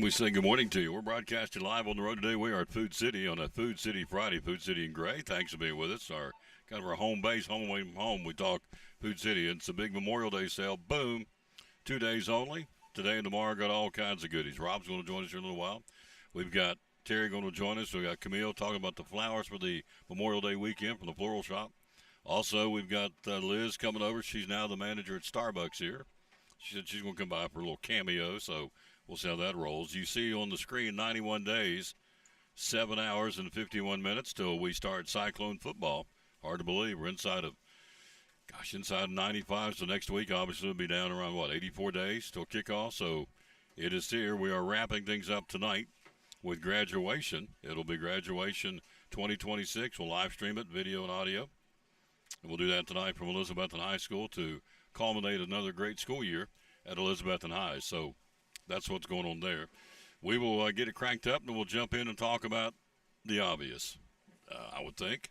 And we say good morning to you. We're broadcasting live on the road today. We are at Food City on a Food City Friday. Food City in Gray. Thanks for being with us. Our kind of our home base, home away from home. We talk Food City. It's a big Memorial Day sale. Boom. 2 days only. Today and tomorrow got all kinds of goodies. Rob's going to join us here in a little while. We've got Terry going to join us. We've got Camille talking about the flowers for the Memorial Day weekend from the floral shop. Also, we've got Liz coming over. She's now the manager at Starbucks here. She said she's going to come by for a little cameo, so we'll see how that rolls. You see on the screen 91 days, 7 hours and 51 minutes till we start Cyclone football. Hard to believe. We're inside 95. So next week, obviously, we'll be down around, 84 days till kickoff. So it is here. We are wrapping things up tonight with graduation. It'll be graduation 2026. We'll live stream it, video and audio. And we'll do that tonight from Elizabethton High School to culminate another great school year at Elizabethton High. So that's what's going on there. We will get it cranked up, and we'll jump in and talk about the obvious, I would think.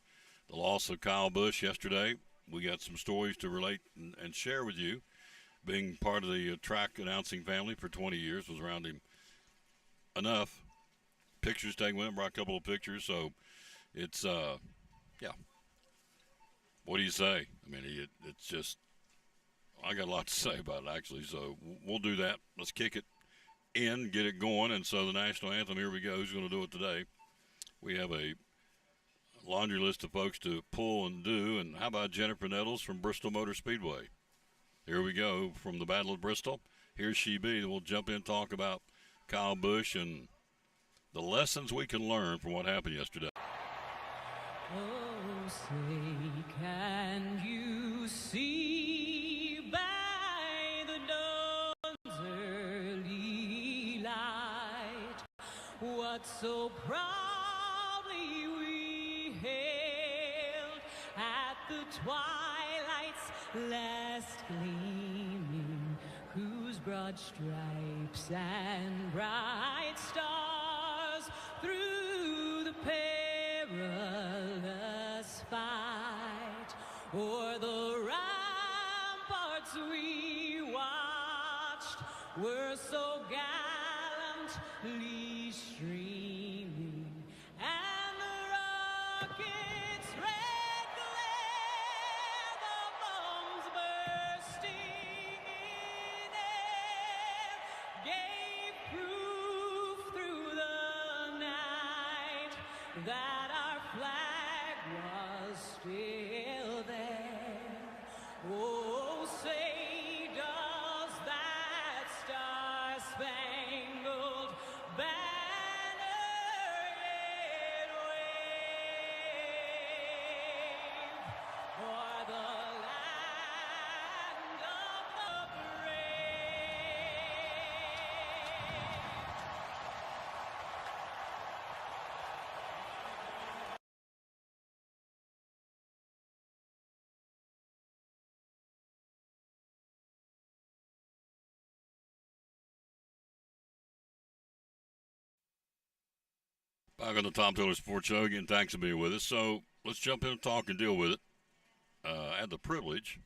The loss of Kyle Busch yesterday. We got some stories to relate and share with you. Being part of the track announcing family for 20 years, was around him enough. Pictures taken with him, brought a couple of pictures. So it's, yeah. What do you say? I mean, it's just, I got a lot to say about it, actually. So we'll do that. Let's kick it in, get it going. And so the national anthem, here we go. Who's going to do it today? We have a laundry list of folks to pull and do. And how about Jennifer Nettles from Bristol Motor Speedway? Here we go from the Battle of Bristol. Here's she be. We'll jump in and talk about Kyle Busch and the lessons we can learn from what happened yesterday. Oh, say, can you see by the dawn's early light what so proudly we hailed at the twilight's last gleaming, whose broad stripes and bright stars through the perilous fight o'er the ramparts we watched were so gallantly streaming, and the rocket's red glare, the bombs bursting in air, gave proof through the night that our flag was still there. Oh, say, does that star-spangled banner yet wave o'er the land of the brave? Back on the Tom Taylor Sports Show again. Thanks for being with us. So let's jump in and talk and deal with it. I had the privilege,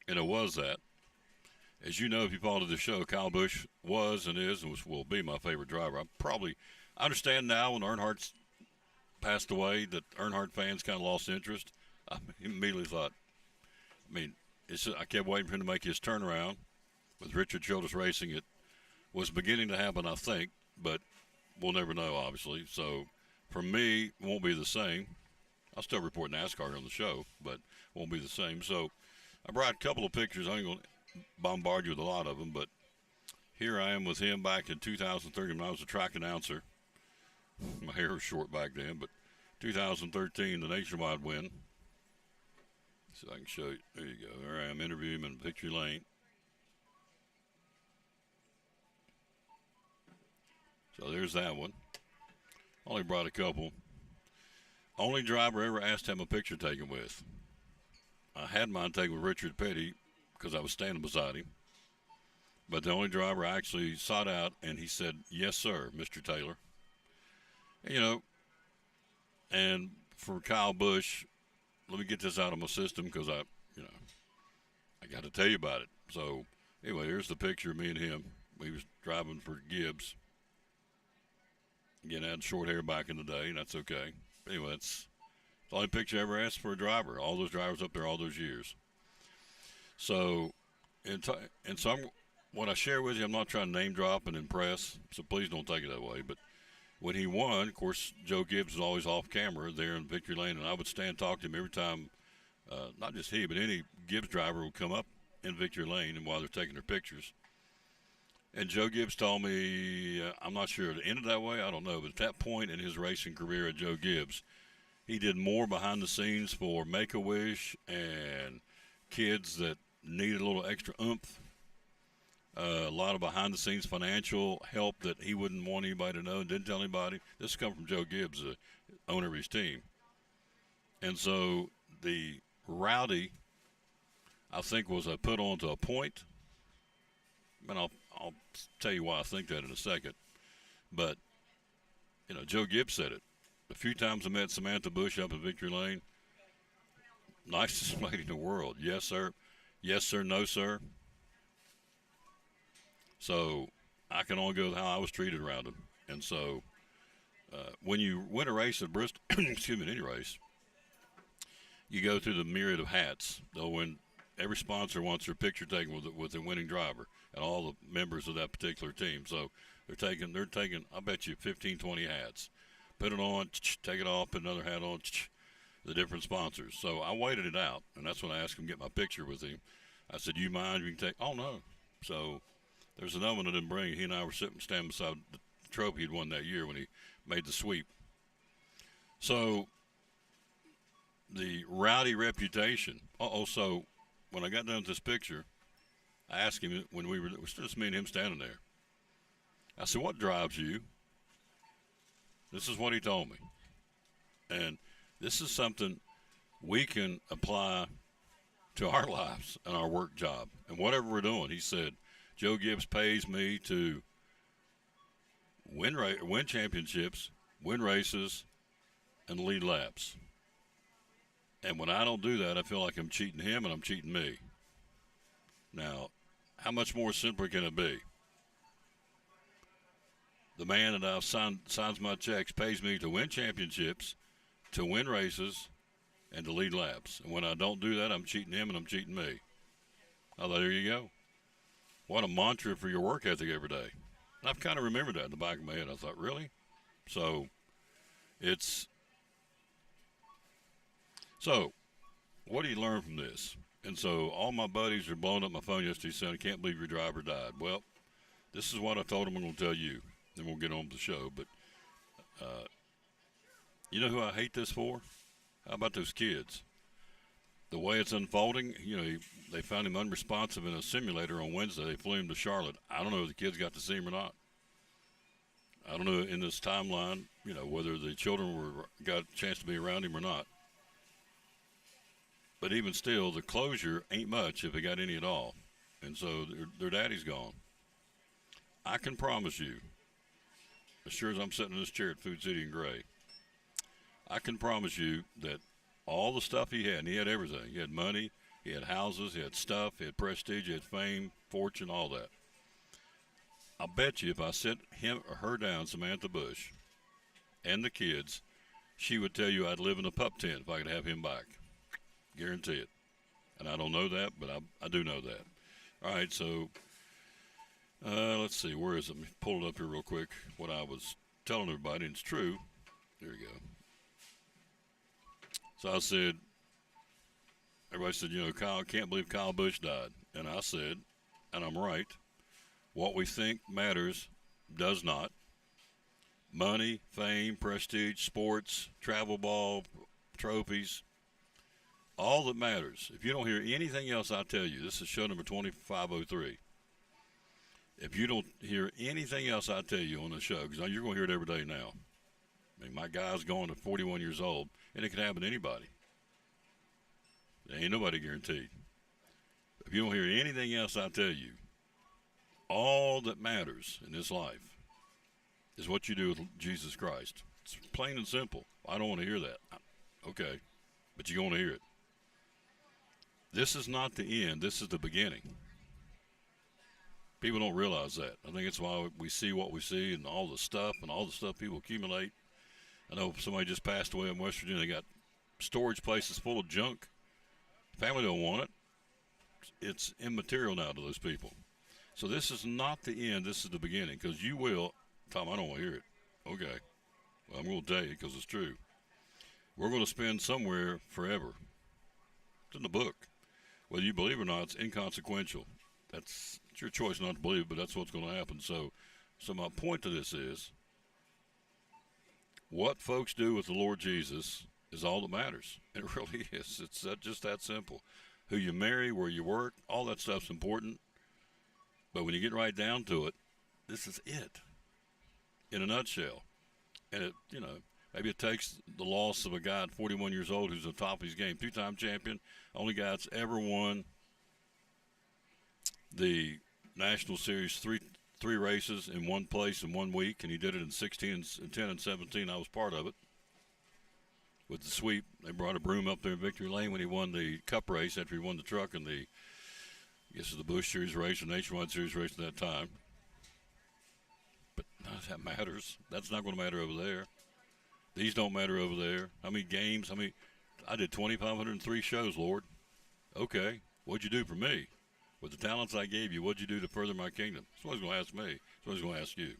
and it was that. As you know, if you followed the show, Kyle Busch was and is and will be my favorite driver. I understand now when Earnhardt's passed away that Earnhardt fans kind of lost interest. I immediately thought, I kept waiting for him to make his turnaround with Richard Childress Racing. It was beginning to happen, I think, but we'll never know, obviously. So for me, it won't be the same. I'll still report NASCAR on the show, but it won't be the same. So I brought a couple of pictures. I ain't going to bombard you with a lot of them, but here I am with him back in 2013 when I was a track announcer. My hair was short back then, but 2013, the nationwide win. So I can show you. There you go. There I am interviewing him in Victory Lane. So there's that one. Only brought a couple. Only driver ever asked to have a picture taken with. I had mine taken with Richard Petty because I was standing beside him. But the only driver I actually sought out, and he said, "Yes, sir, Mr. Taylor." And for Kyle Busch, let me get this out of my system because I got to tell you about it. So anyway, here's the picture of me and him. He was driving for Gibbs. Again, I had short hair back in the day, and that's okay. Anyway, that's the only picture I ever asked for a driver. All those drivers up there all those years. So, and so what I share with you, I'm not trying to name drop and impress, so please don't take it that way. But when he won, of course, Joe Gibbs was always off camera there in Victory Lane, and I would stand and talk to him every time. Not just he, but any Gibbs driver would come up in Victory Lane, and while they're taking their pictures. And Joe Gibbs told me, I'm not sure it ended that way, I don't know, but at that point in his racing career at Joe Gibbs, he did more behind the scenes for Make-A-Wish and kids that needed a little extra oomph. A lot of behind the scenes financial help that he wouldn't want anybody to know and didn't tell anybody. This come from Joe Gibbs, the owner of his team. And so the rowdy, I think, was put on to a point. And I'll tell you why I think that in a second. But, you know, Joe Gibbs said it. A few times I met Samantha Bush up in Victory Lane. Nicest lady in the world. Yes, sir. Yes, sir. No, sir. So I can only go with how I was treated around him. And so when you win a race at Bristol, excuse me, any race, you go through the myriad of hats. They'll win. Every sponsor wants their picture taken with the winning driver and all the members of that particular team. So they're taking, I bet you 15, 20 hats. Put it on, take it off, put another hat on, the different sponsors. So I waited it out, and that's when I asked him to get my picture with him. I said, you mind? You can take, oh, no. So there's another one I didn't bring. He and I were standing beside the trophy he'd won that year when he made the sweep. So the rowdy reputation. So when I got done with this picture, I asked him when it was just me and him standing there. I said, what drives you? This is what he told me. And this is something we can apply to our lives and our work job and whatever we're doing. He said, Joe Gibbs pays me to win championships, win races, and lead laps. And when I don't do that, I feel like I'm cheating him and I'm cheating me. Now, how much more simple can it be? The man that I've signs my checks pays me to win championships, to win races, and to lead laps. And when I don't do that, I'm cheating him and I'm cheating me. Oh, there you go. What a mantra for your work ethic every day. And I've kind of remembered that in the back of my head. I thought, really? So what do you learn from this? And so all my buddies are blowing up my phone yesterday saying, I can't believe your driver died. Well, this is what I told them I'm going to tell you. Then we'll get on with the show. But you know who I hate this for? How about those kids? The way it's unfolding, you know, they found him unresponsive in a simulator on Wednesday. They flew him to Charlotte. I don't know if the kids got to see him or not. I don't know in this timeline, you know, whether the children got a chance to be around him or not. But even still, the closure ain't much if they got any at all. And so their daddy's gone. I can promise you, as sure as I'm sitting in this chair at Food City in Gray, I can promise you that all the stuff he had, and he had everything. He had money, he had houses, he had stuff, he had prestige, he had fame, fortune, all that. I bet you if I sit him or her down, Samantha Bush, and the kids, she would tell you I'd live in a pup tent if I could have him back. Guarantee it. And I don't know that, but I do know that. All right, so let's see. Where is it? Let me pull it up here real quick. What I was telling everybody, and it's true. There you go. So I said, everybody said, you know, Kyle, can't believe Kyle Busch died. And I said, and I'm right, what we think matters does not. Money, fame, prestige, sports, travel ball, trophies, all that matters. If you don't hear anything else I tell you, this is show number 2503. If you don't hear anything else I tell you on the show, because you're going to hear it every day now. I mean, my guy's going to 41 years old, and it can happen to anybody. There ain't nobody guaranteed. If you don't hear anything else I tell you, all that matters in this life is what you do with Jesus Christ. It's plain and simple. I don't want to hear that. Okay, but you're going to hear it. This is not the end. This is the beginning. People don't realize that. I think it's why we see what we see and all the stuff people accumulate. I know somebody just passed away in West Virginia. They got storage places full of junk. Family don't want it. It's immaterial now to those people. So this is not the end. This is the beginning. Because you will, Tom, I don't want to hear it. Okay. Well, I'm going to tell you because it's true. We're going to spend somewhere forever. It's in the book. Whether you believe it or not, it's inconsequential. It's your choice not to believe it, but that's what's going to happen. So my point to this is, what folks do with the Lord Jesus is all that matters. It really is. It's just that simple. Who you marry, where you work, all that stuff's important. But when you get right down to it, this is it in a nutshell. And it, maybe it takes the loss of a guy at 41 years old who's on top of his game, two-time champion, only guy that's ever won the National Series three races in one place in 1 week, and he did it in 16 and 10 and 17. I was part of it. With the sweep, they brought a broom up there in Victory Lane when he won the Cup race after he won the truck in the, I guess, the Busch Series race or Nationwide Series race at that time. But none of that matters. That's not going to matter over there. These don't matter over there. How many games? I did 2,503 shows, Lord. Okay, what'd you do for me? With the talents I gave you, what'd you do to further my kingdom? Somebody's going to ask me. Somebody's going to ask you.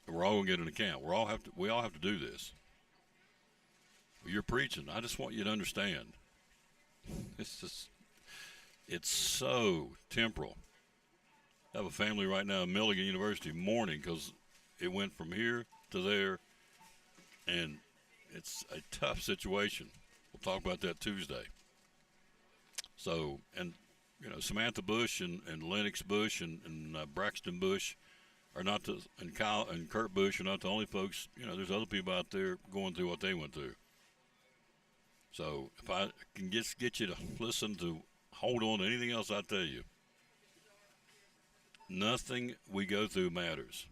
And we're all going to get an account. We all have to do this. You're preaching. I just want you to understand. It's so temporal. I have a family right now at Milligan University mourning because it went from here to there, and it's a tough situation. We'll talk about that Tuesday. So, and Samantha Bush and Lennox Bush and Braxton Bush are not and Kyle and Kurt Bush are not the only folks. There's other people out there going through what they went through. So if I can just get you to listen to, hold on to anything else I tell you, nothing we go through matters.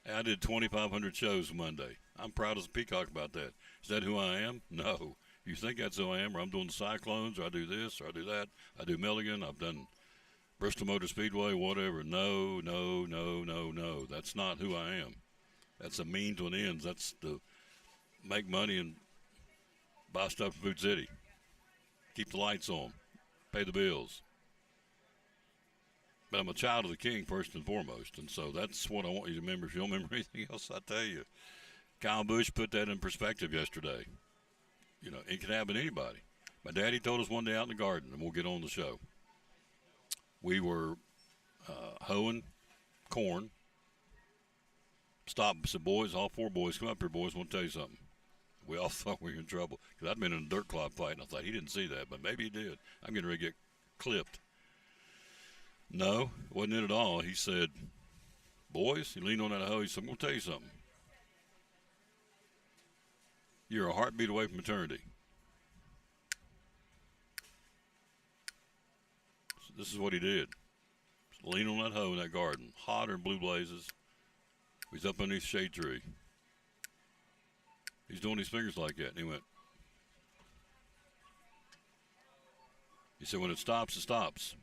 I did 2,500 shows Monday. I'm proud as a peacock about that. Is that who I am? No. You think that's who I am, or I'm doing the Cyclones, or I do this, or I do that. I do Milligan. I've done Bristol Motor Speedway, whatever. No. That's not who I am. That's a means to an end. That's to make money and buy stuff from Food City, keep the lights on, pay the bills. But I'm a child of the King first and foremost, and so that's what I want you to remember. If you don't remember anything else, I tell you. Kyle Busch put that in perspective yesterday. It can happen to anybody. My daddy told us one day out in the garden, and we'll get on the show. We were hoeing corn. Stopped and said, boys, all four boys, come up here, boys, I want to tell you something. We all thought we were in trouble because I'd been in a dirt clod fight, and I thought he didn't see that, but maybe he did. I'm getting ready to get clipped. No, it wasn't it at all. He said, boys, he leaned on that hoe. He said, I'm going to tell you something. You're a heartbeat away from eternity. So this is what he did. Lean on that hoe in that garden, hotter than blue blazes. He's up underneath the shade tree. He's doing his fingers like that, and he went. He said, when it stops, it stops.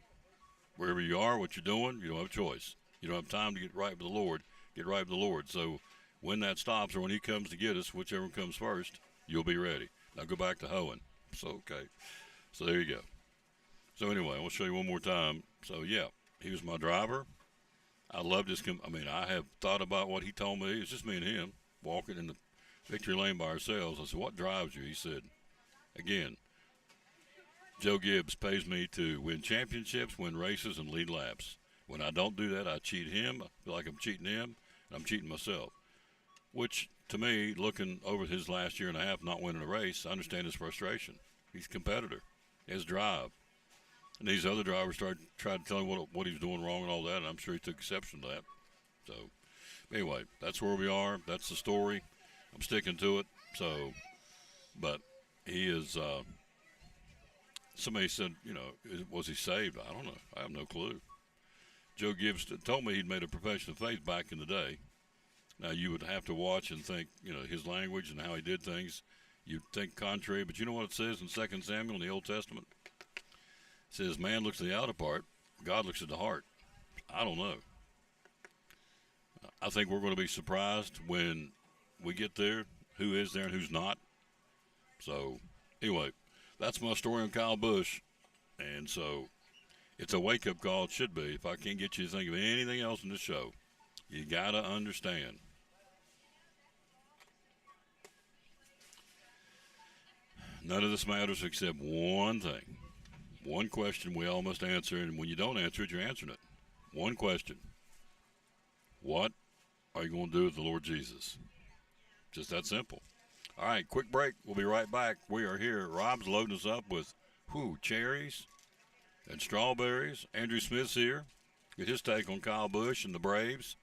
Wherever you are, what you're doing, you don't have a choice. You don't have time to get right with the Lord. Get right with the Lord. So when that stops or when he comes to get us, whichever comes first, you'll be ready. Now go back to hoeing. So, okay. So there you go. So anyway, I'll show you one more time. So, yeah, he was my driver. I loved his I have thought about what he told me. It's just me and him walking in the Victory Lane by ourselves. I said, what drives you? He said, again, Joe Gibbs pays me to win championships, win races, and lead laps. When I don't do that, I cheat him. I feel like I'm cheating him, and I'm cheating myself. Which, to me, looking over his last year and a half not winning a race, I understand his frustration. He's a competitor. He has drive. And these other drivers tried to tell him what he was doing wrong and all that, and I'm sure he took exception to that. So, anyway, that's where we are. That's the story. I'm sticking to it. So, but he is, somebody said, was he saved? I don't know. I have no clue. Joe Gibbs told me he'd made a profession of faith back in the day. Now, you would have to watch and think, his language and how he did things. You'd think contrary, but you know what it says in 2 Samuel in the Old Testament? It says, man looks at the outer part, God looks at the heart. I don't know. I think we're going to be surprised when we get there who is there and who's not. So, anyway, that's my story on Kyle Busch. And so it's a wake-up call. It should be. If I can't get you to think of anything else in this show, you got to understand. None of this matters except one thing. One question we all must answer, and when you don't answer it, you're answering it. One question. What are you going to do with the Lord Jesus? Just that simple. All right, quick break. We'll be right back. We are here. Rob's loading us up with cherries and strawberries. Andrew Smith's here. Get his take on Kyle Busch and the Braves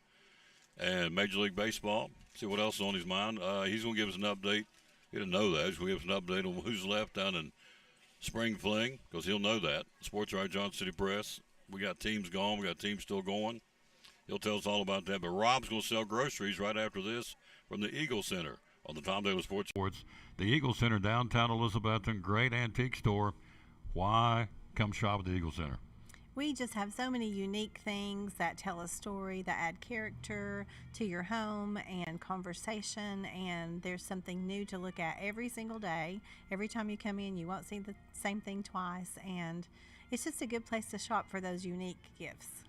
and Major League Baseball. See what else is on his mind. He's going to give us an update. He didn't know that. He's going to give us an update on who's left down in Spring Fling, because he'll know that. Sports Writer, Johnson City Press. We got teams gone. We got teams still going. He'll tell us all about that. But Rob's going to sell groceries right after this from the Eagle Center on the Tom Daly Sports. The Eagle Center, downtown Elizabethton, great antique store. Why come shop at the Eagle Center? We just have so many unique things that tell a story, that add character to your home and conversation, and there's something new to look at every single day. Every time you come in, you won't see the same thing twice, and it's just a good place to shop for those unique gifts.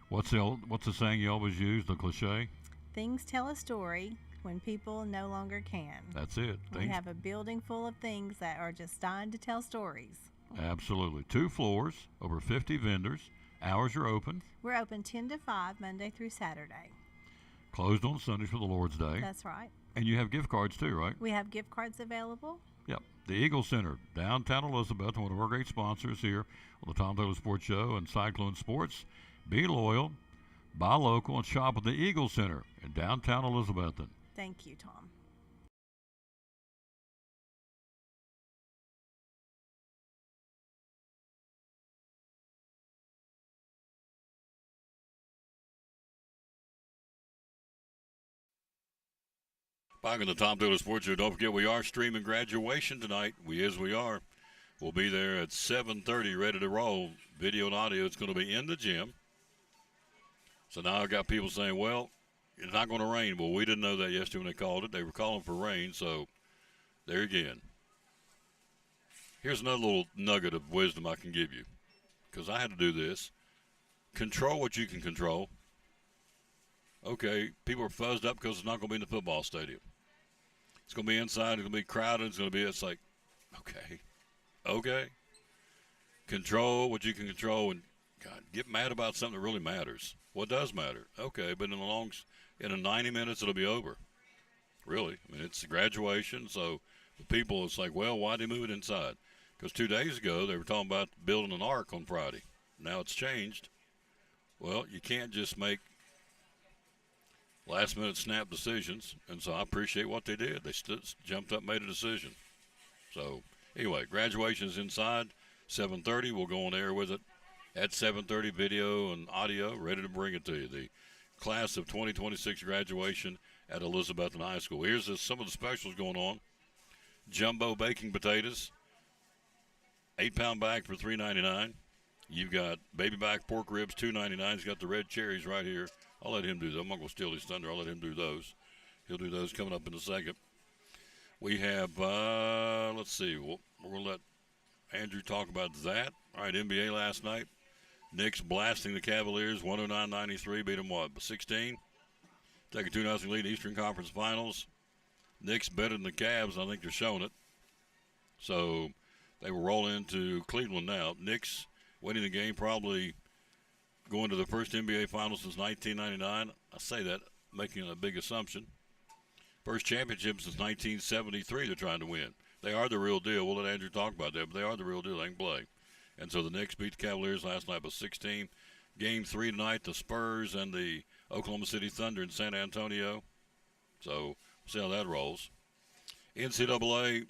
What's the saying you always use, the cliche? Things tell a story when people no longer can. That's it. We have a building full of things that are just dying to tell stories. Absolutely. 2 floors, over 50 vendors. Hours are open. We're open 10 to 5, Monday through Saturday. Closed on Sundays for the Lord's Day. That's right. And you have gift cards too, right? We have gift cards available. Yep. The Eagle Center, downtown Elizabeth, one of our great sponsors here on the Tom Taylor Sports Show and Cyclone Sports. Be loyal, buy local, and shop at the Eagle Center in downtown Elizabethton. Thank you, Tom. Back in the Tom Taylor Sports Show. Don't forget, we are streaming graduation tonight. We are. We'll be there at 7:30, ready to roll. Video and audio. It's going to be in the gym. So now I've got people saying, well, it's not going to rain. Well, we didn't know that yesterday when they called it. They were calling for rain, so there again. Here's another little nugget of wisdom I can give you, because I had to do this. Control what you can control. Okay, people are fuzzed up because it's not going to be in the football stadium. It's going to be inside. It's going to be crowded. It's like, okay. Control what you can control, and God, get mad about something that really matters. What does matter? Okay, but in 90 minutes it'll be over. Really, I mean, it's graduation, so the people, it's like, well, why did they move it inside? Because 2 days ago they were talking about building an ark on Friday. Now it's changed. Well, you can't just make last-minute snap decisions, and so I appreciate what they did. They jumped up, made a decision. So, anyway, graduation is inside, 7:30. We'll go on air with it at 7:30, video and audio, ready to bring it to you. The class of 2026 graduation at Elizabethton High School. Here's some of the specials going on. Jumbo baking potatoes, 8-pound bag for $3.99. You've got baby back pork ribs, $2.99. He's got the red cherries right here. I'll let him do them. I'm not going to steal his thunder. I'll let him do those. He'll do those coming up in a second. We have, let's see. We're going to let Andrew talk about that. All right, NBA last night. Knicks blasting the Cavaliers, 109-93. Beat them, 16? Take a 2-0 lead in Eastern Conference Finals. Knicks better than the Cavs. I think they're showing it. So they will roll into Cleveland now. Knicks winning the game, probably going to the first NBA Finals since 1999. I say that, making a big assumption. First championship since 1973 they're trying to win. They are the real deal. We'll let Andrew talk about that, but they are the real deal. They can play. And so the Knicks beat the Cavaliers last night by 16. Game 3 tonight, the Spurs and the Oklahoma City Thunder in San Antonio. So we'll see how that rolls. NCAA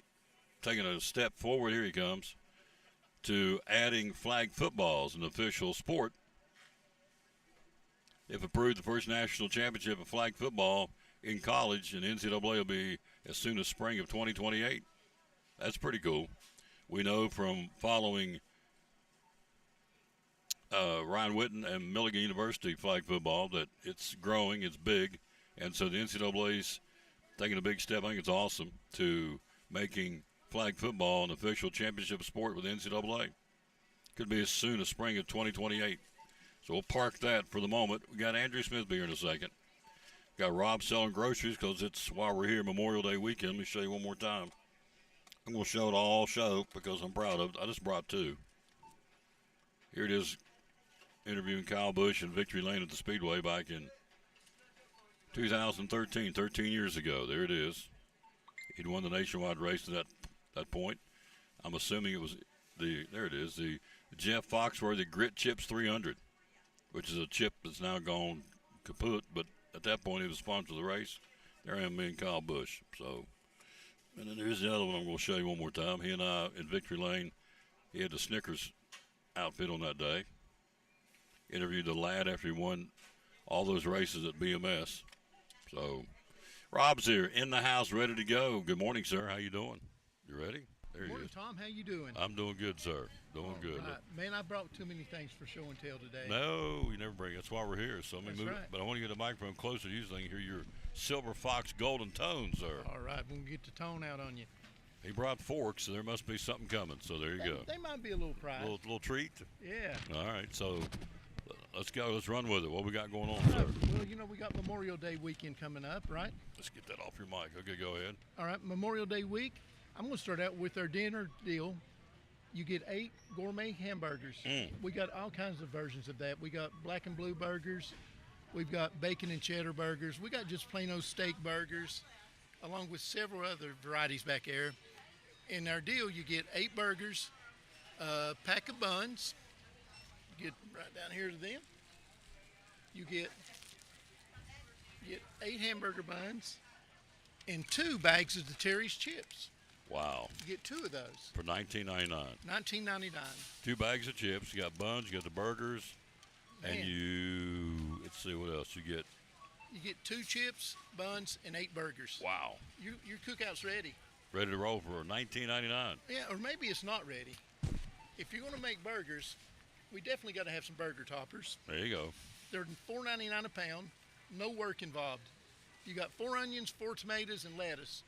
taking a step forward, here he comes, to adding flag football as an official sport. If approved, the first national championship of flag football in college in NCAA will be as soon as spring of 2028. That's pretty cool. We know from following Ryan Witten and Milligan University flag football that it's growing, it's big, and so the NCAA's taking a big step. I think it's awesome to making flag football an official championship sport with the NCAA. Could be as soon as spring of 2028. So we'll park that for the moment. We got Andrew Smith here in a second. Got Rob selling groceries because it's while we're here Memorial Day weekend. Let me show you one more time. I'm going to show it all show because I'm proud of it. I just brought two. Here it is, interviewing Kyle Busch in Victory Lane at the Speedway back in 2013, 13 years ago. There it is. He'd won the nationwide race at that point. I'm assuming it was there it is, the Jeff Foxworthy Grit Chips 300, which is a chip that's now gone kaput, but at that point he was sponsored of the race. There I am, me and Kyle Busch. So, and then here's the other one I'm going to show you one more time. He and I in Victory Lane, he had the Snickers outfit on that day. Interviewed the lad after he won all those races at BMS. So, Rob's here in the house, ready to go. Good morning, sir. How you doing? You ready? There Good he morning, is. Tom. How you doing? I'm doing good, sir. Doing good. Right. Man, I brought too many things for show and tell today. No, you never bring it. That's why we're here. So let me That's move it. right. But I want to get the microphone closer to you so I can hear your Silver Fox golden tones, sir. All right, we're going to get the tone out on you. He brought forks, so there must be something coming. So there you go. They might be a little prize. Little treat. Yeah. All right, so let's go. Let's run with it. What we got going on, All sir? right. Well, you know, we got Memorial Day weekend coming up, right? Let's get that off your mic. Okay, go ahead. All right, Memorial Day week. I'm going to start out with our dinner deal. You get 8 gourmet hamburgers. We got all kinds of versions of that. We got black and blue burgers. We've got bacon and cheddar burgers. We got just plain old steak burgers, along with several other varieties back there. In our deal, you get 8 burgers, a pack of buns. You get right down here to them. You get 8 hamburger buns and 2 bags of the Terry's chips. Wow. You get 2 of those. For $19.99. $19.99. 2 bags of chips. You got buns. You got the burgers. And Man. let's see what else you get. You get 2 chips, buns, and 8 burgers. Wow. Your cookout's ready. Ready to roll for $19.99. Yeah, or maybe it's not ready. If you're going to make burgers, we definitely got to have some burger toppers. There you go. They're $4.99 a pound. No work involved. You got 4 onions, 4 tomatoes, and lettuce,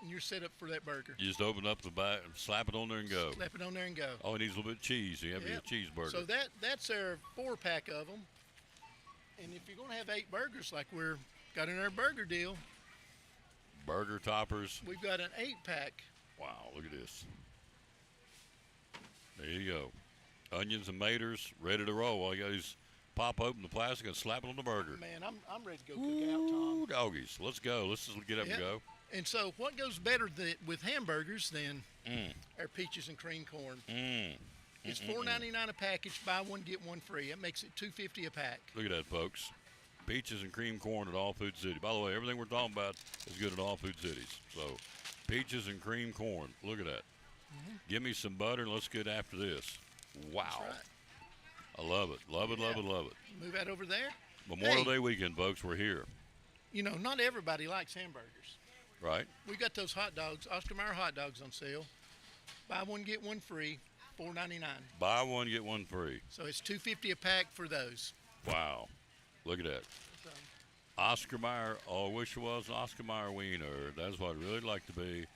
and you're set up for that burger. You just open up the bag and slap it on there and go. Slap it on there and go. Oh, it needs a little bit of cheese. You have Yep. a cheeseburger. So that's our 4-pack of them. And if you're going to have 8 burgers like we're got in our burger deal, Burger toppers. we've got an 8-pack. Wow, look at this. There you go. Onions and maters ready to roll. All you got is pop open the plastic and slap it on the burger. Man, I'm ready to go cook out, Tom. Ooh, doggies. Let's go. Let's just get up Yep. and go. And so what goes better with hamburgers than our peaches and cream corn? It's $4.99 a package, buy one, get one free. That makes it $2.50 a pack. Look at that, folks. Peaches and cream corn at All Food City. By the way, everything we're talking about is good at All Food Cities. So, peaches and cream corn. Look at that. Give me some butter and let's get after this. Wow. That's right. I love it. Love it, love Yeah. it, love it. Move that over there. Memorial Hey. Day weekend, folks. We're here. You know, not everybody likes hamburgers. Right? We got those hot dogs, Oscar Mayer hot dogs on sale. Buy one, get one free, $4.99. Buy one, get one free. So it's $2.50 a pack for those. Wow. Look at that. So, Oscar Mayer. Oh, I wish it was an Oscar Mayer wiener. That's what I'd really like to be.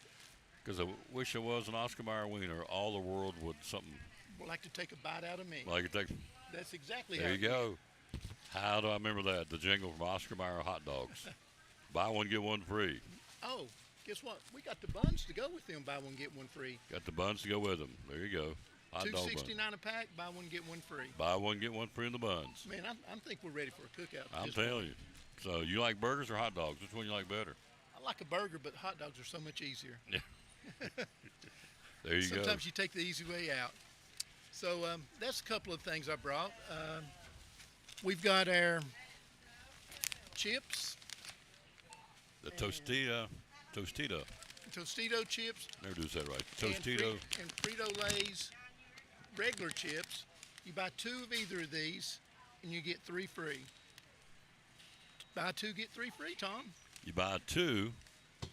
Because I wish it was an Oscar Mayer wiener. All the world would something would like to take a bite out of me. like it. Take. That's exactly There how you go. How do I remember that? The jingle from Oscar Mayer hot dogs. Buy one, get one free. Oh, guess what? We got the buns to go with them. Buy one, get one free. Got the buns to go with them. There you go. Hot dog bun. $2.69 a pack. Buy one, get one free. Buy one, get one free in the buns. Man, I think we're ready for a cookout. I'm telling you. So you like burgers or hot dogs? Which one you like better? I like a burger, but hot dogs are so much easier. There you Sometimes go. you take the easy way out. So that's a couple of things I brought. We've got our chips, The Tostito. Tostito chips, Never do that right. and Tostito. and Frito-Lay's regular chips. You buy 2 of either of these, and you get 3 free. Buy 2, get 3 free, Tom. You buy 2.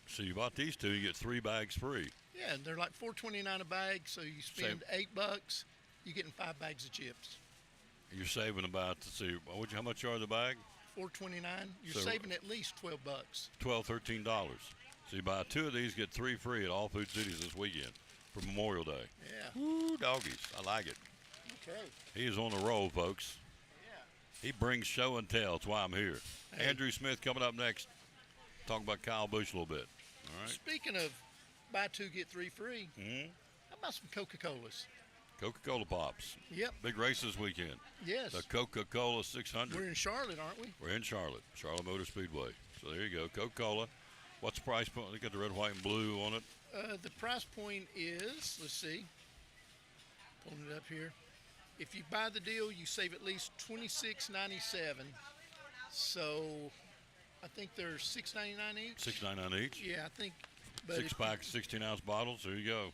So you bought these 2, you get 3 bags free. Yeah, they're like $4.29 a bag, so you spend $8. You're getting 5 bags of chips. You're saving about, let's see, how much are the bag? $4.29. You're So- saving at least $12. $12, $13. So you buy 2 of these, get 3 free at all Food Cities this weekend for Memorial Day. Yeah. Woo, doggies. I like it. Okay. He is on the roll, folks. Yeah. He brings show and tell. That's why I'm here. Hey. Andrew Smith coming up next. Talking about Kyle Busch a little bit. All right. Speaking of buy 2 get 3 free, Mhm. how about some Coca-Colas? Coca-Cola Pops. Yep. Big race this weekend. Yes. The Coca-Cola 600. We're in Charlotte, aren't we? We're in Charlotte Motor Speedway. So there you go. Coca-Cola. What's the price point? They got the red, white, and blue on it. The price point is, let's see, pulling it up here. If you buy the deal, you save at least $26.97. So I think they're $6.99 each. $6.99 each. Yeah, I think. But 6-pack, 16-ounce bottles. There you go.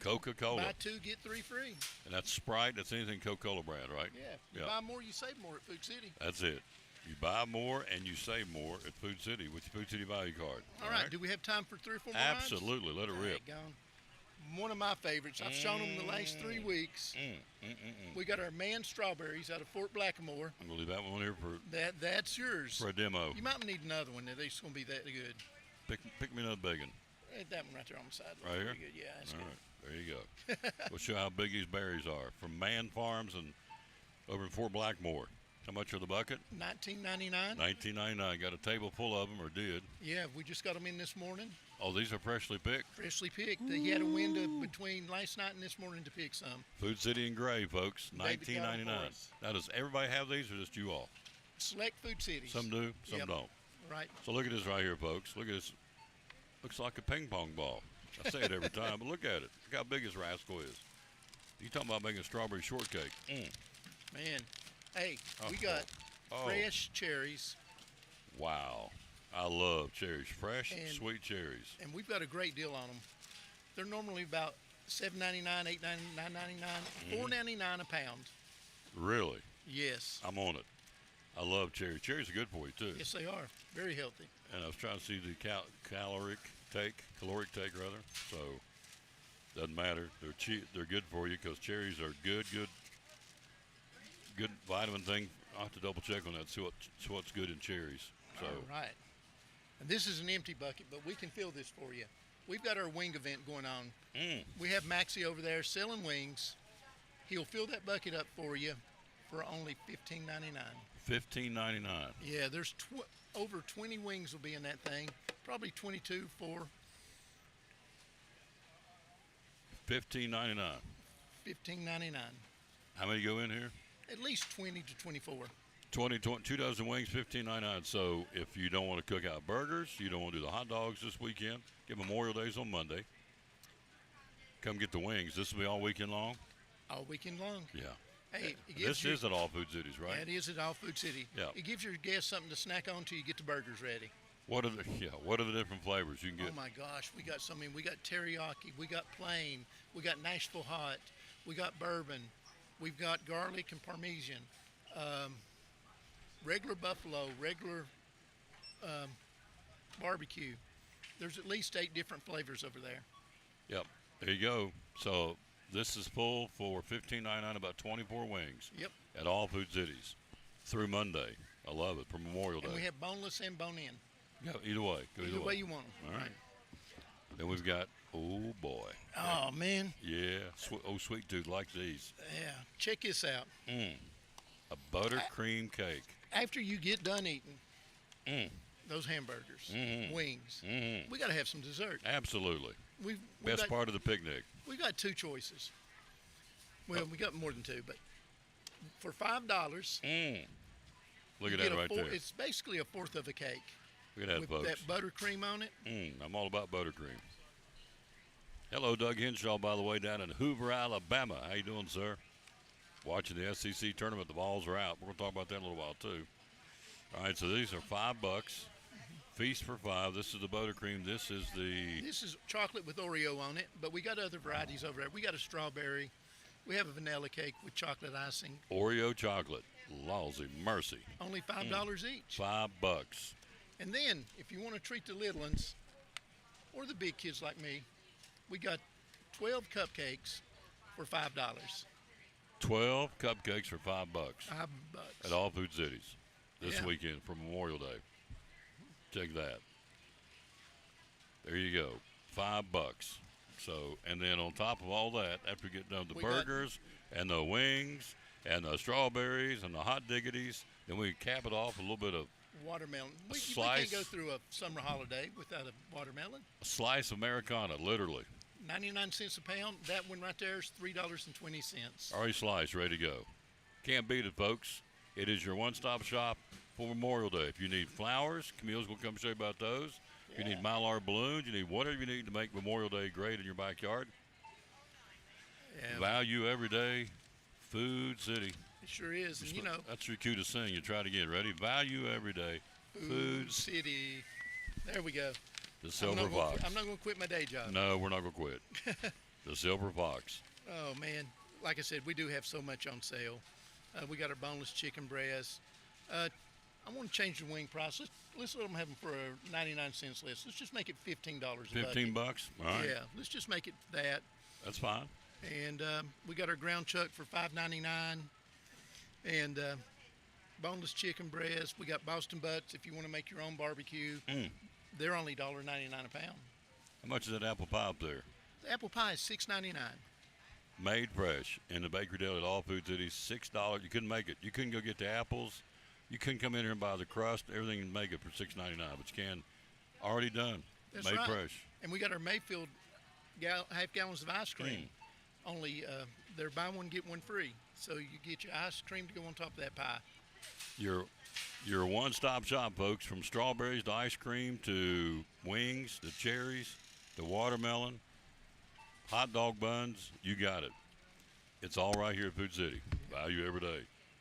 Coca-Cola. buy 2 get 3 free. And that's Sprite. That's anything Coca-Cola brand, right? Yeah. You Yep. buy more, you save more at Food City. That's it. You buy more and you save more at Food City with your Food City value card. All right. Do we have time for 3 or 4 more items? Absolutely. Let it rip. Daggone. One of my favorites. I've shown them the last 3 weeks. We got our man strawberries out of Fort Blackamore. I'm going to leave that one here That's yours. for a demo. You might need another one. They're just going to be that good. Pick me another big one. That one right there on the side. looks Right here? pretty good. Yeah, that's All good. right. There you go. We'll show how big these berries are. From Man Farms and over in Fort Blackmore. How much are the bucket? $19.99. $19.99. Got a table full of them, or did. Yeah, we just got them in this morning. Oh, these are freshly picked. Freshly picked. He had a window between last night and this morning to pick some. Food City and Gray, folks. David got 'em for $19.99. us. Now, does everybody have these, or just you all? Select Food Cities. Some do, some Yep. don't. Right. So look at this right here, folks. Look at this. Looks like a ping pong ball. I say it every time, but look at it. Look how big this rascal is. You talking about making strawberry shortcake? Man. Hey, we Oh. got Oh. fresh cherries, Wow. I love cherries. Fresh, And- sweet cherries. and we've got a great deal on them. They're normally about $7.99, $8.99, $9.99, $4.99 a pound. Really? Yes. I'm on it. I love cherries. Cherries are good for you, too. Yes, they are. Very healthy. And I was trying to see the caloric take, rather. So, doesn't matter. They're cheap. They're good for you because cherries are good vitamin thing. I'll have to double check on that. See what's good in cherries. So, All right. And this is an empty bucket, but we can fill this for you. We've got our wing event going on. We have Maxie over there selling wings. He'll fill that bucket up for you for only $15.99. $15.99. Yeah, there's over 20 wings will be in that thing. Probably 22 for $15.99. $15.99. How many go in here? At least 20 to 24. 2 dozen wings, $15.99. So if you don't want to cook out burgers, you don't want to do the hot dogs this weekend, get Memorial Day's on Monday. Come get the wings. This will be all weekend long? All weekend long. Yeah. Hey, it gives This you, is at all Food Cities, right? That is at all Food City. Yeah. It gives your guests something to snack on till you get the burgers ready. What are the different flavors you can get? Oh my gosh, we got so many. We got teriyaki, we got plain, we got Nashville hot, we got bourbon, we've got garlic and parmesan, regular buffalo, regular barbecue. There's at least 8 different flavors over there. Yep. There you go. So this is full for $15.99, about 24 wings. Yep. At all Food Cities through Monday. I love it, for Memorial Day. And we have boneless and bone-in. Yeah, either way. Go Either way you want them. All right. Then we've got, oh boy. Oh man. Yeah. Sweet Tooth likes these. Yeah. Check this out. A buttercream cake. After you get done eating those hamburgers, wings, we got to have some dessert. Absolutely. We've Best got, part of the picnic. We got 2 choices. Well, we got more than 2, but for $5, Look at you that get right there. It's basically a fourth of a cake Look at that, with folks. that buttercream on it. I'm all about buttercream. Hello, Doug Henshaw, by the way, down in Hoover, Alabama. How you doing, sir? Watching the SEC tournament. The balls are out. We're going to talk about that in a little while, too. All right, so these are $5. Feast for 5. This is the buttercream. This is the... This is chocolate with Oreo on it, but we got other varieties over there. We got a strawberry. We have a vanilla cake with chocolate icing. Oreo chocolate. Lousy mercy. Only $5 each. $5. And then, if you want to treat the little ones or the big kids like me, we got 12 cupcakes for $5. 12 cupcakes for $5 $5. at all food cities this Yeah. weekend for Memorial Day. Take that. There you go. $5. So, and then on top of all that, after we get done with the We got- burgers and the wings and the strawberries and the hot diggities, then we cap it off with a little bit of Watermelon. We slice. can't go through a summer holiday without a watermelon. a slice of Americana, literally. 99 cents a pound. That one right there is $3.20. Already sliced, ready to go. Can't beat it, folks. It is your one-stop shop for Memorial Day. If you need flowers, Camille's going to come show you about those. If you need Mylar balloons, you need whatever you need to make Memorial Day great in your backyard. Yeah, Value every day, Food City. it sure is. And, you know, That's your cue to sing. You try it again. Ready? Value every day, Food City. There we go. the I'm Silver not gonna Fox. I'm not going to quit my day job. No, we're not going to quit. The Silver Fox. Oh, man. Like I said, we do have so much on sale. We got our boneless chicken breast. I want to change the wing price. Let's let them have them for 99 cents less. Let's just make it $15 a bucket. $15? All right. Yeah, let's just make it that. That's fine. And we got our ground chuck for $5.99. And boneless chicken breast. We got Boston butts if you want to make your own barbecue. They're only $1.99 a pound. How much is that apple pie up there? The apple pie is $6.99. Made fresh in the bakery deal at all food cities. $6. You couldn't make it. You couldn't go get the apples. You couldn't come in here and buy the crust, everything, and make it for $6.99. But you can. Already done. That's Made right. fresh. And we got our Mayfield half gallons of ice cream. Only they're buy one get one free. So you get your ice cream to go on top of that pie. Your one-stop shop, folks, from strawberries to ice cream to wings to cherries to watermelon, hot dog buns, you got it. It's all right here at Food City. Value every day.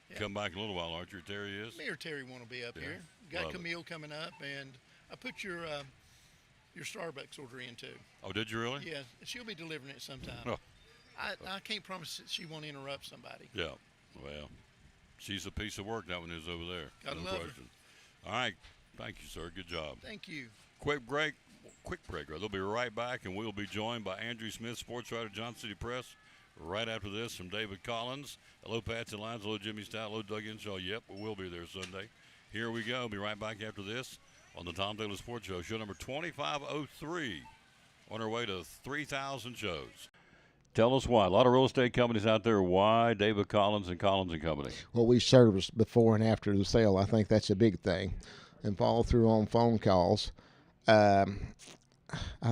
Yeah. Come back in a little while, aren't you? Terry is. Me or Terry want to be up Yeah, here. Got love it. Camille coming up, and I put your Starbucks order in too. Oh, did you really? Yeah, she'll be delivering it sometime. Oh. I can't promise that she won't interrupt somebody. Yeah. Well, she's a piece of work. That one is over there. Gotta no love her. question. All right. Thank you, sir. Good job. Thank you. Quick break. They'll be right back, and we'll be joined by Andrew Smith, sports writer, Johnson City Press, right after this from David Collins. Hello, Patsy Lyons. Hello, Jimmy Stout. Hello, Doug Inshaw. Yep, we will be there Sunday. Here we go. Be right back after this on the Tom Taylor Sports Show, show number 2503, on our way to 3,000 shows. Tell us why. A lot of real estate companies out there. Why David Collins and Collins and Company? Well, we service before and after the sale. I think that's a big thing. And follow through on phone calls. I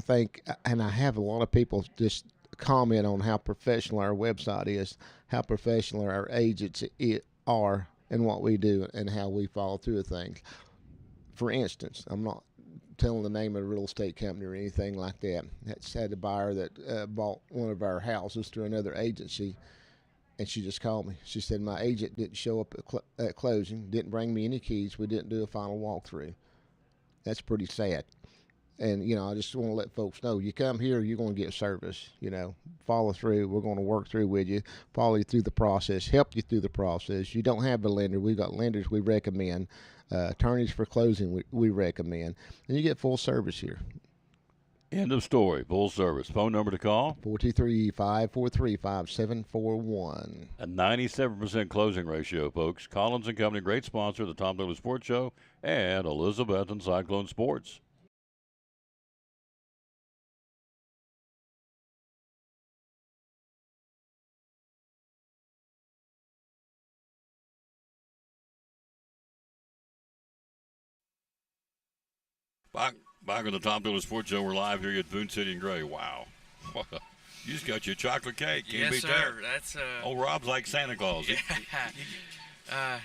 think, and I have a lot of people just comment on how professional our website is, how professional our agents are, and what we do, and how we follow through with things. For instance, I'm not telling the name of a real estate company or anything like that. That's had a buyer that bought one of our houses through another agency, and she just called me. She said, my agent didn't show up at closing, didn't bring me any keys. We didn't do a final walkthrough. That's pretty sad. And, you know, I just want to let folks know, you come here, you're going to get service, you know, follow through. We're going to work through with you, follow you through the process, help you through the process. You don't have a lender. We've got lenders we recommend, attorneys for closing we recommend, and you get full service here. End of story. Full service. Phone number to call? 423-543-5741. A 97% closing ratio, folks. Collins and Company, great sponsor of the Tom Taylor Sports Show and Elizabeth and Cyclone Sports. Back on the Tom Taylor Sports Show, we're live here at Boone City and Gray. Wow. You just got your chocolate cake. Can't Yes, beat sir. that. That's Oh, Rob's like Santa Claus. yeah.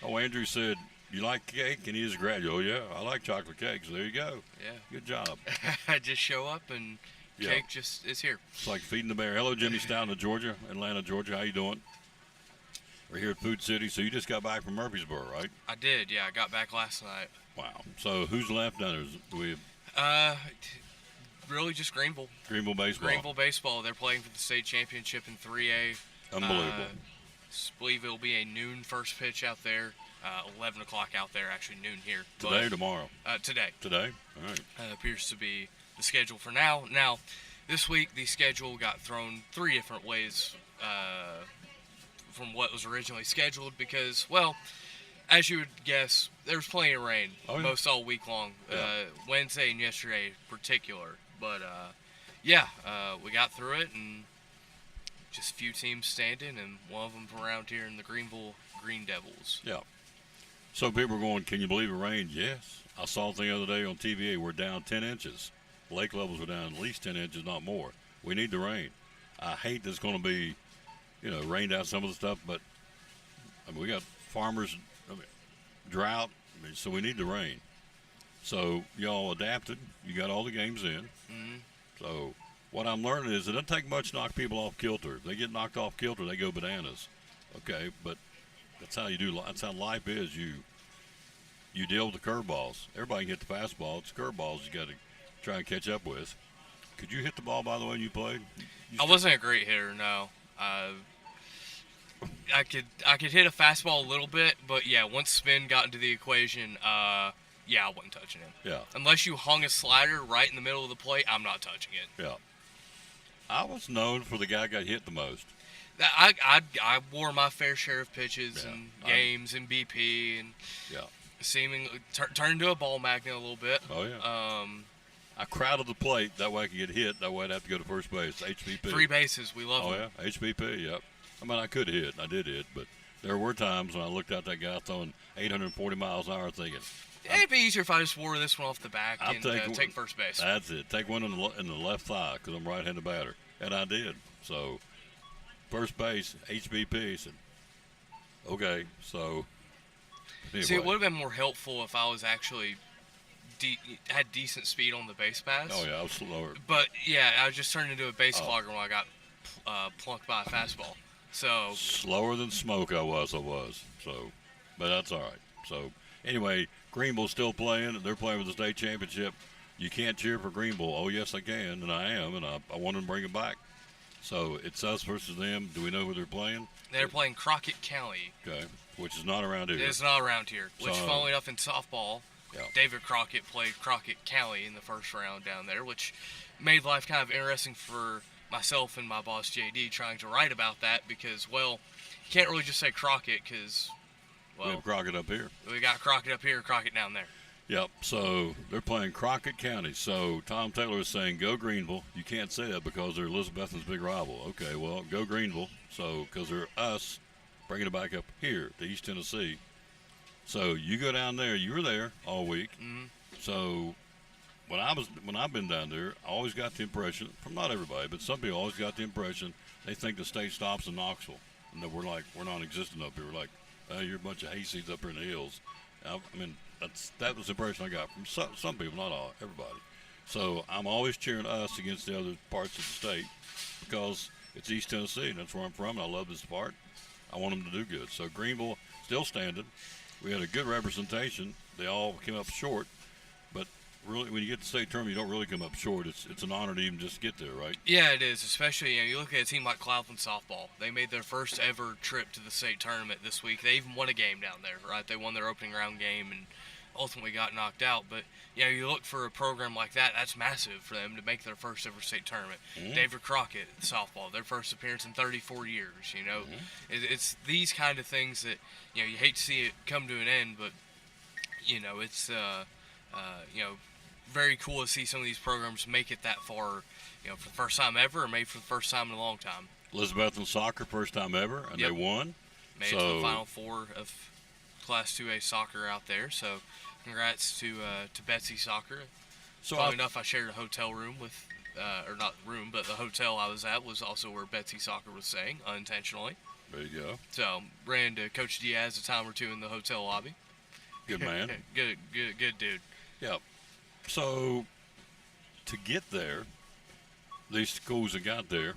Oh, Andrew said, you like cake? And he is a graduate. Oh, yeah, I like chocolate cake. So there you go. Yeah. Good job. I just show up and Yeah. cake just is here. It's like feeding the bear. Hello, Jimmy Stout in Georgia, Atlanta, Georgia. How you doing? We're here at Food City. So you just got back from Murfreesboro, right? I did. Yeah, I got back last night. Wow. So who's left down there? Do we Really just Greenville. Greenville baseball? Greenville baseball. They're playing for the state championship in 3A. Unbelievable. Believe it'll be a noon first pitch out there. 11 o'clock out there, actually noon here. Today or tomorrow? Today. Today? All right. Appears to be the schedule for now. Now, this week the schedule got thrown 3 different ways from what was originally scheduled because, well, as you would guess, there was plenty of rain most all week long. Wednesday and yesterday in particular. But, we got through it and just a few teams standing, and one of them from around here in the Greenville Green Devils. Yeah. So people are going, can you believe it rained? Yes. I saw the other day on TVA, we're down 10 inches. Lake levels are down at least 10 inches, not more. We need the rain. I hate that it's going to be, rained out some of the stuff, but we got farmers, drought, so we need the rain. So y'all adapted. You got all the games in. Mm-hmm. So what I'm learning is it doesn't take much to knock people off kilter. If they get knocked off kilter, they go bananas. Okay, but that's how you do. That's how life is. You deal with the curveballs. Everybody can hit the fastball. It's curveballs you got to try and catch up with. Could you hit the ball, by the way, when you played? I wasn't a great hitter, no. I could hit a fastball a little bit, but yeah, once spin got into the equation, I wasn't touching him. Yeah. Unless you hung a slider right in the middle of the plate, I'm not touching it. Yeah. I was known for the guy who got hit the most. I wore my fair share of pitches and games and BP and seemingly turned into a ball magnet a little bit. Oh yeah. I crowded the plate that way I could get hit. That way I'd have to go to first base. HBP. Free bases, we love them. Oh yeah, HBP. Yep. I mean, I could hit. I did hit, but there were times when I looked out that guy throwing 840 miles an hour, thinking, it'd be easier if I just wore this one off the back and take first base. That's it. Take one in the left thigh because I'm right-handed batter, and I did. So first base, HBP. Said, okay. So anyway. See, it would have been more helpful if I was actually had decent speed on the base pass. Oh yeah, I was slower. But yeah, I just turned into a base clogger when I got plunked by a fastball. So slower than smoke, I was. So, but that's all right. So anyway, Greenville's still playing. They're playing for the state championship. You can't cheer for Greenville. Oh yes, I can, and I am, and I want them to bring it back. So it's us versus them. Do we know who they're playing? They're playing Crockett County. Okay, which is not around here. It's not around here. Which, funnily enough, in softball, yeah. David Crockett played Crockett County in the first round down there, which made life kind of interesting for myself and my boss JD trying to write about that because, well, you can't really just say Crockett because, well, we have Crockett up here. We got Crockett up here, Crockett down there. Yep, so they're playing Crockett County. So Tom Taylor is saying, go Greenville. You can't say that because they're Elizabethton's big rival. Okay, well, go Greenville. So, because they're us bringing it back up here to East Tennessee. So you go down there. You were there all week. Mm-hmm. So when I've been down there, I always got the impression, from not everybody, but some people always got the impression they think the state stops in Knoxville. And that we're non-existent up here. We're like, you're a bunch of hayseeds up here in the hills. I mean, that was the impression I got from some people, not all, everybody. So I'm always cheering us against the other parts of the state because it's East Tennessee, and that's where I'm from, and I love this part. I want them to do good. So Greenville still standing. We had a good representation. They all came up short, but really, when you get to state tournament, you don't really come up short. It's an honor to even just get there, right? Yeah, it is. Especially, you look at a team like Cloudland softball. They made their first ever trip to the state tournament this week. They even won a game down there, right? They won their opening round game and ultimately got knocked out. But you look for a program like that. That's massive for them to make their first ever state tournament. Mm-hmm. David Crockett softball, their first appearance in 34 years. Mm-hmm. It's these kind of things that you hate to see it come to an end, but it's very cool to see some of these programs make it that far, for the first time ever, or maybe for the first time in a long time. Elizabethton soccer, first time ever, and Yep. they won. Made it to the Final Four of Class 2A soccer out there. So, congrats to Betsy Soccer. So Funnily enough, I shared a hotel room with, or not room, but the hotel I was at was also where Betsy Soccer was staying, unintentionally. there you go. So, ran into Coach Diaz a time or two in the hotel lobby. Good man. good dude. Yep. So to get there, these schools that got there,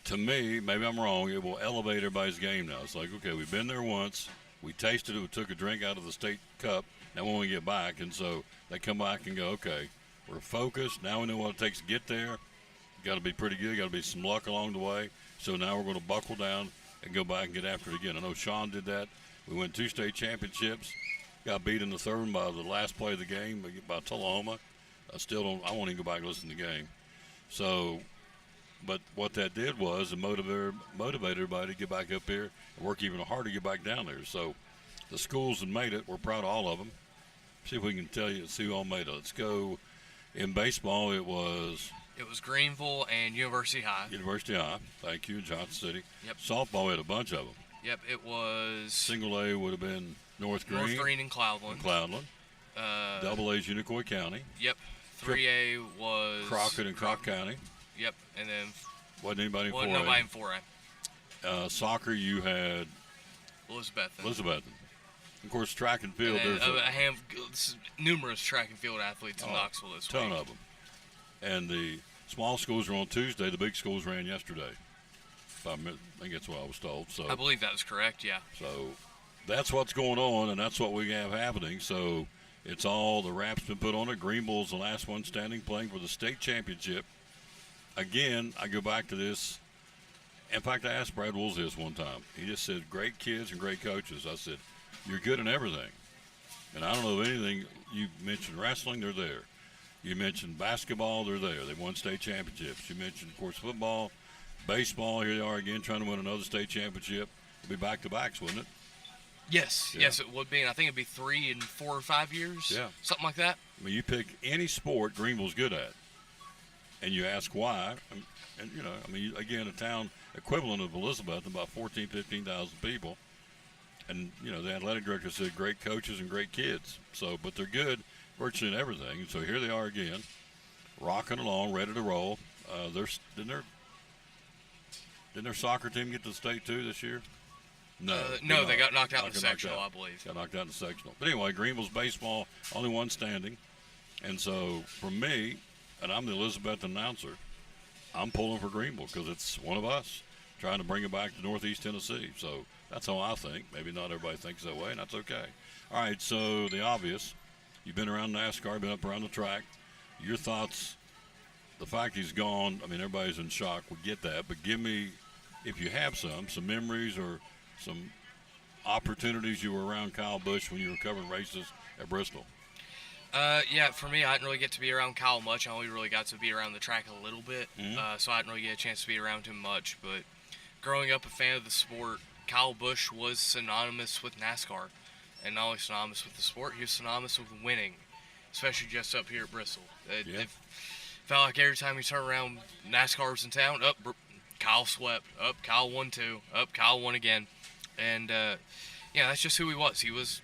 to me, maybe I'm wrong, it will elevate everybody's game now. It's like, okay, we've been there once. We tasted it. We took a drink out of the state cup. Now when we get back, and so they come back and go, okay, we're focused. Now we know what it takes to get there. Got to be pretty good. Got to be some luck along the way. So now we're going to buckle down and go back and get after it again. I know Sean did that. We won 2 state championships. Got beat in the third one by the last play of the game by Tullahoma. I won't even go back and listen to the game. So But what that did was it motivated everybody to get back up here and work even harder to get back down there. So the schools that made it, we're proud of all of them. See if we can see who all made it. Let's go. In baseball, it was Greenville and University High. University High. Thank you, Johnson City. Yep. Softball, we had a bunch of them. Yep, it was Single A would have been North Green. North Green and Cloudland. Double A's Unicoi County. Yep. 3A was Crockett and Crock County. Yep, and then Wasn't anybody in 4A. nobody in 4A. Soccer, you had Elizabethan. Of course, track and field. And There's numerous track and field athletes in Knoxville this week. ton of them. And the small schools are on Tuesday. The big schools ran yesterday. I think that's what I was told. So I believe that was correct. Yeah. So that's what's going on, and that's what we have happening. So it's all the wrap's been put on it. Greenville's the last one standing, playing for the state championship. Again, I go back to this. In fact, I asked Brad Wools this one time. He just said, great kids and great coaches. I said, you're good in everything. And I don't know of anything. You mentioned wrestling, they're there. You mentioned basketball, they're there. They won state championships. You mentioned, of course, football, baseball. Here they are again trying to win another state championship. It'll be back-to-backs, wouldn't it? Yes, Yeah. yes, it would be. And I think it'd be 3 in 4 or 5 years. Yeah. Something like that. I mean, you pick any sport Greenville's good at, and you ask why. And you know, I mean, again, a town equivalent of Elizabeth, about 14, 15,000 people. And, you know, the athletic director said great coaches and great kids. So, but they're good virtually in everything. So here they are again, rocking along, ready to roll. Didn't their soccer team get to the state too this year? No, they got knocked out in the sectional, I believe. Got knocked out in the sectional. But anyway, Greenville's baseball, only one standing. And so for me, and I'm the Elizabeth announcer, I'm pulling for Greenville because it's one of us trying to bring it back to Northeast Tennessee. So that's how I think. Maybe not everybody thinks that way, and that's okay. All right, so the obvious. You've been around NASCAR, been up around the track. Your thoughts, the fact he's gone, I mean, everybody's in shock. We get that. But give me, if you have some memories or some opportunities you were around Kyle Busch when you were covering races at Bristol. Yeah, for me, I didn't really get to be around Kyle much. I only really got to be around the track a little bit, so I didn't really get a chance to be around him much. But growing up a fan of the sport, Kyle Busch was synonymous with NASCAR. And not only synonymous with the sport, he was synonymous with winning, especially just up here at Bristol. It felt like every time you turn around, NASCAR was in town, Kyle swept, Kyle won too, Kyle won again. And, yeah, that's just who he was. He was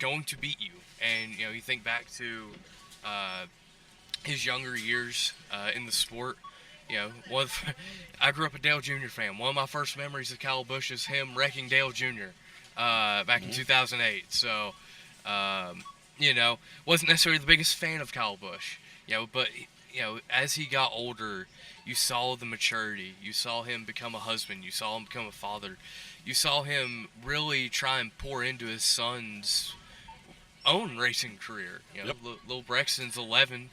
going to beat you. And, you know, you think back to his younger years in the sport. You know, I grew up a Dale Jr. fan. One of my first memories of Kyle Busch is him wrecking Dale Jr. Back in 2008. So, you know, wasn't necessarily the biggest fan of Kyle Busch. You know, but, you know, as he got older, you saw the maturity. You saw him become a husband. You saw him become a father. You saw him really try and pour into his son's own racing career. You know, little Brexton's 11,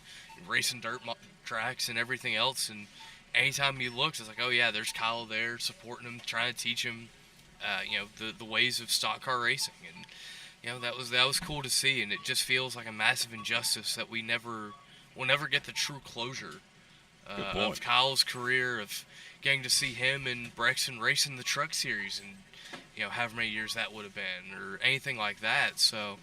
racing dirt tracks and everything else. And anytime he looks, it's like, oh yeah, there's Kyle there supporting him, trying to teach him, you know, the ways of stock car racing. And you know, that was cool to see. And it just feels like a massive injustice that we'll never get the true closure of Kyle's career, of getting to see him and Brexton racing the truck series, and you know, however many years that would have been, or anything like that. So,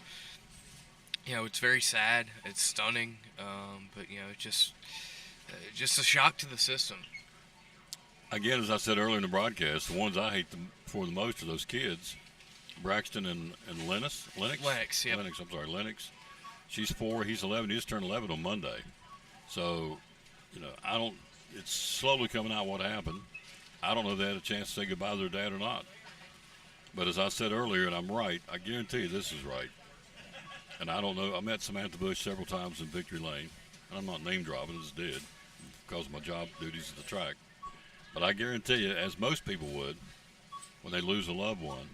you know, it's very sad. It's stunning, but you know, just a shock to the system. Again, as I said earlier in the broadcast, the ones I hate for the most are those kids, Braxton and Lennox. Yep. Lennox. She's 4, he's 11. He just turned 11 on Monday. So, you know, it's slowly coming out what happened. I don't know if they had a chance to say goodbye to their dad or not. But as I said earlier, and I'm right, I guarantee you this is right. And I don't know, I met Samantha Bush several times in Victory Lane. And I'm not name dropping, as did, because of my job duties at the track. But I guarantee you, as most people would, when they lose a loved one,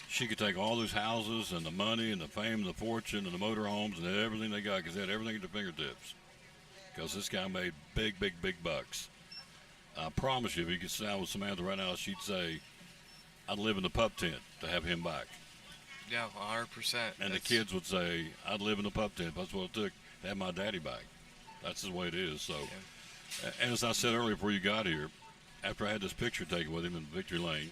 she could take all those houses and the money and the fame and the fortune and the motor homes and everything they got, because they had everything at their fingertips. Because this guy made big bucks. I promise you, if you could sit down with Samantha right now, she'd say, I'd live in the pup tent to have him back. Yeah, 100%. And the kids would say, I'd live in the pup tent. That's what it took to have my daddy back. That's the way it is. So, And as I said earlier before you got here, after I had this picture taken with him in Victory Lane,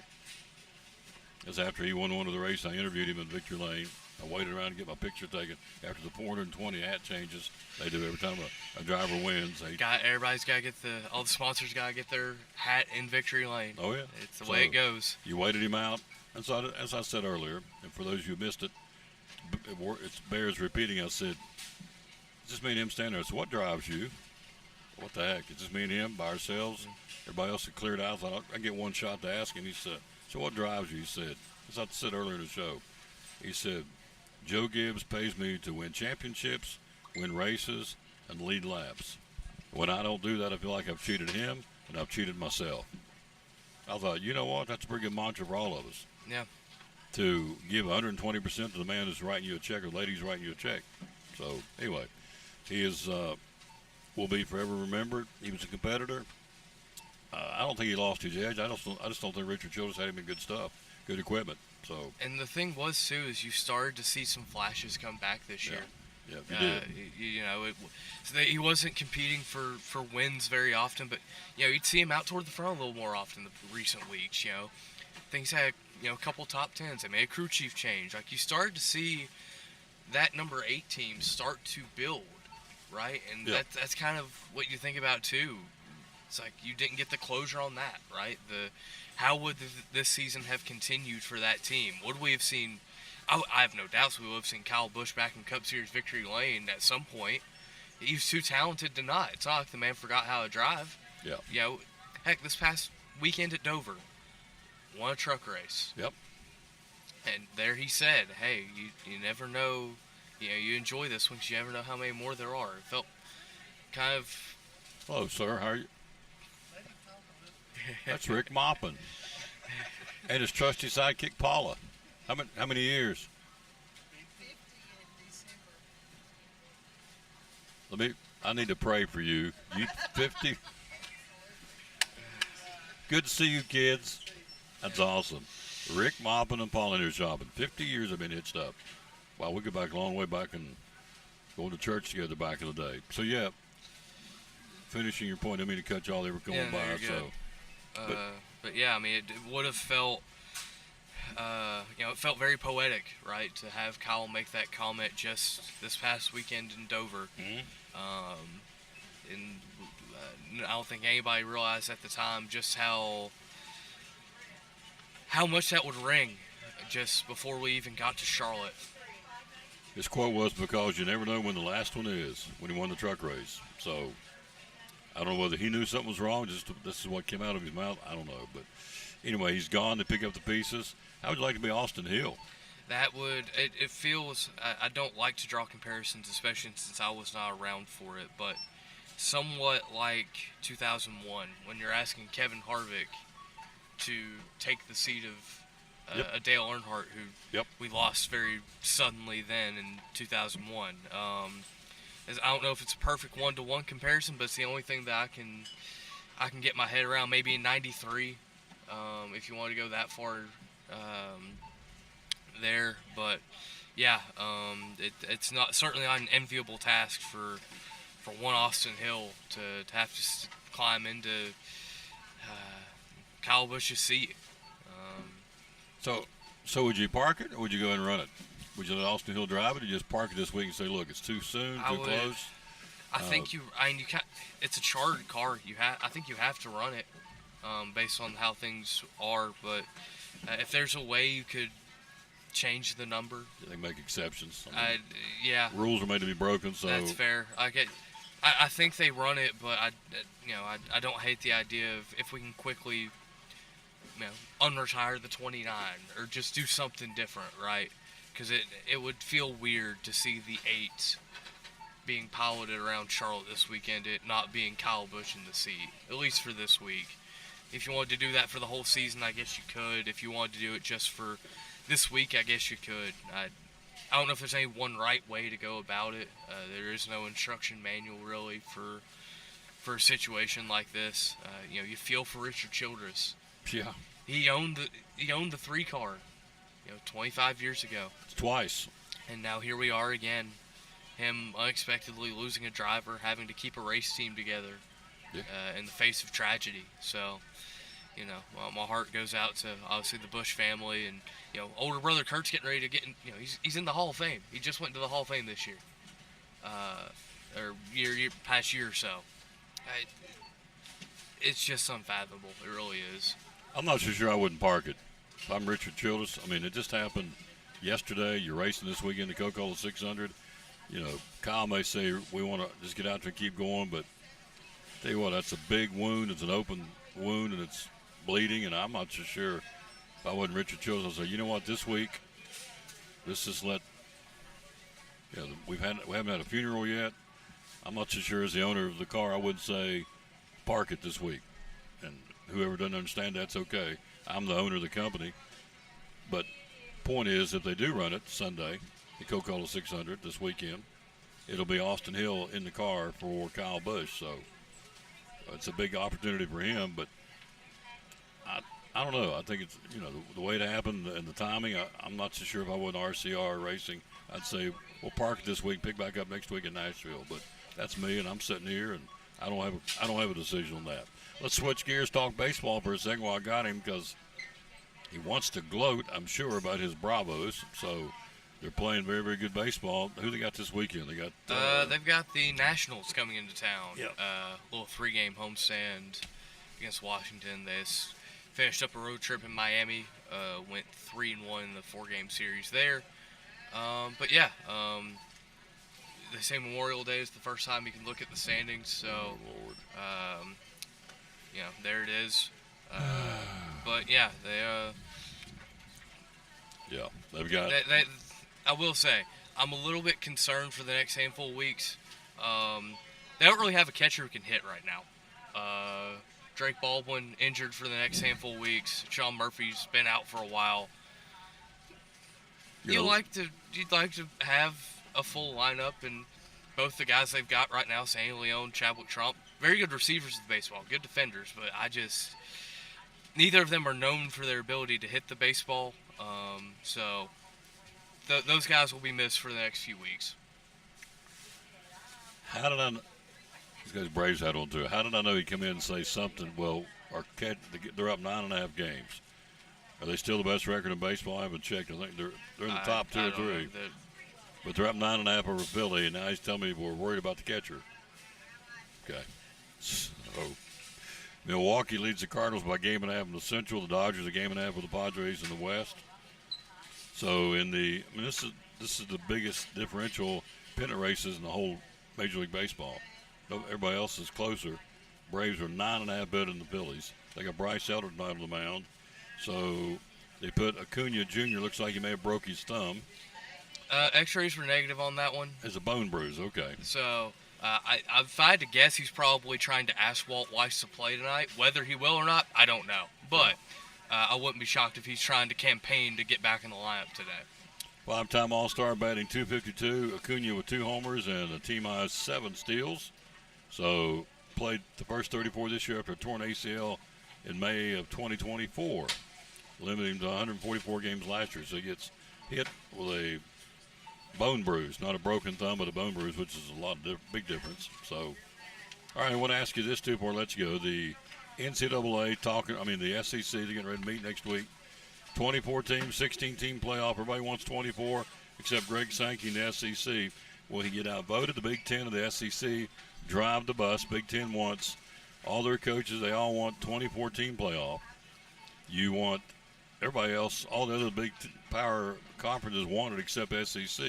as after he won one of the races, I interviewed him in Victory Lane. I waited around to get my picture taken. After the 420 hat changes they do every time a driver wins. Everybody's got to get all the sponsors got to get their hat in Victory Lane. Oh, yeah. It's the way it goes. You waited him out. And so, as I said earlier, and for those who missed it, it bears repeating. I said, it's just me and him standing there. So what drives you? What the heck? It's just me and him by ourselves. Everybody else had cleared out. I thought I'd get one shot to ask him. He said, so what drives you? He said, as I said earlier in the show, he said, Joe Gibbs pays me to win championships, win races, and lead laps. When I don't do that, I feel like I've cheated him and I've cheated myself. I thought, you know what? That's a pretty good mantra for all of us. Yeah. To give 120% to the man who's writing you a check or lady who's writing you a check. So, anyway, he is will be forever remembered. He was a competitor. I don't think he lost his edge. I just don't think Richard Childress had him in good stuff, good equipment. So. And the thing was too is you started to see some flashes come back this year. Yeah, he did. You know, he wasn't competing for wins very often, but you know you'd see him out toward the front a little more often the recent weeks. You know, things had a couple top tens. They made a crew chief change. Like you started to see that number 8 team start to build, right? And that's kind of what you think about too. It's like you didn't get the closure on that, right? How would this season have continued for that team? Would we have seen? I have no doubts we would have seen Kyle Busch back in Cup Series Victory Lane at some point. He was too talented to not. It's not like the man forgot how to drive. Yeah. You know, heck, this past weekend at Dover, won a truck race. Yep. And there he said, hey, you never know, you enjoy this one because you never know how many more there are. It felt kind of... Hello, sir. How are you? That's Rick Moppin. And his trusty sidekick, Paula. How many years? I need to pray for you. You 50? Good to see you, kids. That's awesome. Rick Moppin and Paula here shopping. 50 years have been hitched up. Wow, we go back a long way back and going to church together back in the day. So, yeah, finishing your point, I mean to cut you all, they were going by. But yeah, I mean, it would have felt, it felt very poetic, right, to have Kyle make that comment just this past weekend in Dover. Mm-hmm. I don't think anybody realized at the time just how much that would ring just before we even got to Charlotte. His quote was, because you never know when the last one is, when he won the truck race. So I don't know whether he knew something was wrong, just this is what came out of his mouth. I don't know. But anyway, he's gone to pick up the pieces. How would you like to be Austin Hill? That would, it feels, I don't like to draw comparisons, especially since I was not around for it, but somewhat like 2001, when you're asking Kevin Harvick to take the seat of a Dale Earnhardt, who we lost very suddenly then in 2001. I don't know if it's a perfect 1-to-1 comparison, but it's the only thing that I can get my head around. Maybe in '93, if you want to go that far there. But yeah, it's not certainly not an enviable task for one Austin Hill to have to climb into Kyle Busch's seat. So would you park it, or would you go ahead and run it? Would you let Austin Hill drive it, or just park it this week and say, look, it's too soon, too close? I think you can't. It's a chartered car. I think you have to run it based on how things are. But if there's a way you could change the number, they make exceptions. Yeah, rules are made to be broken. So that's fair. I think they run it, but I don't hate the idea of if we can quickly, unretire the 29 or just do something different, right? Because it would feel weird to see the 8 being piloted around Charlotte this weekend, it not being Kyle Busch in the seat, at least for this week. If you wanted to do that for the whole season, I guess you could. If you wanted to do it just for this week, I guess you could. I don't know if there's any one right way to go about it. There is no instruction manual really for a situation like this. You feel for Richard Childress. Yeah. He owned the 3 car, 25 years ago. Twice. And now here we are again. Him unexpectedly losing a driver, having to keep a race team together. Yeah. in the face of tragedy. So, my heart goes out to obviously the Bush family, and older brother Kurt's getting ready to get in. He's in the Hall of Fame. He just went to the Hall of Fame this year, or past year or so. It's just unfathomable. It really is. I'm not so sure I wouldn't park it. If I'm Richard Childress, I mean, it just happened yesterday. You're racing this weekend, the Coca-Cola 600. Kyle may say we want to just get out there and keep going, but tell you what, that's a big wound. It's an open wound, and it's bleeding, and I'm not so sure if I wasn't Richard Childress, I'd say, you know what, this week, let's just let, we haven't had a funeral yet. I'm not so sure as the owner of the car, I wouldn't say park it this week. And whoever doesn't understand, that's okay. I'm the owner of the company. But point is, if they do run it Sunday, the Coca-Cola 600 this weekend, it'll be Austin Hill in the car for Kyle Busch. So it's a big opportunity for him. But I don't know. I think it's, the way it happened and the timing, I'm not so sure if I wasn't RCR racing, I'd say we'll park it this week, pick back up next week in Nashville. But that's me, and I'm sitting here, and I don't have a decision on that. Let's switch gears, talk baseball for a second while I got him, because he wants to gloat, I'm sure, about his Bravos. So they're playing very, very good baseball. Who they got this weekend? They got they've got the Nationals coming into town. Yep. Little 3-game homestand against Washington. They finished up a road trip in Miami. Went 3-1 in the 4-game series there. But yeah, they say Memorial Day is the first time you can look at the standings. So, Lord. there it is. But yeah, they've got. I will say, I'm a little bit concerned for the next handful of weeks. They don't really have a catcher who can hit right now. Drake Baldwin injured for the next handful of weeks. Sean Murphy's been out for a while. You'd like to have a full lineup, and both the guys they've got right now, Sandy Leon, Chadwick Trump, very good receivers in baseball, good defenders, but neither of them are known for their ability to hit the baseball. So those guys will be missed for the next few weeks. How did I know? These guys Braves had on too. How did I know he'd come in and say something? Well, they're up 9.5 games. Are they still the best record in baseball? I haven't checked. I think they're in the top 2 or 3. But they're up 9.5 over Philly, and now he's telling me we're worried about the catcher. Okay. So, Milwaukee leads the Cardinals by 1.5 in the Central. The Dodgers a 1.5 with the Padres in the West. So this is the biggest differential pennant races in the whole Major League Baseball. Everybody else is closer. Braves are 9.5 better than the Phillies. They got Bryce Elder tonight on the mound. So they put Acuna Jr. Looks like he may have broke his thumb. X-rays were negative on that one. It's a bone bruise. Okay. So if I had to guess, he's probably trying to ask Walt Weiss to play tonight. Whether he will or not, I don't know. But I wouldn't be shocked if he's trying to campaign to get back in the lineup today. 5-time All-Star, batting .252. Acuna with 2 homers and a team high 7 steals. So played the first 34 this year after a torn ACL in May of 2024, limiting him to 144 games last year. So he gets hit with a bone bruise, not a broken thumb, but a bone bruise, which is a big difference. So, all right, I want to ask you this too before I let you go. The NCAA the SEC, they're getting ready to meet next week. 24 teams, 16-team playoff. Everybody wants 24 except Greg Sankey in the SEC. Will he get outvoted? The Big Ten of the SEC drive the bus. Big Ten wants all their coaches. They all want 24-team playoff. You want everybody else, all the other big power conferences want it except SEC.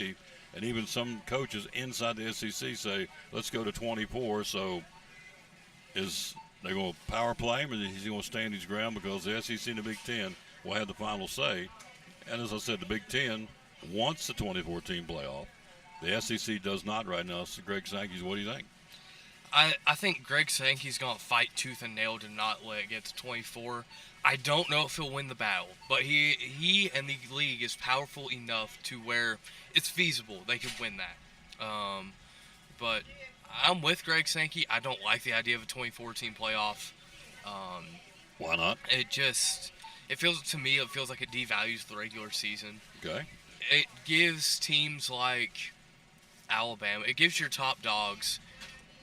And even some coaches inside the SEC say, let's go to 24. So is they going to power play him, or is he going to stand his ground because the SEC and the Big Ten will have the final say? And as I said, the Big Ten wants the 24-team playoff. The SEC does not right now. So Greg Sankey's, what do you think? I think Greg Sankey's going to fight tooth and nail to not let it get to 24. I don't know if he'll win the battle, but he and the league is powerful enough to where it's feasible they could win that. But I'm with Greg Sankey. I don't like the idea of a 24-team playoff. Why not? It feels like it devalues the regular season. Okay. It gives teams like Alabama, it gives your top dogs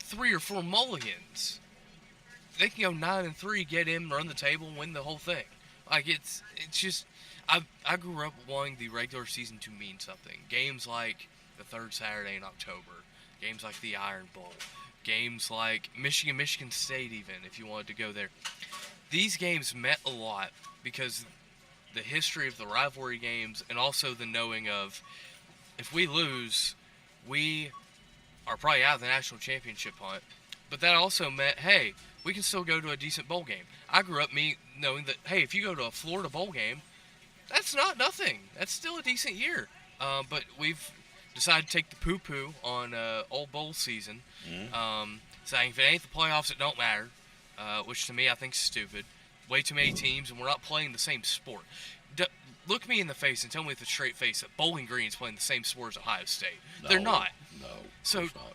3 or 4 mulligans they can go 9-3, get in, run the table, and win the whole thing. Like it's just I grew up wanting the regular season to mean something. Games like the third Saturday in October, games like the Iron Bowl, games like Michigan State, even if you wanted to go there. These games meant a lot because the history of the rivalry games and also the knowing of if we lose, we are probably out of the national championship hunt. But that also meant, hey, we can still go to a decent bowl game. I grew up knowing that, hey, if you go to a Florida bowl game, that's not nothing. That's still a decent year. But we've decided to take the poo-poo on old bowl season, saying if it ain't the playoffs, it don't matter, which to me I think is stupid. Way too many teams, and we're not playing the same sport. Look me in the face and tell me with a straight face that Bowling Green's playing the same sport as Ohio State. No, They're not. No. So not.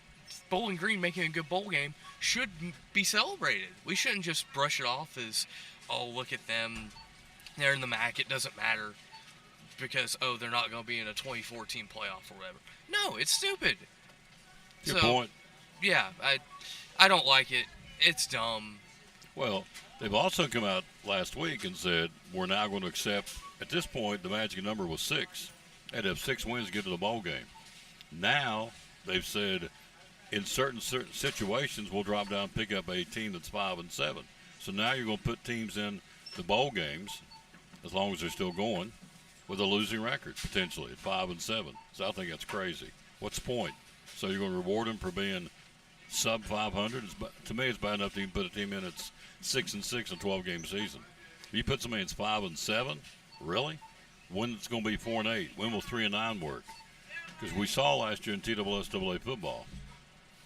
Bowling Green making a good bowl game should be celebrated. We shouldn't just brush it off as, oh, look at them. They're in the MAC. It doesn't matter because, oh, they're not going to be in a 2014 playoff or whatever. No, it's stupid. Good point. Yeah, I don't like it. It's dumb. Well, they've also come out last week and said we're now going to accept, at this point, the magic number was 6. They had to have 6 wins to get to the bowl game. Now they've said in certain situations we'll drop down and pick up a team that's 5-7. So now you're going to put teams in the bowl games, as long as they're still going, with a losing record, potentially, at 5-7. So I think that's crazy. What's the point? So you're going to reward them for being sub 500? To me, it's bad enough to even put a team in that's 6-6 in a 12-game season. If you put somebody that's 5-7, really? When it's going to be 4-8? When will 3-9 work? Because we saw last year in TSSAA football.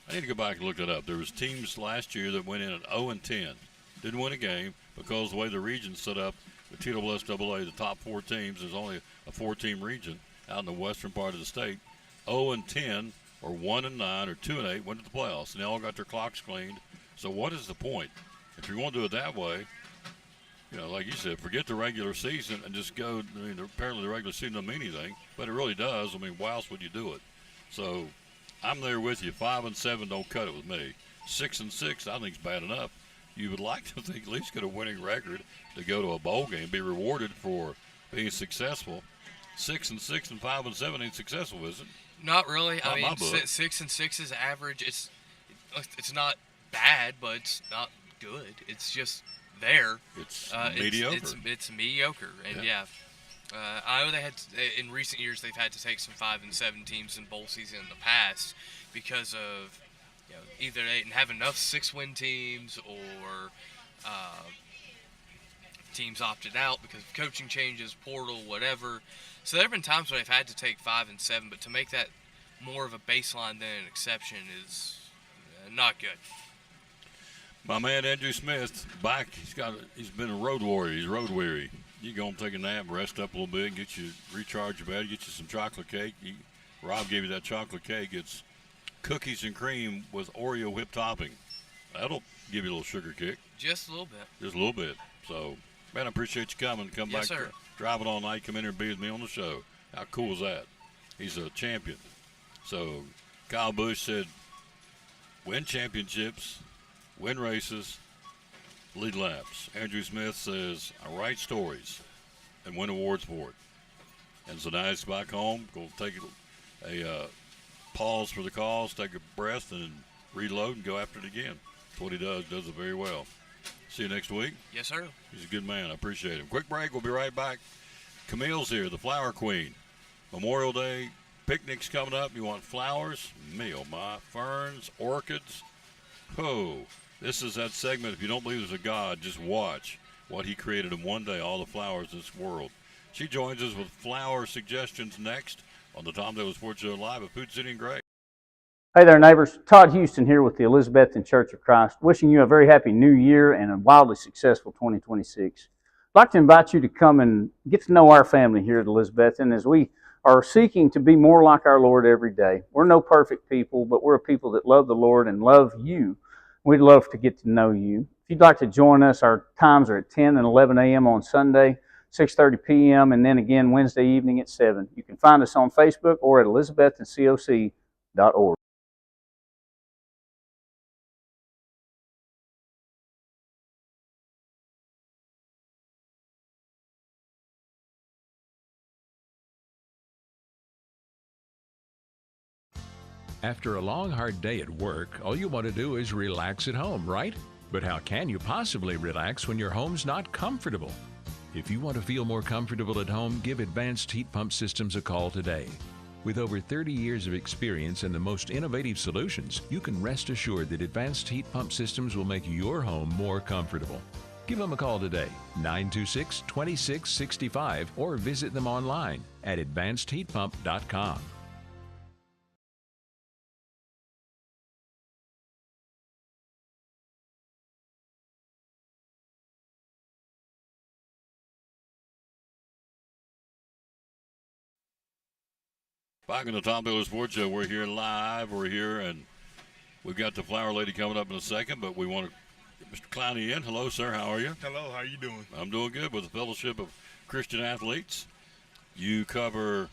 I need to go back and look that up. There was teams last year that went in at 0-10, didn't win a game because the way the region's set up, the TSSAA, the top 4 teams, there's only a 4-team region out in the western part of the state. 0-10 or 1-9 or 2-8 went to the playoffs, and they all got their clocks cleaned. So what is the point? If you're going to do it that way, like you said, forget the regular season and just go. I mean, apparently the regular season doesn't mean anything, but it really does. I mean, why else would you do it? So I'm there with you. 5-7 don't cut it with me. 6-6 I think is bad enough. You would like to think at least get a winning record to go to a bowl game, be rewarded for being successful. 6-6 and 5-7 ain't successful, is it? Not really. Not I my mean, book. 6-6 is average. It's not bad, but it's not good. It's just there. It's mediocre. It's mediocre, and I know they had in recent years they've had to take some 5-7 teams in bowl season in the past because of either they didn't have enough 6-win teams or teams opted out because of coaching changes, portal, whatever. So there have been times where they've had to take 5-7, but to make that more of a baseline than an exception is not good. My man Andrew Smith back. He's been a road warrior. He's road weary. You go and take a nap, rest up a little bit, recharge your bed, get you some chocolate cake. Rob gave you that chocolate cake. It's cookies and cream with Oreo whipped topping. That'll give you a little sugar kick. Just a little bit. Just a little bit. So, man, I appreciate you coming. Come Yes, back, sir. driving all night, come in here and be with me on the show. How cool is that? He's a champion. So, Kyle Busch said, win championships, win races, lead laps. Andrew Smith says, I write stories and win awards for it. And so now he's back home, go take a pause for the cause, take a breath, and reload and go after it again. That's what he does it very well. See you next week. Yes, sir. He's a good man. I appreciate him. Quick break. We'll be right back. Camille's here, the flower queen. Memorial Day picnic's coming up. You want flowers? Me, oh my. Ferns, orchids. Oh, this is that segment. If you don't believe there's a God, just watch what he created in one day, all the flowers in this world. She joins us with flower suggestions next on the Tom Davis Sports Show Live at Food City and Gray. Hey there, neighbors. Todd Houston here with the Elizabethan Church of Christ, wishing you a very happy new year and a wildly successful 2026. I'd like to invite you to come and get to know our family here at Elizabethan as we are seeking to be more like our Lord every day. We're no perfect people, but we're a people that love the Lord and love you. We'd love to get to know you. If you'd like to join us, our times are at 10 and 11 a.m. on Sunday, 6:30 p.m., and then again Wednesday evening at 7. You can find us on Facebook or at elizabethancoc.org. After a long, hard day at work, all you want to do is relax at home, right? But how can you possibly relax when your home's not comfortable? If you want to feel more comfortable at home, give Advanced Heat Pump Systems a call today. With over 30 years of experience and the most innovative solutions, you can rest assured that Advanced Heat Pump Systems will make your home more comfortable. Give them a call today, 926-2665, or visit them online at advancedheatpump.com. Back in the Tom Baylor Sports Show, we're here live. We're here, and we've got the Flower Lady coming up in a second, but we want to get Mr. Clowney in. Hello, sir. How are you? Hello. How you doing? I'm doing good with the Fellowship of Christian Athletes. You cover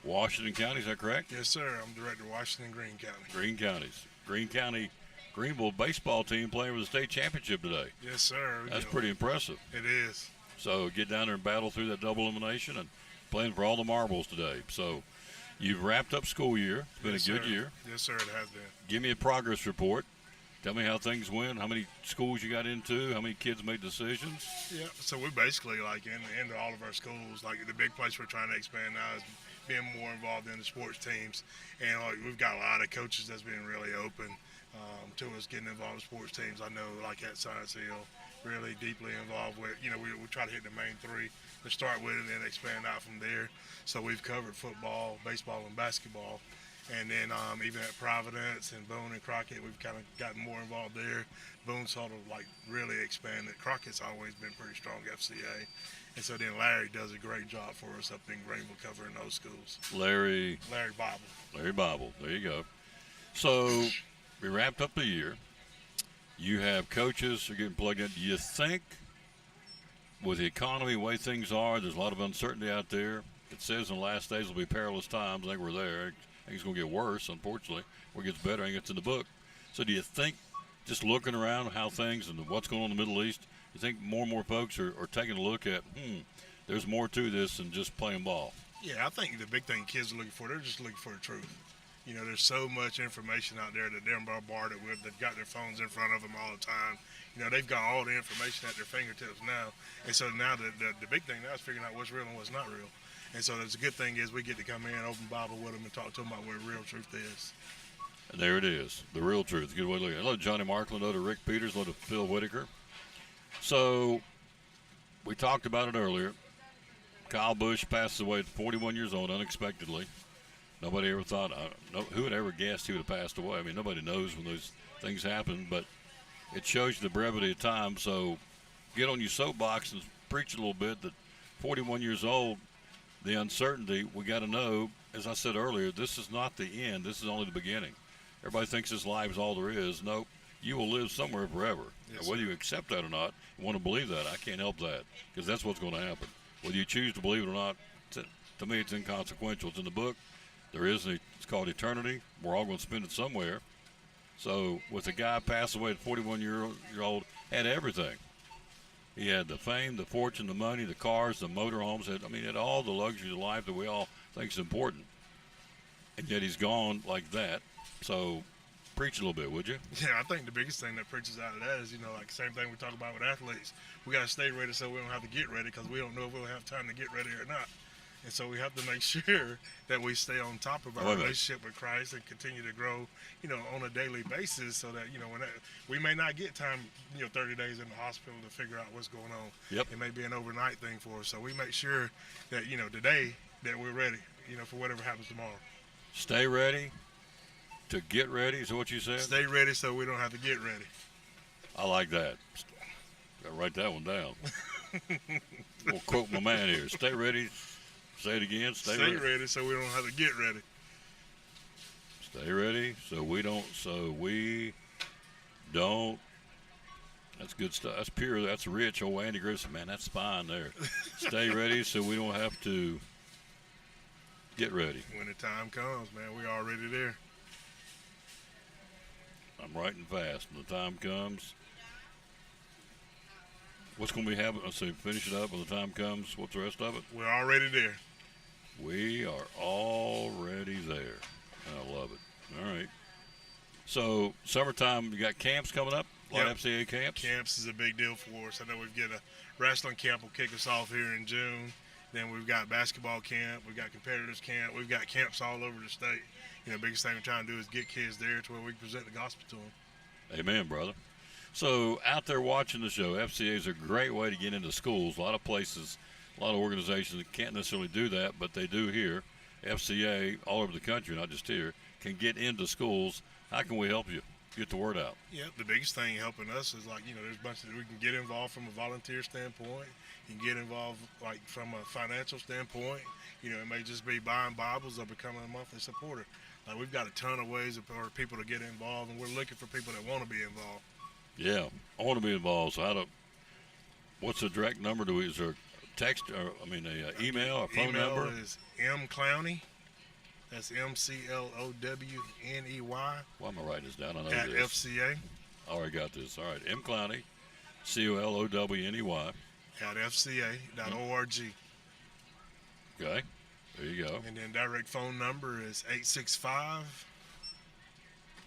Washington County, is that correct? Yes, sir. I'm director of Washington and Greene County. Greene counties. Greene County Greenville baseball team playing for the state championship today. Yes, sir. That's pretty impressive. It is. So get down there and battle through that double elimination and playing for all the marbles today. So you've wrapped up school year. It's been a good year. Yes, sir, it has been. Give me a progress report. Tell me how things went, how many schools you got into, how many kids made decisions. Yeah, so we're basically like into all of our schools. Like the big place we're trying to expand now is being more involved in the sports teams. And like we've got a lot of coaches that's been really open to us getting involved in sports teams. I know like at Science Hill, really deeply involved with, we try to hit the main three to start with and then expand out from there. So we've covered football, baseball, and basketball. And then even at Providence and Boone and Crockett, we've kind of gotten more involved there. Boone sort of like really expanded. Crockett's always been pretty strong FCA. And so then Larry does a great job for us up in Greenville covering those schools. Larry Bible. Larry Bible. There you go. So we wrapped up the year. You have coaches who are getting plugged in. Do you think with the economy, the way things are, there's a lot of uncertainty out there. It says in the last days will be perilous times. I think we're there. I think it's going to get worse, unfortunately. Or it gets better, I think it's in the book. So do you think, just looking around how things and what's going on in the Middle East, you think more and more folks are taking a look at, there's more to this than just playing ball? Yeah, I think the big thing kids are looking for, they're just looking for the truth. There's so much information out there that they're bombarded with. They've got their phones in front of them all the time. They've got all the information at their fingertips now. And so now the big thing now is figuring out what's real and what's not real. And so the good thing is we get to come in, open Bible with them, and talk to them about where real truth is. And there it is, the real truth. Good way to look at it. Hello, Johnny Markland. Hello to Rick Peters. Hello to Phil Whitaker. So we talked about it earlier. Kyle Busch passes away at 41 years old unexpectedly. Nobody ever thought, who would ever guessed he would have passed away? I mean, nobody knows when those things happen, but it shows you the brevity of time. So get on your soapbox and preach a little bit that 41 years old, the uncertainty, we got to know, as I said earlier, this is not the end. This is only the beginning. Everybody thinks this life is all there is. Nope. You will live somewhere forever. Yes, whether sir. you accept that or not, you want to believe that. I can't help that because that's what's going to happen. Whether you choose to believe it or not, to me, it's inconsequential. It's in the book. It's called eternity. We're all going to spend it somewhere. So with a guy passed away at 41-year-old, had everything. He had the fame, the fortune, the money, the cars, the motorhomes. He had all the luxuries of life that we all think is important. And yet he's gone like that. So preach a little bit, would you? Yeah, I think the biggest thing that preaches out of that is, like the same thing we talk about with athletes. We got to stay ready so we don't have to get ready because we don't know if we'll have time to get ready or not. And so we have to make sure that we stay on top of our relationship with Christ and continue to grow, on a daily basis so that, we may not get time, 30 days in the hospital to figure out what's going on. Yep. It may be an overnight thing for us. So we make sure that, today that we're ready, for whatever happens tomorrow. Stay ready to get ready, is that what you said? Stay ready so we don't have to get ready. I like that. Got to write that one down. We'll quote my man here. Stay ready. Say it again. Stay ready so we don't have to get ready. Stay ready so we don't. That's good stuff. That's pure. That's rich. Old Andy Grissom, man. That's fine there. Stay ready so we don't have to get ready. When the time comes, man, we're already there. I'm writing fast. When the time comes. What's going to be happening? Let's see, finish it up. When the time comes, what's the rest of it? We're already there. We are already there. I love it. All right. So summertime, you got camps coming up. A lot of FCA camps. Camps is a big deal for us. I know we've got a wrestling camp will kick us off here in June. Then we've got basketball camp. We've got competitors camp. We've got camps all over the state. Biggest thing we're trying to do is get kids there to where we can present the gospel to them. Amen, brother. So out there watching the show, FCA is a great way to get into schools. A lot of places, a lot of organizations that can't necessarily do that, but they do here. FCA all over the country, not just here, can get into schools. How can we help you get the word out? Yeah, the biggest thing helping us is there's a bunch of we can get involved from a volunteer standpoint. You can get involved from a financial standpoint. It may just be buying Bibles or becoming a monthly supporter. We've got a ton of ways for people to get involved, and we're looking for people that want to be involved. Yeah, I want to be involved. So what's the direct number? Is there a text, or a email, or phone email number? Is mclowney. That's MCLOWNEY. Why am I writing this down? I know at this. FCA. All right, got this. All right, M. Clowney, COLOWNEY. At FCA.org. Okay, there you go. And then direct phone number is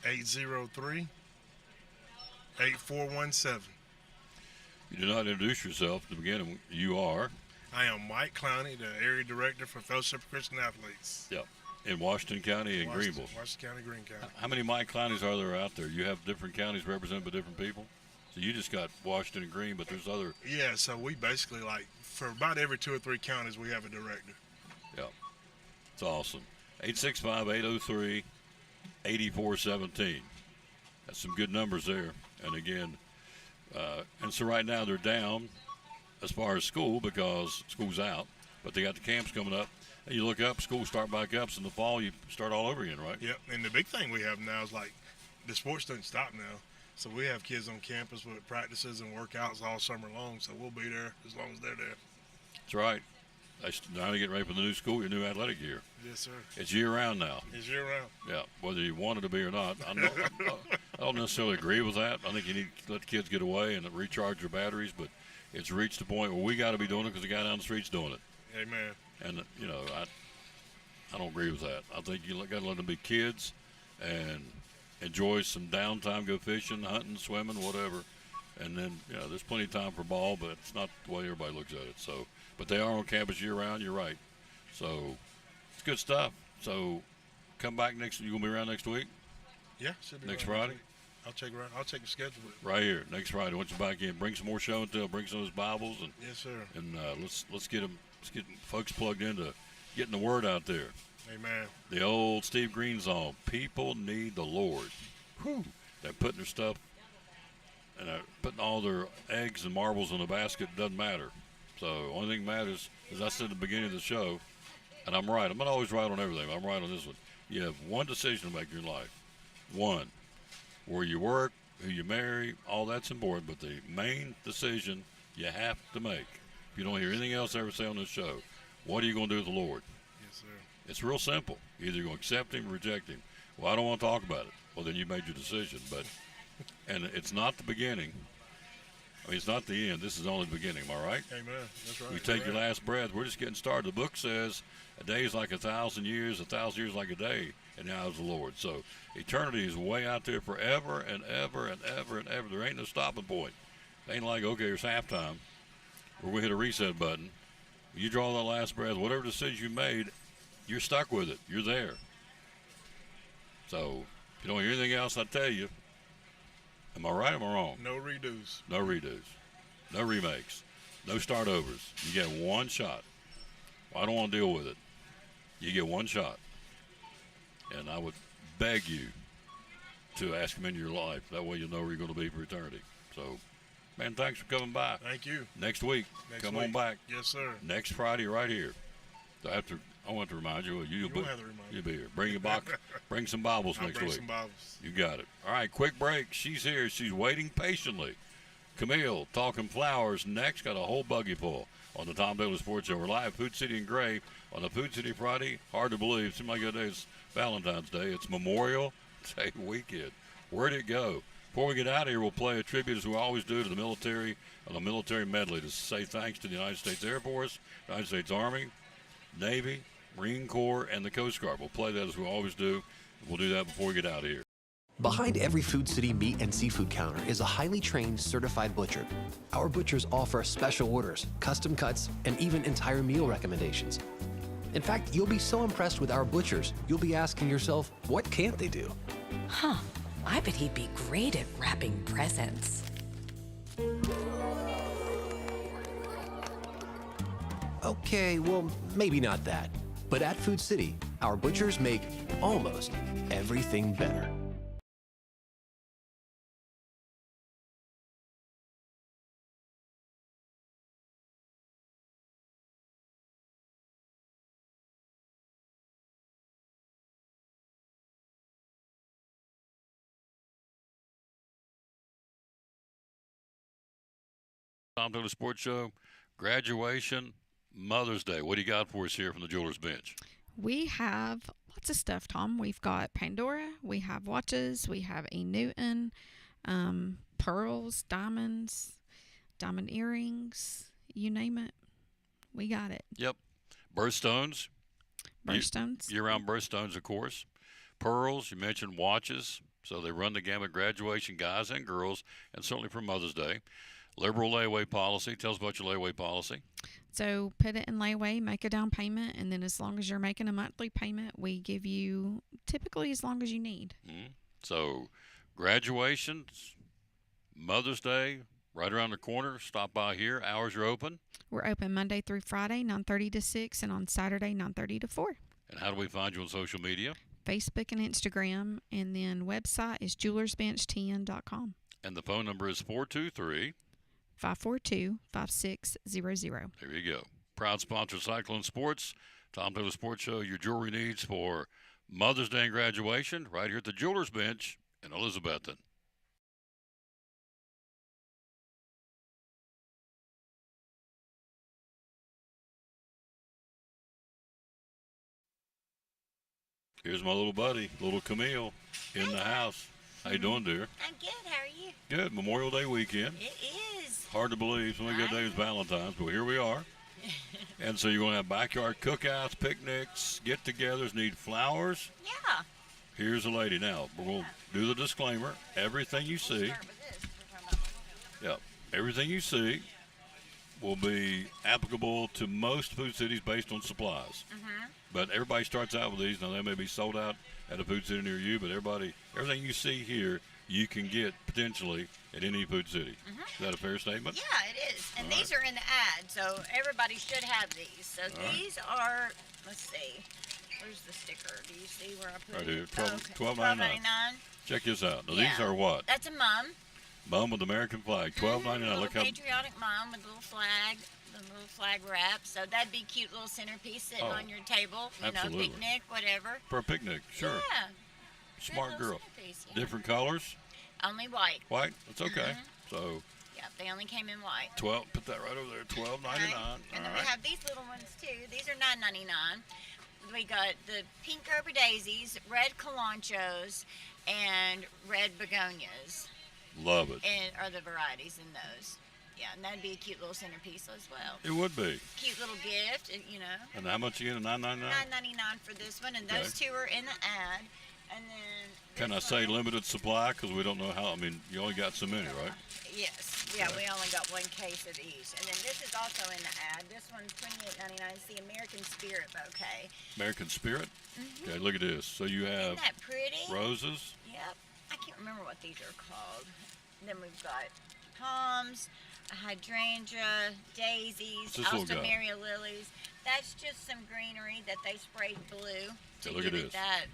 865-803-8417. You did not introduce yourself at the beginning. You are? I am Mike Clowney, the area director for Fellowship of Christian Athletes. Yep. In Washington County and Greenville. Washington County, Greene County. How many Mike Clowneys are there out there? You have different counties represented by different people? So you just got Washington and Greene, but there's other. Yeah, so we basically, for about every 2 or 3 counties, we have a director. Yeah. It's awesome. 865-803-8417. That's some good numbers there. And again, and so right now they're down as far as school because school's out, but they got the camps coming up. And you look up, schools start back up, so in the fall you start all over again, right? Yep, and the big thing we have now is the sports don't stop now. So we have kids on campus with practices and workouts all summer long, so we'll be there as long as they're there. That's right. Now they're getting ready for the new school, your new athletic year. Yes, sir. It's year-round now. It's year-round. Yeah, whether you want it to be or not. I don't necessarily agree with that. I think you need to let the kids get away and recharge their batteries, but it's reached the point where we got to be doing it because the guy down the street's doing it. Amen. And, I don't agree with that. I think you got to let them be kids and enjoy some downtime, go fishing, hunting, swimming, whatever. And then, there's plenty of time for ball, but it's not the way everybody looks at it. So, but they are on campus year-round, you're right. So, it's good stuff. So, come back you going to be around next week? Yeah, should be next around Friday? Next week. I'll check the schedule. Right here, next Friday. Once you're back in, bring some more show and tell, bring some of those Bibles. And, yes, sir. And let's get folks plugged into getting the word out there. Amen. The old Steve Green song, people need the Lord. Whew. They're putting their stuff and putting all their eggs and marbles in a basket. Doesn't matter. So only thing matters, as I said at the beginning of the show, and I'm right. I'm not always right on everything. I'm right on this one. You have one decision to make in your life. One, where you work, who you marry, all that's important. But the main decision you have to make, if you don't hear anything else I ever say on this show, what are you going to do with the Lord? Yes, sir. It's real simple. Either you're going to accept him or reject him. Well, I don't want to talk about it. Well, then you made your decision. But, and it's not the beginning. It's not the end. This is only the beginning. Am I right? Amen. That's right. You take your last breath. We're just getting started. The book says a day is like 1,000 years, 1,000 years like a day in the eyes of the Lord. So eternity is way out there forever and ever and ever and ever. There ain't no stopping point. It ain't like, okay, it's halftime. We're going to hit a reset button. You draw that last breath. Whatever decision you made, you're stuck with it. You're there. So if you don't hear anything else I tell you, am I right or am I wrong? No redos. No redos. No remakes. No start overs. You get one shot. Well, I don't want to deal with it. You get one shot. And I would beg you to ask him into your life. That way you'll know where you're going to be for eternity. So, man, thanks for coming by. Thank you. Next week, come on back. Yes, sir. Next Friday right here. I want to remind you. You don't have to remind me. You'll be here. Bring your box. Bring some Bibles I'll next bring week. some Bibles. You got it. All right, quick break. She's here. She's waiting patiently. Camille, talking flowers next. Got a whole buggy full on the Tom Daly Sports Show. We're live, Food City and Gray on the Food City Friday. Hard to believe. Seems like it's Valentine's Day. It's Memorial Day weekend. Where'd it go? Before we get out of here, we'll play a tribute, as we always do, to the military on the military medley to say thanks to the United States Air Force, United States Army, Navy, Marine Corps, and the Coast Guard. We'll play that as we always do. We'll do that before we get out of here. Behind every Food City meat and seafood counter is a highly trained, certified butcher. Our butchers offer special orders, custom cuts, and even entire meal recommendations. In fact, you'll be so impressed with our butchers, you'll be asking yourself, what can't they do? Huh. I bet he'd be great at wrapping presents. Okay, well, maybe not that. But at Food City, our butchers make almost everything better. Tom Taylor Sports Show, graduation, Mother's Day. What do you got for us here from the Jeweler's Bench? We have lots of stuff, Tom. We've got Pandora, we have watches, we have E. Newton, pearls, diamonds, diamond earrings, you name it. We got it. Yep. Birthstones. Birthstones. Year-round birthstones, of course. Pearls, you mentioned watches. So they run the gamut, graduation, guys and girls, and certainly for Mother's Day. Liberal layaway policy. Tell us about your layaway policy. So put it in layaway, make a down payment, and then as long as you're making a monthly payment, we give you typically as long as you need. So graduations, Mother's Day, right around the corner. Stop by here. Hours are open. We're open Monday through Friday, 9:30 to 6, and on Saturday, 9:30 to 4. And how do we find you on social media? Facebook and Instagram, and then website is jewelersbench10.com. And the phone number is 423 542-5600. There you go. Proud sponsor of Cyclone Sports. Tom Taylor Sports Show, your jewelry needs for Mother's Day and graduation right here at the Jeweler's Bench in Elizabethton. Here's my little buddy, little Camille, in the house. How you doing, dear? I'm good. How are you? Good. Memorial Day weekend. It is. Hard to believe. So many good days, Valentine's, but here we are. And so you're going to have backyard cookouts, picnics, get-togethers, need flowers. Yeah. Here's a lady. Now, we're going to do the disclaimer. Everything you see, everything you see will be applicable to most food cities based on supplies. But everybody starts out with these. Now, they may be sold out at a food city near you, but everything you see here, you can get potentially at any food city. Is that a fair statement? Yeah, it is. And these are in the ad, so everybody should have these. So these are, let's see, where's the sticker? Do you see where I put Right it? here, $12.99. Check this out. Now, Yeah. these are what? That's a mum. Mum with the American flag, $12.99. Little Look how patriotic mum with a little flag, the little flag wrap. So that'd be a cute little centerpiece sitting on your table. You absolutely. know, picnic, whatever. for a picnic, sure. Yeah. Smart Good little girl. centerpiece, yeah. Different colors. Only white. White. That's okay. So Yeah, they only came in white. 12. Put that right over there. $12.99. And then All we have these little ones too. These are $9.99. We got the pink Gerber daisies, red calanchos, and red begonias. Love it. And are the varieties in those. Yeah, and that'd be a cute little centerpiece as well. It would be. Cute little gift, you know. And how much again? $9.99. $9.99 for this one, and those two are in the ad. And then Can I say limited supply? Because we don't know how. I mean, you only got so many, right? yes, yeah, we only got one case of each. And then this is also in the ad. This one's $28.99. It's the American Spirit bouquet. American Spirit. Okay, look at this. So you have Isn't that pretty? roses. Yep. I can't remember what these are called. Then we've got palms, a hydrangea, daisies, this little guy? Alstroemeria lilies. That's just some greenery that they sprayed blue to look give at it this. that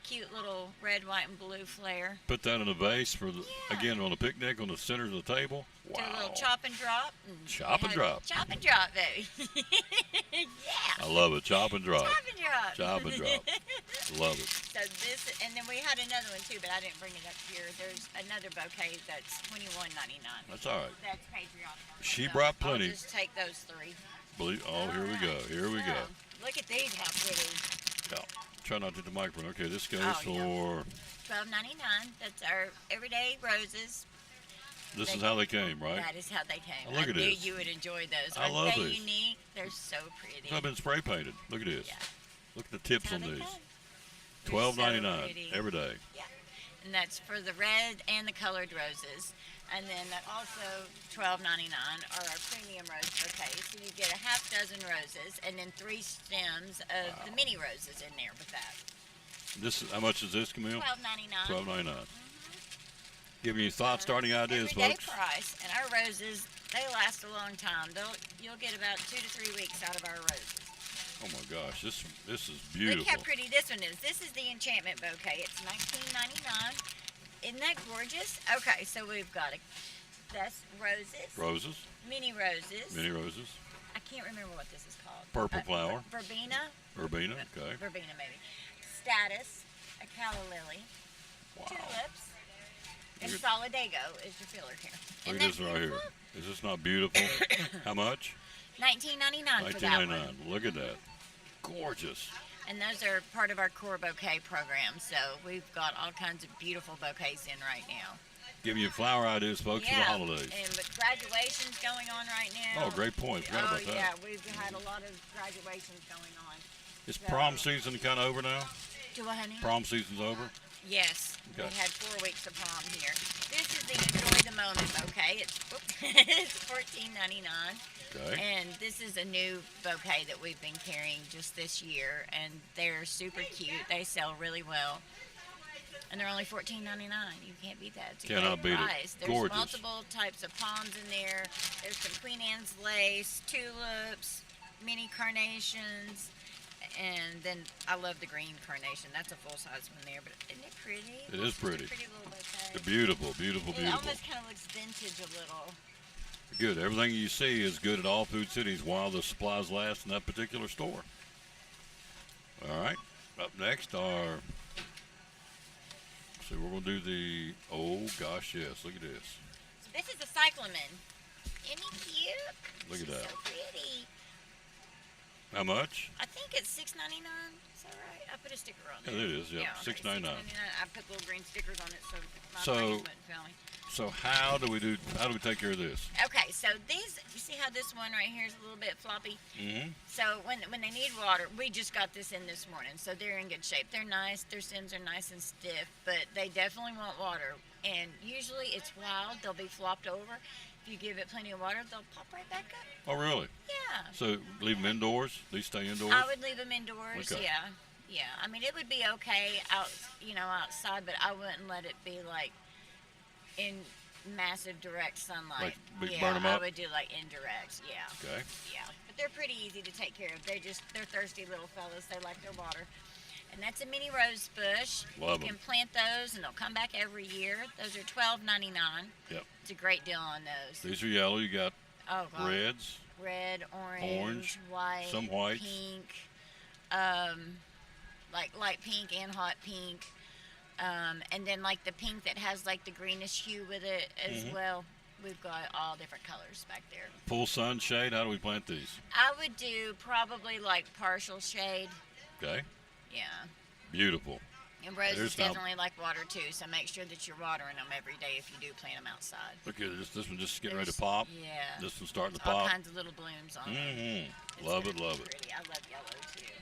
cute little red, white, and blue flare. Put that in a vase for the again on a picnic on the center of the table. Do a Wow. little chop and drop. Chop and drop. Chop and drop, baby. Yeah. I love it. Chop and drop. Chop and drop. Chop and drop. Love it. So this, and then we had another one too, but I didn't bring it up here. There's another bouquet that's $21.99. That's all right. That's patriotic. She So brought plenty. I'll just take those three. Oh, here we go. Here we go. Look at these, how pretty. Yeah. Try not to hit the microphone. Okay, this goes Oh, yeah. for. $12.99. That's our everyday roses. This is how they came, right? That is how they came. Oh, look I at knew this. you would enjoy those. I Aren't love they these. unique? They're so pretty. So I've been spray painted. Look at this. Yeah. Look at the tips How on they these. come. $12.99 pretty. every day. Yeah. And that's for the red and the colored roses. And then also $12.99 are our premium rose bouquets. So you get a half dozen roses and then 3 stems of the mini roses in there with that. How much is this, Camille? $12.99. $12.99. Give me thought starting ideas, Everyday folks. price. And our roses, they last a long time. You'll get about 2 to 3 weeks out of our roses. Oh my gosh, this is beautiful. Look how pretty this one is. This is the enchantment bouquet. It's $19.99. Isn't that gorgeous? Okay, so we've got that's roses. Roses. Mini roses. Mini roses. I can't remember what this is called. Purple flower. Verbena. Verbena, okay. Verbena, maybe. Status. A calla lily. Wow. Tulips. And Look Solidago is your filler here. Look at this right here. Is this not beautiful? How much? $19.99 for that one. $19.99. Look at that. Gorgeous. And those are part of our core bouquet program. So we've got all kinds of beautiful bouquets in right now. Giving you flower ideas, folks, for the holidays. And with graduations going on right now. Oh, great point. Forgot about that. Yeah, we've had a lot of graduations going on. Is prom season kind of over now? Do what, honey? Prom season's over? Yes. Okay. We had 4 weeks of prom here. This is the Enjoy the Moment bouquet. It's $14.99. Okay. And this is a new bouquet that we've been carrying just this year, and they're super cute. They sell really well. And they're only $14.99. You can't beat that. It's a Cannot great beat it. price. There's Gorgeous. multiple types of palms in there. There's some Queen Anne's lace, tulips, mini carnations, and then I love the green carnation. That's a full-size one there, but isn't it pretty? It is pretty. It's a pretty little bouquet. They're beautiful, beautiful, It beautiful. almost kind of looks vintage a little. Good. Everything you see is good at all Food Cities while the supplies last in that particular store. All right. Up next are, so we're going to do the, oh gosh, yes, look at this. So this is a cyclamen. Isn't he cute? Look at She's that. so pretty. How much? I think it's $6.99. Is that right? I put a sticker on Yeah, it. it is, yeah, okay, $6.99. I put little green stickers on it so my So- friends wouldn't fail me. So how do we take care of this? Okay, so these, you see how this one right here is a little bit floppy? Mm-hmm. So when they need water, we just got this in this morning, so they're in good shape. They're nice, their stems are nice and stiff, but they definitely want water. And usually it's wild, they'll be flopped over. If you give it plenty of water, they'll pop right back up. Oh, really? Yeah. So leave them indoors? These stay indoors? I would leave them indoors, Okay. yeah. Yeah, I mean, it would be okay outside, but I wouldn't let it be like in massive direct sunlight. Like burn 'em I up? would do like indirect, yeah. Okay. Yeah, but they're pretty easy to take care of. They're thirsty little fellas. They like their water. And that's a mini rose bush. Love You can 'em. plant those, and they'll come back every year. Those are $12.99. Yep. It's a great deal on those. These are yellow. You got Oh, God. reds. Red, Orange, white, some whites. pink, like light pink and hot pink. And then like the pink that has like the greenish hue with it as Mhm. well. We've got all different colors back there. Full sun shade. How do we plant these? I would do probably like partial shade. Okay. Yeah. Beautiful. And roses There's now- definitely like water too, so make sure that you're watering them every day if you do plant them outside. Look at this one just getting ready to There's- pop. Yeah. This one's starting to All pop. kinds of little blooms on it. Mm-hmm. It's Love gonna it, be love it. pretty. I love yellow too.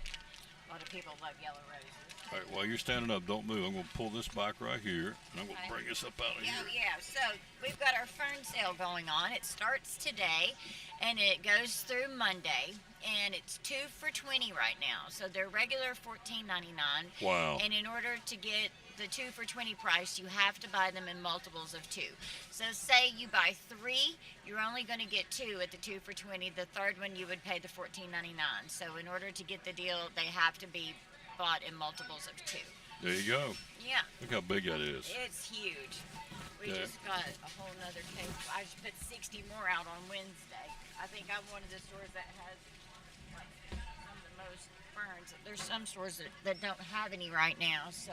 A lot of people love yellow roses. All right, while you're standing up, don't move. I'm going to pull this back right here, and I'm going to bring this up out of Yeah, here. yeah. So we've got our fern sale going on. It starts today, and it goes through Monday, and it's 2 for $20 right now. So they're regular $14.99. Wow. And in order to get the 2 for $20 price, you have to buy them in multiples of 2. So say you buy 3, you're only going to get 2 at the 2 for $20. The third one you would pay the $14.99. So in order to get the deal, they have to be bought in multiples of 2. There you go. Yeah. Look how big that is. It's huge. We Yeah. just got a whole nother case. I just put 60 more out on Wednesday. I think I'm one of the stores that has like some of the most ferns. There's some stores that don't have any right now, so.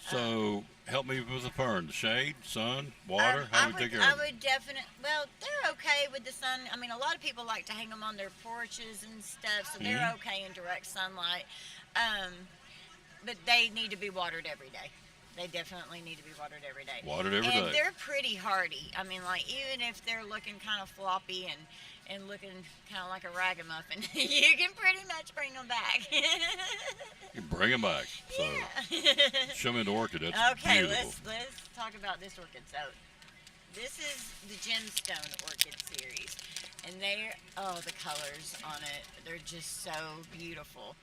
So help me with the fern. The shade, sun, water. How do we take care I of them? would definitely. Well, they're okay with the sun. I mean, a lot of people like to hang them on their porches and stuff, so they're Mhm. okay in direct sunlight. But they need to be watered every day. They definitely need to be watered every day. Watered every and day. they're pretty hardy. I mean, like even if they're looking kind of floppy and and looking kind of like a ragamuffin, you can pretty much bring them back. You bring them back. So show me the orchid. That's okay, beautiful. let's talk about this orchid. So this is the gemstone orchid series, and the colors on it, they're just so beautiful.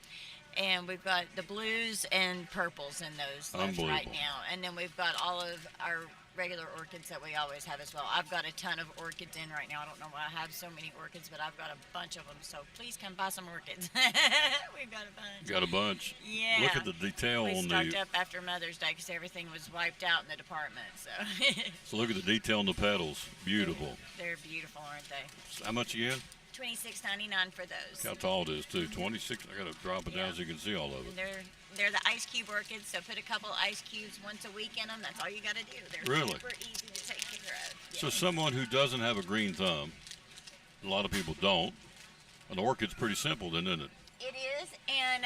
And we've got the blues and purples in those left right now. And then we've got all of our regular orchids that we always have as well. I've got a ton of orchids in right now. I don't know why I have so many orchids, but I've got a bunch of them. So please come buy some orchids. We've got a bunch. Got a bunch. Yeah. Look at the detail we on stocked the. up after Mother's Day because everything was wiped out in the department. So. So look at the detail on the petals. Beautiful. They're beautiful, aren't they? How much again? $26.99 for those. How tall it is too. 26. I gotta drop it down so you can see all of it. They're the ice cube orchids, so put a couple ice cubes once a week in them. That's all you got to do. They're Really? super easy to take care of. Yeah. So someone who doesn't have a green thumb, a lot of people don't. An orchid's pretty simple, then, isn't it? It is, and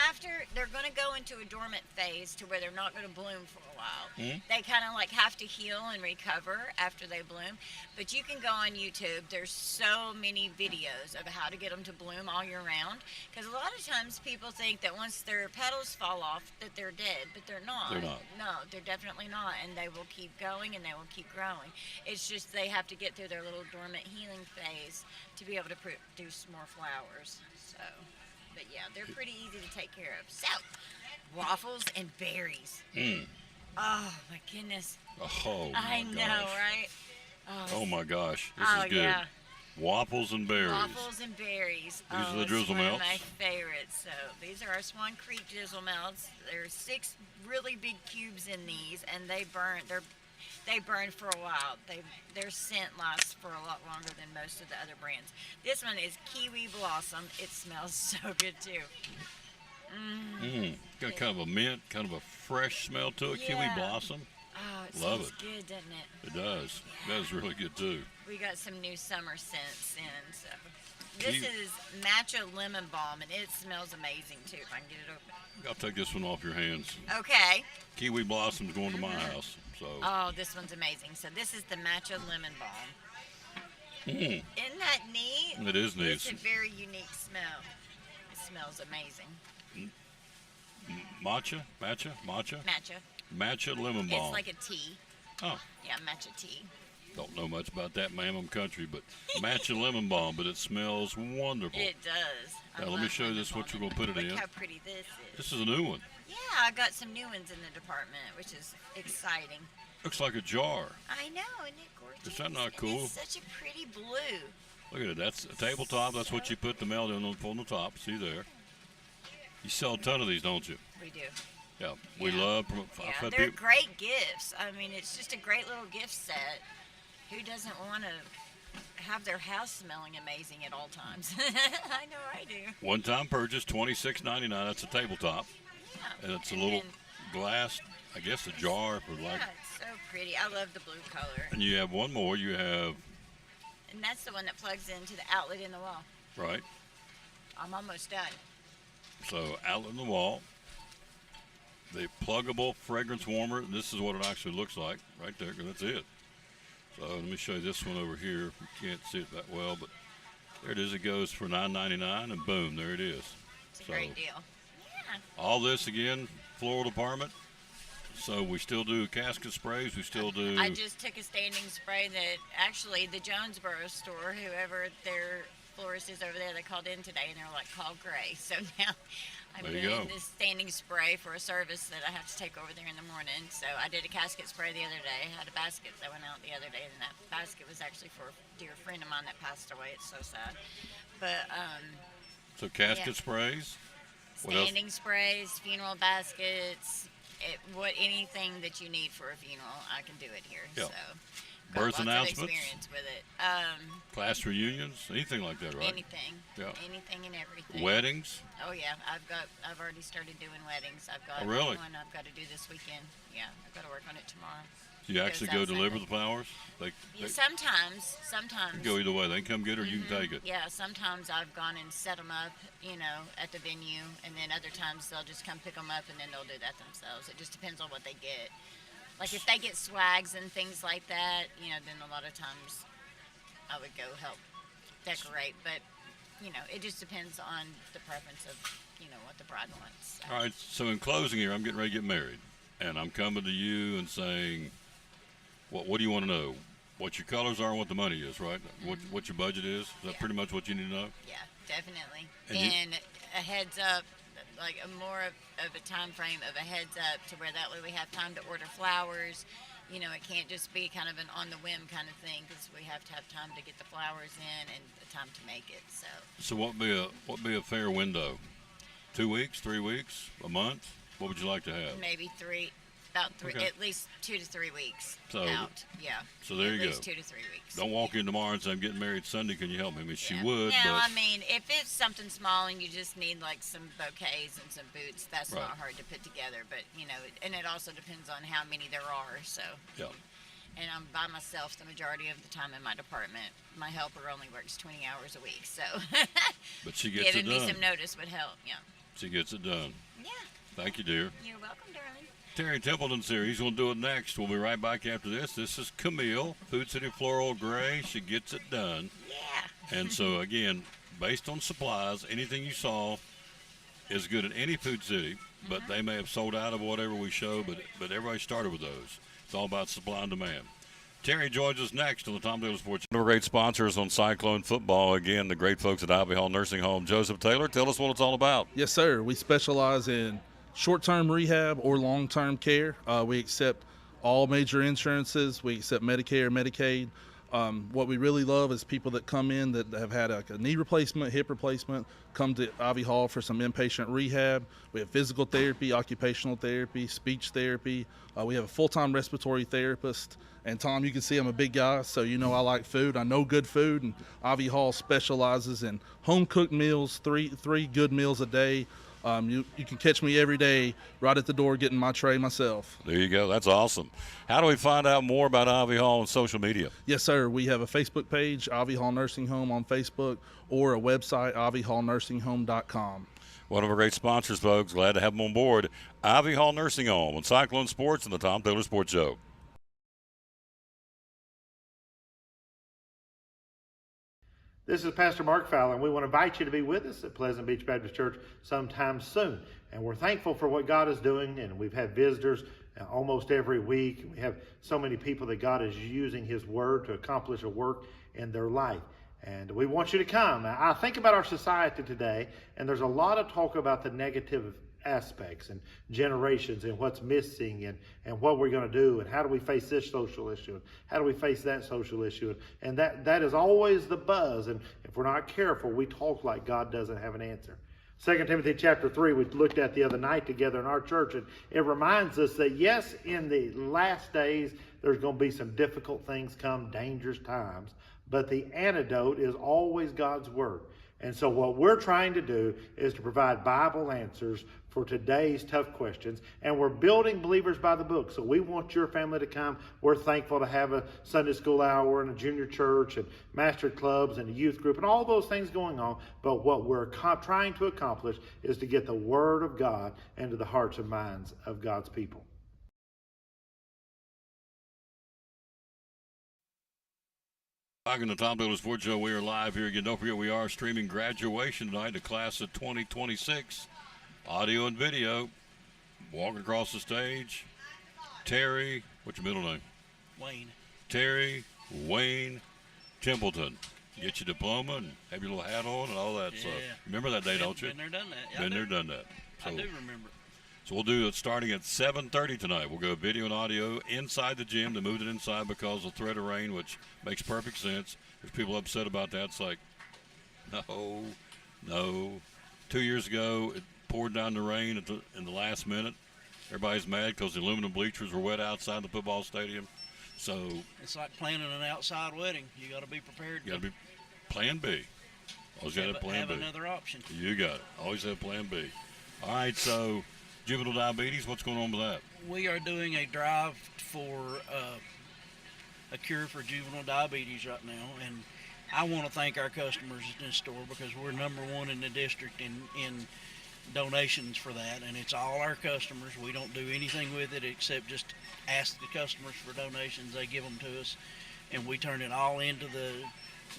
after they're going to go into a dormant phase to where they're not going to bloom for a while. Mm-hmm. They kind of like have to heal and recover after they bloom. But you can go on YouTube. There's so many videos of how to get them to bloom all year round. Because a lot of times people think that once their petals fall off that they're dead, but they're not. They're not. No, they're definitely not, and they will keep going and they will keep growing. It's just they have to get through their little dormant healing phase to be able to produce more flowers. So. But yeah, they're pretty easy to take care of. So, waffles and berries. Oh my goodness. Oh my I know, gosh. right? Oh my gosh, this is good. Yeah. Waffles and berries. Waffles and berries. These are the it's drizzle one melts. of my favorites. So these are our Swan Creek drizzle melts. There's 6 really big cubes in these, and they burn. They burn for a while. Their scent lasts for a lot longer than most of the other brands. This one is Kiwi Blossom. It smells so good too. Got kind of a mint, kind of a fresh smell to it. Yeah. Kiwi Blossom. Oh, it Love smells it. good, doesn't it? It does. Yeah. That is really good too. We got some new summer scents in. So this Kiwi- is Matcha Lemon Balm, and it smells amazing too. If I can get it open. I'll take this one off your hands. Okay. Kiwi Blossom's going to my house. So. Oh, this one's amazing. So this is the Matcha Lemon Balm. Mm. Isn't that neat? It is neat. It's a very unique smell. It smells amazing. Matcha? Matcha lemon balm. It's like a tea. Oh. Yeah, matcha tea. Don't know much about that, ma'am. I'm country, but matcha lemon balm, but it smells wonderful. It does. Now, let me show you this, what you're going to put it Look in. how pretty this is. This is a new one. Yeah, I got some new ones in the department, which is exciting. Looks like a jar. I know, isn't it gorgeous? Is that not And cool? it's such a pretty blue. Look at it. That's a tabletop. That's what you put the melt in on the top. See there. You sell a ton of these, don't you? We do. Yeah. We love. I've Yeah, had they're people- great gifts. I mean, it's just a great little gift set. Who doesn't want to have their house smelling amazing at all times? I know I do. One-time purchase, $26.99. That's a tabletop, Yeah. and it's a And little then- glass. I guess a jar for like. Yeah, it's so pretty. I love the blue color. And you have one more. You have And that's the one that plugs into the outlet in the wall. right. I'm almost done. So outlet in the wall. The pluggable fragrance warmer. This is what it actually looks like right there. That's it. So let me show you this one over here. You can't see it that well, but there it is. It goes for $9.99, and boom, there it is. It's a great deal. Yeah. All this again, floral department. So we still do casket sprays. We still do. I just took a standing spray that actually the Jonesboro store, whoever their florist is over there, they called in today and they're like, call Gray. So now I'm There you doing go. this standing spray for a service that I have to take over there in the morning. So I did a casket spray the other day. I had a basket that went out the other day, and that basket was actually for a dear friend of mine that passed away. It's so sad. But So casket yeah. sprays. What else? standing sprays, funeral baskets, anything that you need for a funeral, I can do it here. Yeah. So got Birth lots of announcements? experience with it. Class reunions, anything like that, right? Anything. Yeah. Anything and everything. Weddings. Oh yeah, I've already started doing weddings. I've got Oh, really? one I've got to do this weekend. Yeah, I've got to work on it tomorrow. Do you actually go Goes out deliver Sunday. the flowers? They Yeah, sometimes. go either way. They can come get it, or you can take it. Yeah, sometimes I've gone and set them up, at the venue, and then other times they'll just come pick them up and then they'll do that themselves. It just depends on what they get. Like if they get swags and things like that, then a lot of times I would go help decorate, but it just depends on the preference of what the bride wants. So. All right. So in closing here, I'm getting ready to get married, and I'm coming to you and saying, what do you want to know? What your colors are and what the money is, right? What your budget is? Is that pretty much what you need to know? Yeah, definitely. And a heads up, like a more of a time frame of a heads up to where that way we have time to order flowers. It can't just be kind of an on the whim kind of thing because we have to have time to get the flowers in and the time to make it. So what be a fair window? 2 weeks, 3 weeks, a month? What would you like to have? Maybe about three, Okay. at least 2 to 3 weeks So- out. Yeah. So there you At least go. 2 to 3 weeks. Don't walk in tomorrow and say, I'm getting married Sunday. Can you help me? I mean, she would, No, but I mean, if it's something small and you just need like some bouquets and some boots, that's Right. not hard to put together. But and it also depends on how many there are. So. yeah. And I'm by myself the majority of the time in my department. My helper only works 20 hours a week, so But she gets it giving me done. some notice would help. Yeah. She gets it done. Yeah. Thank you, dear. You're welcome, darling. Terry Templeton's here. He's going to do it next. We'll be right back after this. This is Camille, Food City Floral Gray. She gets it done. Yeah. And so, again, based on supplies, anything you saw is good at any Food City, but they may have sold out of whatever we show, but everybody started with those. It's all about supply and demand. Terry joins us next on the Tom Taylor Sports. One of our great sponsors on Cyclone Football. Again, the great folks at Ivy Hall Nursing Home. Joseph Taylor, tell us what it's all about. Yes, sir. We specialize in short-term rehab or long-term care. We accept all major insurances. We accept Medicare, Medicaid. What we really love is people that come in that have had a knee replacement, hip replacement, come to Ivy Hall for some inpatient rehab. We have physical therapy, occupational therapy, speech therapy. We have a full-time respiratory therapist. And Tom, you can see I'm a big guy, so I like food. I know good food, and Ivy Hall specializes in home-cooked meals, three good meals a day. You can catch me every day right at the door getting my tray myself. There you go. That's awesome. How do we find out more about Ivy Hall on social media? Yes, sir. We have a Facebook page, Ivy Hall Nursing Home on Facebook, or a website, ivyhallnursing.com. One of our great sponsors, folks. Glad to have them on board. Ivy Hall Nursing Home on Cyclone Sports and the Tom Taylor Sports Show. This is Pastor Mark Fowler, and we want to invite you to be with us at Pleasant Beach Baptist Church sometime soon. And we're thankful for what God is doing, and we've had visitors almost every week. We have so many people that God is using His Word to accomplish a work in their life. And we want you to come. I think about our society today, and there's a lot of talk about the negative aspects and generations and what's missing and what we're going to do and how do we face this social issue and how do we face that social issue, and that is always the buzz, and if we're not careful we talk like God doesn't have an answer. 2 Timothy chapter 3 we looked at the other night together in our church, and it reminds us that yes, in the last days there's going to be some difficult things come, dangerous times, but the antidote is always God's Word. And so what we're trying to do is to provide Bible answers for today's tough questions. And we're building Believers by the Book. So we want your family to come. We're thankful to have a Sunday school hour and a junior church and master clubs and a youth group and all those things going on. But what we're trying to accomplish is to get the Word of God into the hearts and minds of God's people. Back in the Tom Taylor Sports Show, we are live here again. Don't forget, we are streaming graduation tonight, the class of 2026. Audio and video. Walking across the stage. Terry, what's your middle name? Wayne. Terry Wayne Templeton. Get your diploma and have your little hat on and all that stuff. Remember that day, don't you? Been there, done that. Yeah, Been there, done that. I do remember. So we'll do it starting at 7:30 tonight. We'll go video and audio inside the gym. They moved it inside because of threat of rain, which makes perfect sense. There's people upset about that. It's like, no. 2 years ago, it poured down the rain in the last minute. Everybody's mad because the aluminum bleachers were wet outside the football stadium. So it's like planning an outside wedding. You got to be prepared. You got to be plan B. Always got to have plan B. Have another option. You got it. Always have plan B. All right, so juvenile diabetes, what's going on with that? We are doing a drive for a cure for juvenile diabetes right now, and I want to thank our customers in this store because we're number one in the district in donations for that, and it's all our customers. We don't do anything with it except just ask the customers for donations. They give them to us, and we turn it all into the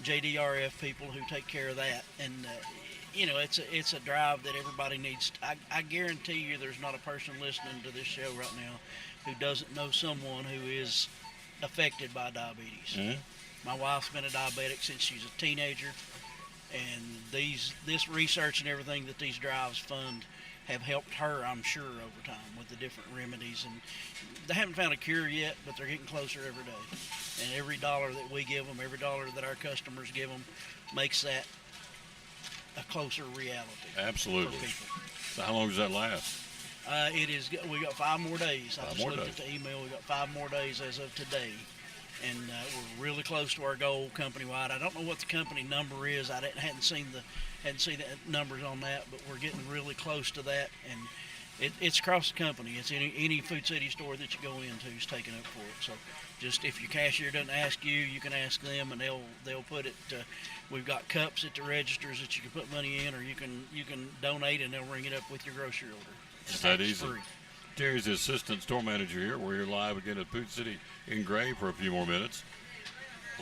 JDRF people who take care of that. And, it's a drive that everybody needs. I guarantee you there's not a person listening to this show right now who doesn't know someone who is affected by diabetes. Mm-hmm. My wife's been a diabetic since she's a teenager, and this research and everything that these drives fund have helped her, I'm sure, over time with the different remedies. And they haven't found a cure yet, but they're getting closer every day. And every dollar that we give them, every dollar that our customers give them, makes that a closer reality. Absolutely. For people. So how long does that last? We got 5 more days. I just more looked days. at the email. We got 5 more days as of today. And we're really close to our goal company-wide. I don't know what the company number is. I hadn't seen the numbers on that, but we're getting really close to that. And it's across the company. It's any Food City store that you go into is taken up for it. So just if your cashier doesn't ask you, you can ask them, and they'll put it. We've got cups at the registers that you can put money in, or you can donate, and they'll ring it up with your grocery order. It's that easy. Free. Terry's the assistant store manager here. We're here live again at Food City in Gray for a few more minutes.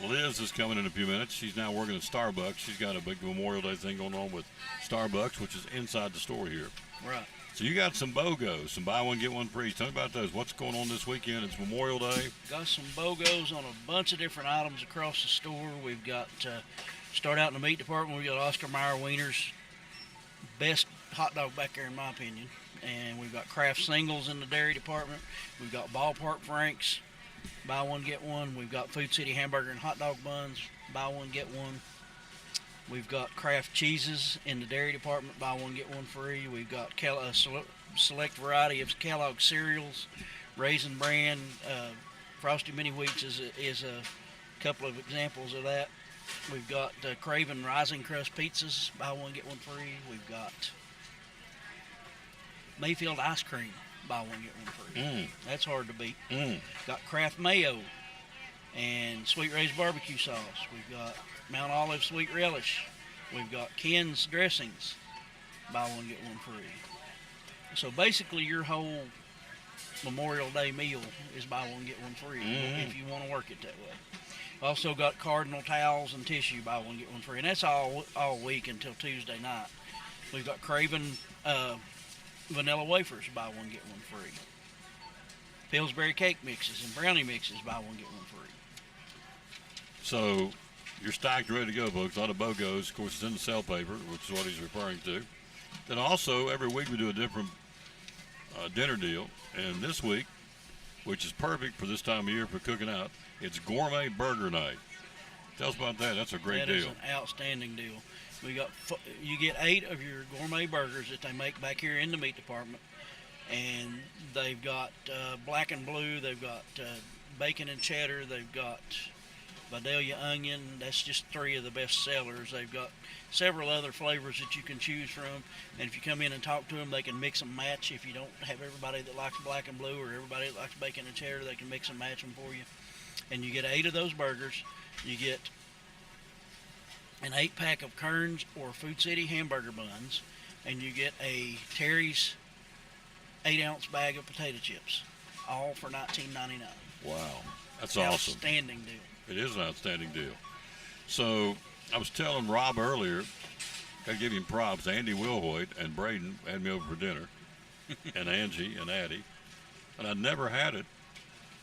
Liz is coming in a few minutes. She's now working at Starbucks. She's got a big Memorial Day thing going on with Starbucks, which is inside the store here. Right. So you got some BOGOs, some buy one, get one free. Tell me about those. What's going on this weekend? It's Memorial Day. Got some BOGOs on a bunch of different items across the store. We've got, start out in the meat department, we've got Oscar Mayer Wieners. Best hot dog back there in my opinion. And we've got Kraft Singles in the dairy department. We've got Ballpark Franks, buy one, get one. We've got Food City hamburger and hot dog buns, buy one, get one. We've got Kraft cheeses in the dairy department, buy one, get one free. We've got a select variety of Kellogg cereals, Raisin Bran, Frosty Mini Wheats is a couple of examples of that. We've got Craven Rising Crust pizzas, buy one, get one free. We've got Mayfield ice cream, buy one, get one free. That's hard to beat. Got Kraft mayo and Sweet Ray's barbecue sauce. We've got Mount Olive sweet relish. We've got Ken's dressings, buy one, get one free. So basically your whole Memorial Day meal is buy one, get one free if you want to work it that way. Also got Cardinal towels and tissue, buy one, get one free. And that's all week until Tuesday night. We've got Craven vanilla wafers, buy one, get one free. Pillsbury cake mixes and brownie mixes, buy one, get one free. So you're stacked, ready to go, folks. A lot of BOGOs. Of course, it's in the sale paper, which is what he's referring to. Then also, every week we do a different dinner deal. And this week, which is perfect for this time of year for cooking out, it's Gourmet Burger Night. Tell us about that. That's a great deal. That is an outstanding deal. We got you get 8 of your gourmet burgers that they make back here in the meat department, and they've got black and blue. They've got bacon and cheddar. They've got Vidalia onion. That's just 3 of the best sellers. They've got several other flavors that you can choose from, and if you come in and talk to them, they can mix and match. If you don't have everybody that likes black and blue or everybody that likes bacon and cheddar, they can mix and match them for you. And you get 8 of those burgers. You get an 8-pack of Kern's or Food City hamburger buns, and you get a Terry's 8-ounce bag of potato chips, all for $19.99. Wow, that's awesome. Outstanding deal. It is an outstanding deal. So I was telling Rob earlier, got to give him props. Andy Wilhoit and Braden had me over for dinner, and Angie and Addie, and I'd never had it,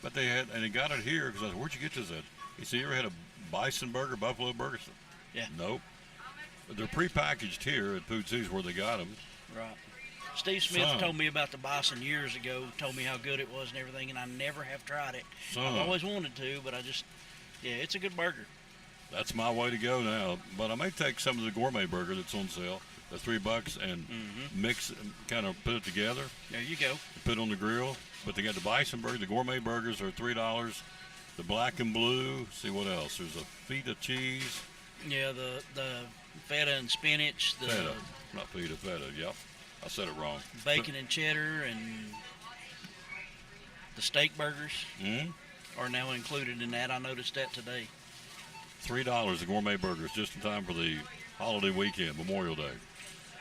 but they had, and he got it here because I said, "Where'd you get this at?" He said, "You ever had a bison burger, buffalo burger?" Yeah. Nope. But they're prepackaged here at Food City's where they got them. Right. Steve Smith told me about the bison years ago, told me how good it was and everything, and I never have tried it. I've always wanted to, but it's a good burger. That's my way to go now. But I may take some of the gourmet burger that's on sale, the $3, and mix it, kind of put it together. There you go. Put it on the grill. But they got the bison burger. The gourmet burgers are $3. The black and blue. See what else? There's a feta cheese. Yeah, the feta and spinach. The feta, not feta, feta. Yep, I said it wrong. Bacon and cheddar and the steak burgers are now included in that. I noticed that today. $3 the gourmet burgers, just in time for the holiday weekend, Memorial Day.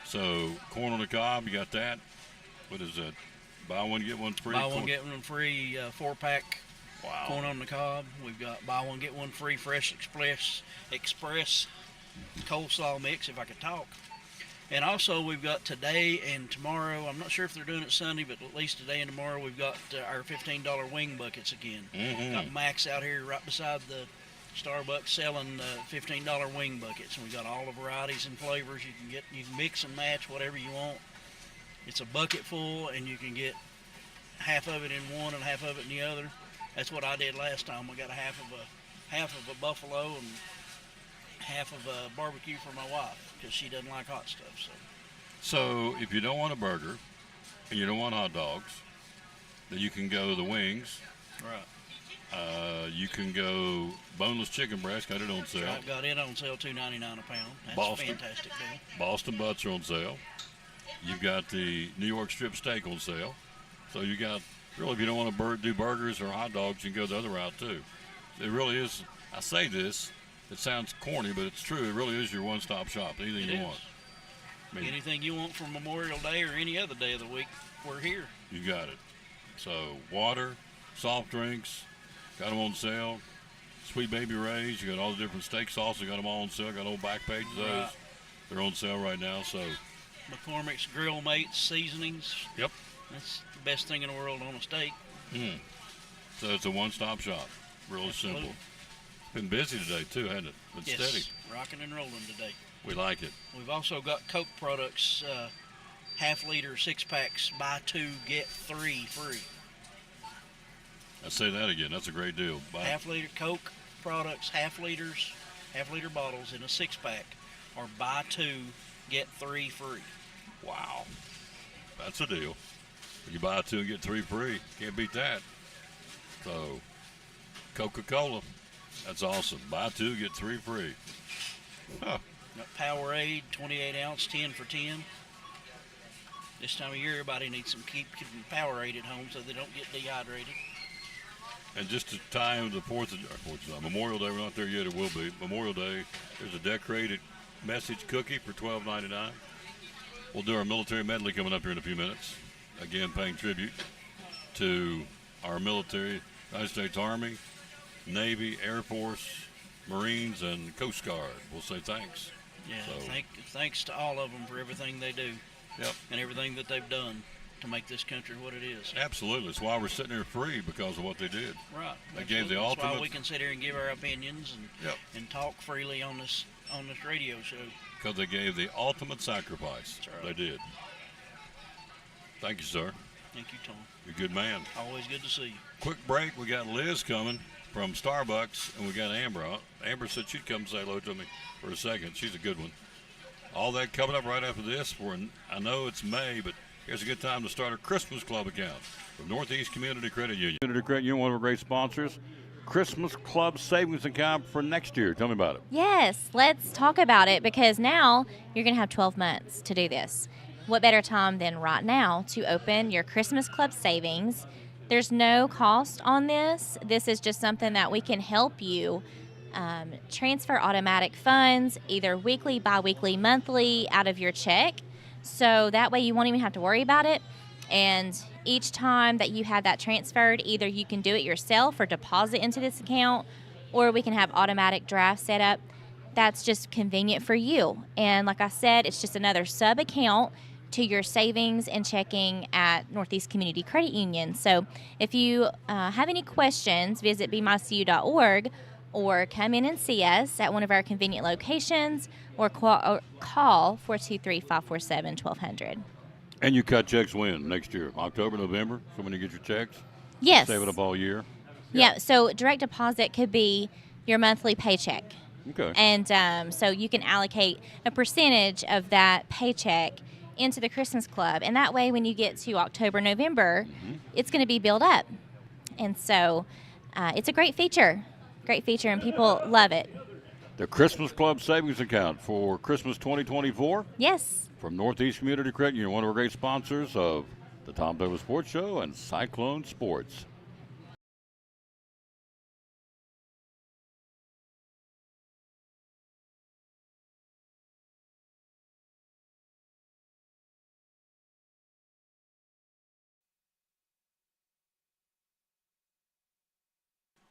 So corn on the cob, you got that. What is that? Buy one get one free. Buy one get one free. 4-pack Wow. Corn on the cob. We've got buy one, get one free fresh express coleslaw mix, if I could talk. And also we've got today and tomorrow, I'm not sure if they're doing it Sunday, but at least today and tomorrow we've got our $15 wing buckets again. Got Max out here right beside the Starbucks selling $15 wing buckets, and we got all the varieties and flavors you can get. You can mix and match whatever you want. It's a bucket full, and you can get half of it in one and half of it in the other. That's what I did last time. I got half of a buffalo and half of a barbecue for my wife because she doesn't like hot stuff. So if you don't want a burger and you don't want hot dogs, then you can go the wings. Right. You can go boneless chicken breast, got it on sale. Right, got it on sale, $2.99 a pound. That's Boston. a fantastic deal. Boston butts are on sale. You've got the New York strip steak on sale. So you got, really, if you don't want to do burgers or hot dogs, you can go the other route too. It really is, I say this, it sounds corny, but it's true. It really is your one-stop shop, anything you want. I mean, Anything you want for Memorial Day or any other day of the week, we're here. you got it. So water, soft drinks, got them on sale. Sweet Baby Ray's, you got all the different steak sauces, got them all on sale. Got old back page of those. Right. They're on sale right now. So McCormick's Grill Mates seasonings. Yep. That's the best thing in the world on a steak. So it's a one-stop shop. Really Absolutely. simple. Been busy today too, hasn't it? Been Yes, steady. rocking and rolling today. We like it. We've also got Coke products, half-liter six-packs, buy two, get three free. I say that again. That's a great deal. Half-liter Coke products, half-liter bottles in a six-pack, or buy two, get three free. Wow. That's a deal. You buy two and get three free. Can't beat that. So, Coca-Cola. That's awesome. Buy two, get three free. Huh. Got Powerade, 28-ounce, 10 for 10. This time of year, everybody needs some keeping Powerade at home so they don't get dehydrated. And just to tie into the 4th of July, Memorial Day, we're not there yet, it will be. Memorial Day, there's a decorated message cookie for $12.99. We'll do our military medley coming up here in a few minutes. Again, paying tribute to our military, United States Army, Navy, Air Force, Marines, and Coast Guard. We'll say thanks. Yeah, So, thanks to all of them for everything they do. Yep. And everything that they've done to make this country what it is. Absolutely. That's why we're sitting here free, because of what they did. Right. They gave the That's ultimate. why we can sit here and give our opinions and Yep. and talk freely on this radio show. Because they gave the ultimate sacrifice. That's right. They did. Thank you, sir. Thank you, Tom. You're a good man. Always good to see you. Quick break. We got Liz coming from Starbucks, and we got Amber. Amber said she'd come say hello to me for a second. She's a good one. All that coming up right after this. I know it's May, but here's a good time to start a Christmas Club account from Northeast Community Credit Union. Community Credit Union, one of our great sponsors. Christmas Club savings account for next year. Tell me about it. Yes, let's talk about it, because now you're going to have 12 months to do this. What better time than right now to open your Christmas Club savings? There's no cost on this. This is just something that we can help you transfer automatic funds, either weekly, bi-weekly, monthly, out of your check. So that way you won't even have to worry about it. And each time that you have that transferred, either you can do it yourself or deposit into this account, or we can have automatic draft set up. That's just convenient for you. And like I said, it's just another sub account to your savings and checking at Northeast Community Credit Union. So if you have any questions, visit bemycu.org or come in and see us at one of our convenient locations, or call 423-547-1200. And you cut checks when? Next year? October, November? So when you get your checks? Yes. Save it up all year? Yeah, so direct deposit could be your monthly paycheck. Okay. And so you can allocate a percentage of that paycheck into the Christmas Club. And that way, when you get to October, November, it's going to be built up. And so it's a great feature, and people love it. The Christmas Club savings account for Christmas 2024? Yes. From Northeast Community Credit Union, one of our great sponsors of the Tom Douglas Sports Show and Cyclone Sports.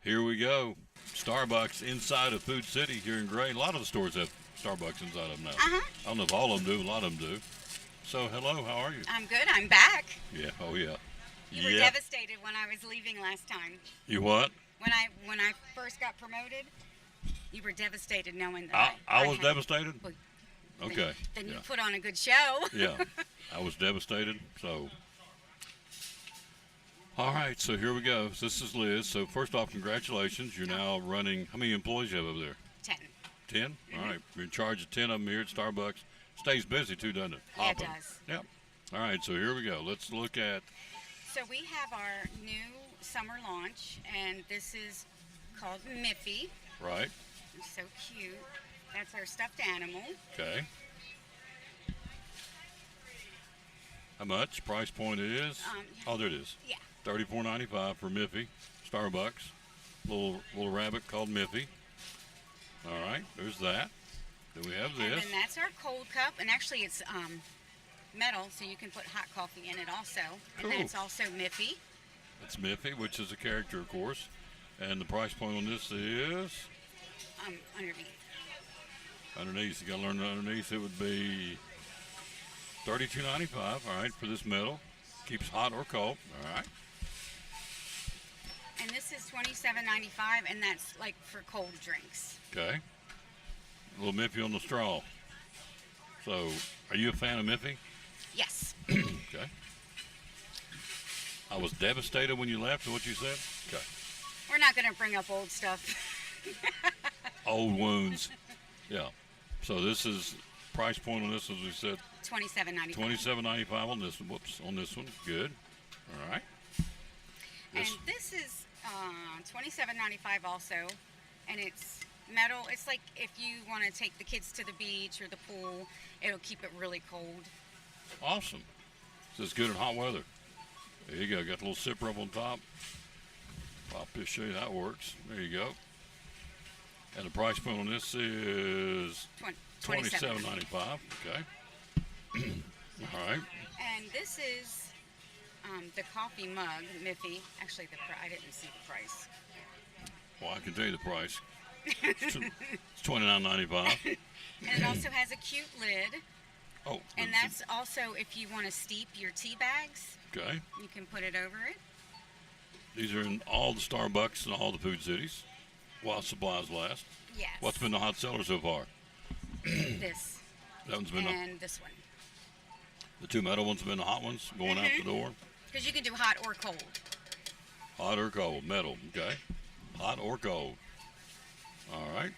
Here we go. Starbucks inside of Food City here in Gray. A lot of the stores have Starbucks inside of them now. Uh-huh. I don't know if all of them do. A lot of them do. So, hello. How are you? I'm good. I'm back. Yeah. Oh, yeah. You were devastated when I was leaving last time. You what? When I first got promoted, you were devastated knowing that I was devastated? Well, Okay. Then yeah. you put on a good show. Yeah. I was devastated. So, all right. So, here we go. So this is Liz. So, first off, congratulations. You're now running. How many employees you have over there? 10. 10? Mm-hmm. All right. You're in charge of 10 of them here at Starbucks. Stays busy, too, doesn't it? Yeah, it Hopping. does. Yep. All right. So, here we go. Let's look at. So we have our new summer launch, and this is called Miffy. Right. It's so cute. That's our stuffed animal. Okay. How much? Price point it is? Oh, there it is. Yeah. $34.95 for Miffy. Starbucks. Little rabbit called Miffy. All right. There's that. Then we have this. And then that's our cold cup, and actually it's metal, so you can put hot coffee in it also. Cool. And that's also Miffy. That's Miffy, which is a character, of course. And the price point on this is? Underneath. Underneath. You got to learn underneath. It would be $32.95. All right, for this metal. Keeps hot or cold. All right. And this is $27.95, and that's like for cold drinks. Okay. A little Miffy on the straw. So, are you a fan of Miffy? Yes. Okay. I was devastated when you left, is what you said? Okay. We're not going to bring up old stuff. Old wounds. Yeah. So this is price point on this, as we said. $27.95. $27.95 on this one. Whoops, on this one. Good. All right. And this is $27.95 also, and it's metal. It's like if you want to take the kids to the beach or the pool, it'll keep it really cold. Awesome. So it's good in hot weather. There you go. Got the little zipper up on top. Pop this, show you how it works. There you go. And the price point on this is $27.95. Okay. All right. And this is the coffee mug, Miffy. Actually, I didn't see the price. Well, I can tell you the price. It's $29.95. And it also has a cute lid. Oh. And that's also if you want to steep your tea bags. Okay. You can put it over it. These are in all the Starbucks and all the food cities while supplies last. Yes. What's been the hot seller so far? This. That one's been and this one. The two metal ones have been the hot ones going out the door. Because you can do hot or cold. Hot or cold. Metal. Okay. Hot or cold. All right.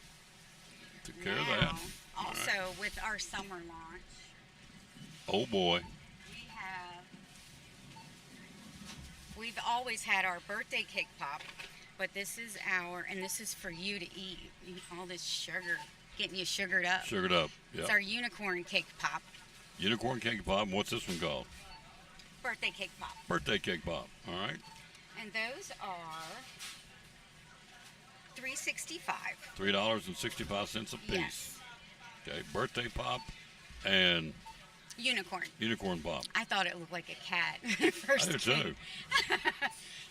Took care of that. Also, with our summer launch, oh boy. We've always had our birthday cake pop, but this is and this is for you to eat. All this sugar, getting you sugared up. Sugared up, yeah. It's our unicorn cake pop. Unicorn cake pop. What's this one called? Birthday cake pop. Birthday cake pop. All right. And those are $3.65. $3.65 a piece. Yes. Okay. Birthday pop and unicorn pop. I thought it looked like a cat. First I do too.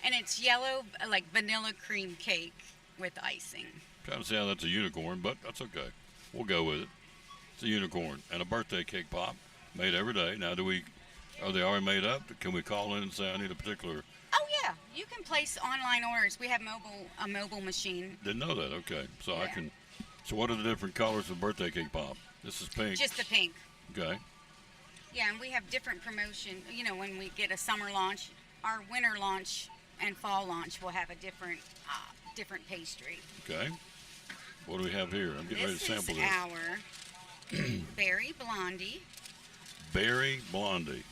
And it's yellow, like vanilla cream cake with icing. Trying to see how that's a unicorn, but that's okay. We'll go with it. It's a unicorn and a birthday cake pop made every day. Now, are they already made up? Can we call in and say I need a particular? Oh yeah, you can place online orders. We have a mobile machine. Didn't know that. Okay, so I can. So what are the different colors of birthday cake pop? This is pink. Just the pink. Okay. Yeah, and we have different promotion. You know, when we get a summer launch, our winter launch and fall launch will have a different pastry. Okay. What do we have here? I'm getting ready to sample this. This is our Berry Blondie. Berry Blondie.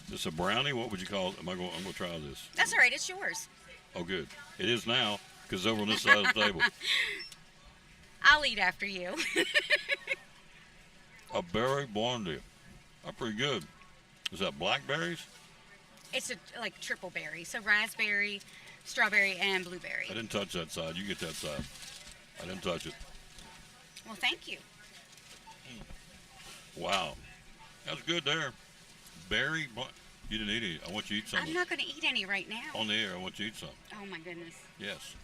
Is this a brownie? What would you call it? I'm going to try this. That's all right. It's yours. Oh, good. It is now because it's over on this side of the table. I'll eat after you. A Berry Blondie. That's pretty good. Is that blackberries? It's like triple berry. So raspberry, strawberry, and blueberry. I didn't touch that side. You get that side. I didn't touch it. Well, thank you. Wow. That's good there. Berry. You didn't eat any. I want you to eat some. I'm not going to eat any right now. On the air, I want you to eat some. Oh, my goodness. Yes.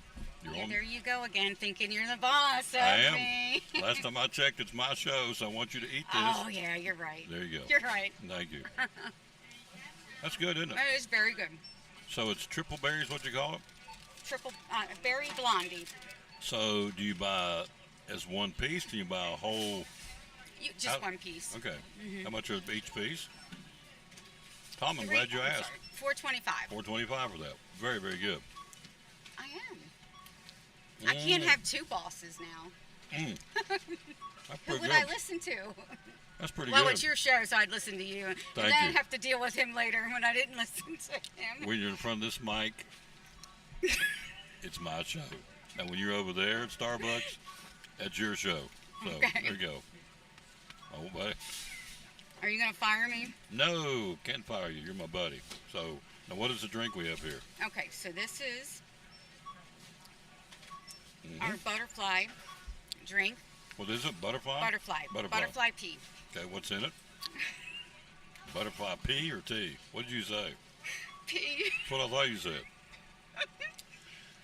You're Yeah, on. there you go again, thinking you're the boss of I am. me. Last time I checked, it's my show, so I want you to eat this. Oh, yeah, you're right. There you go. You're right. Thank you. That's good, isn't it? It is very good. So it's triple berries, what you call it? Triple berry blondie. So do you buy as one piece? Do you buy a whole? Just one piece. Okay. Mhm. How much is each piece? Tom, I'm Three- glad you I'm asked. sorry, $4.25. $4.25 for that. Very, very good. I am. I can't have two bosses now. Mm. That's Who pretty would good. I listen to? That's pretty well, good. it's your show, so I'd listen to you. Thank and then you. have to deal with him later when I didn't listen to him. When you're in front of this mic, it's my show. And when you're over there at Starbucks, that's your show. So Okay. there you go. Oh, buddy. Are you going to fire me? No, can't fire you. You're my buddy. So now, what is the drink we have here? Okay, so this is Mhm. our butterfly drink. What is it? Butterfly? Butterfly. Butterfly pea. Okay, what's in it? Butterfly pea or tea? What did you say? Pea. That's what I thought you said.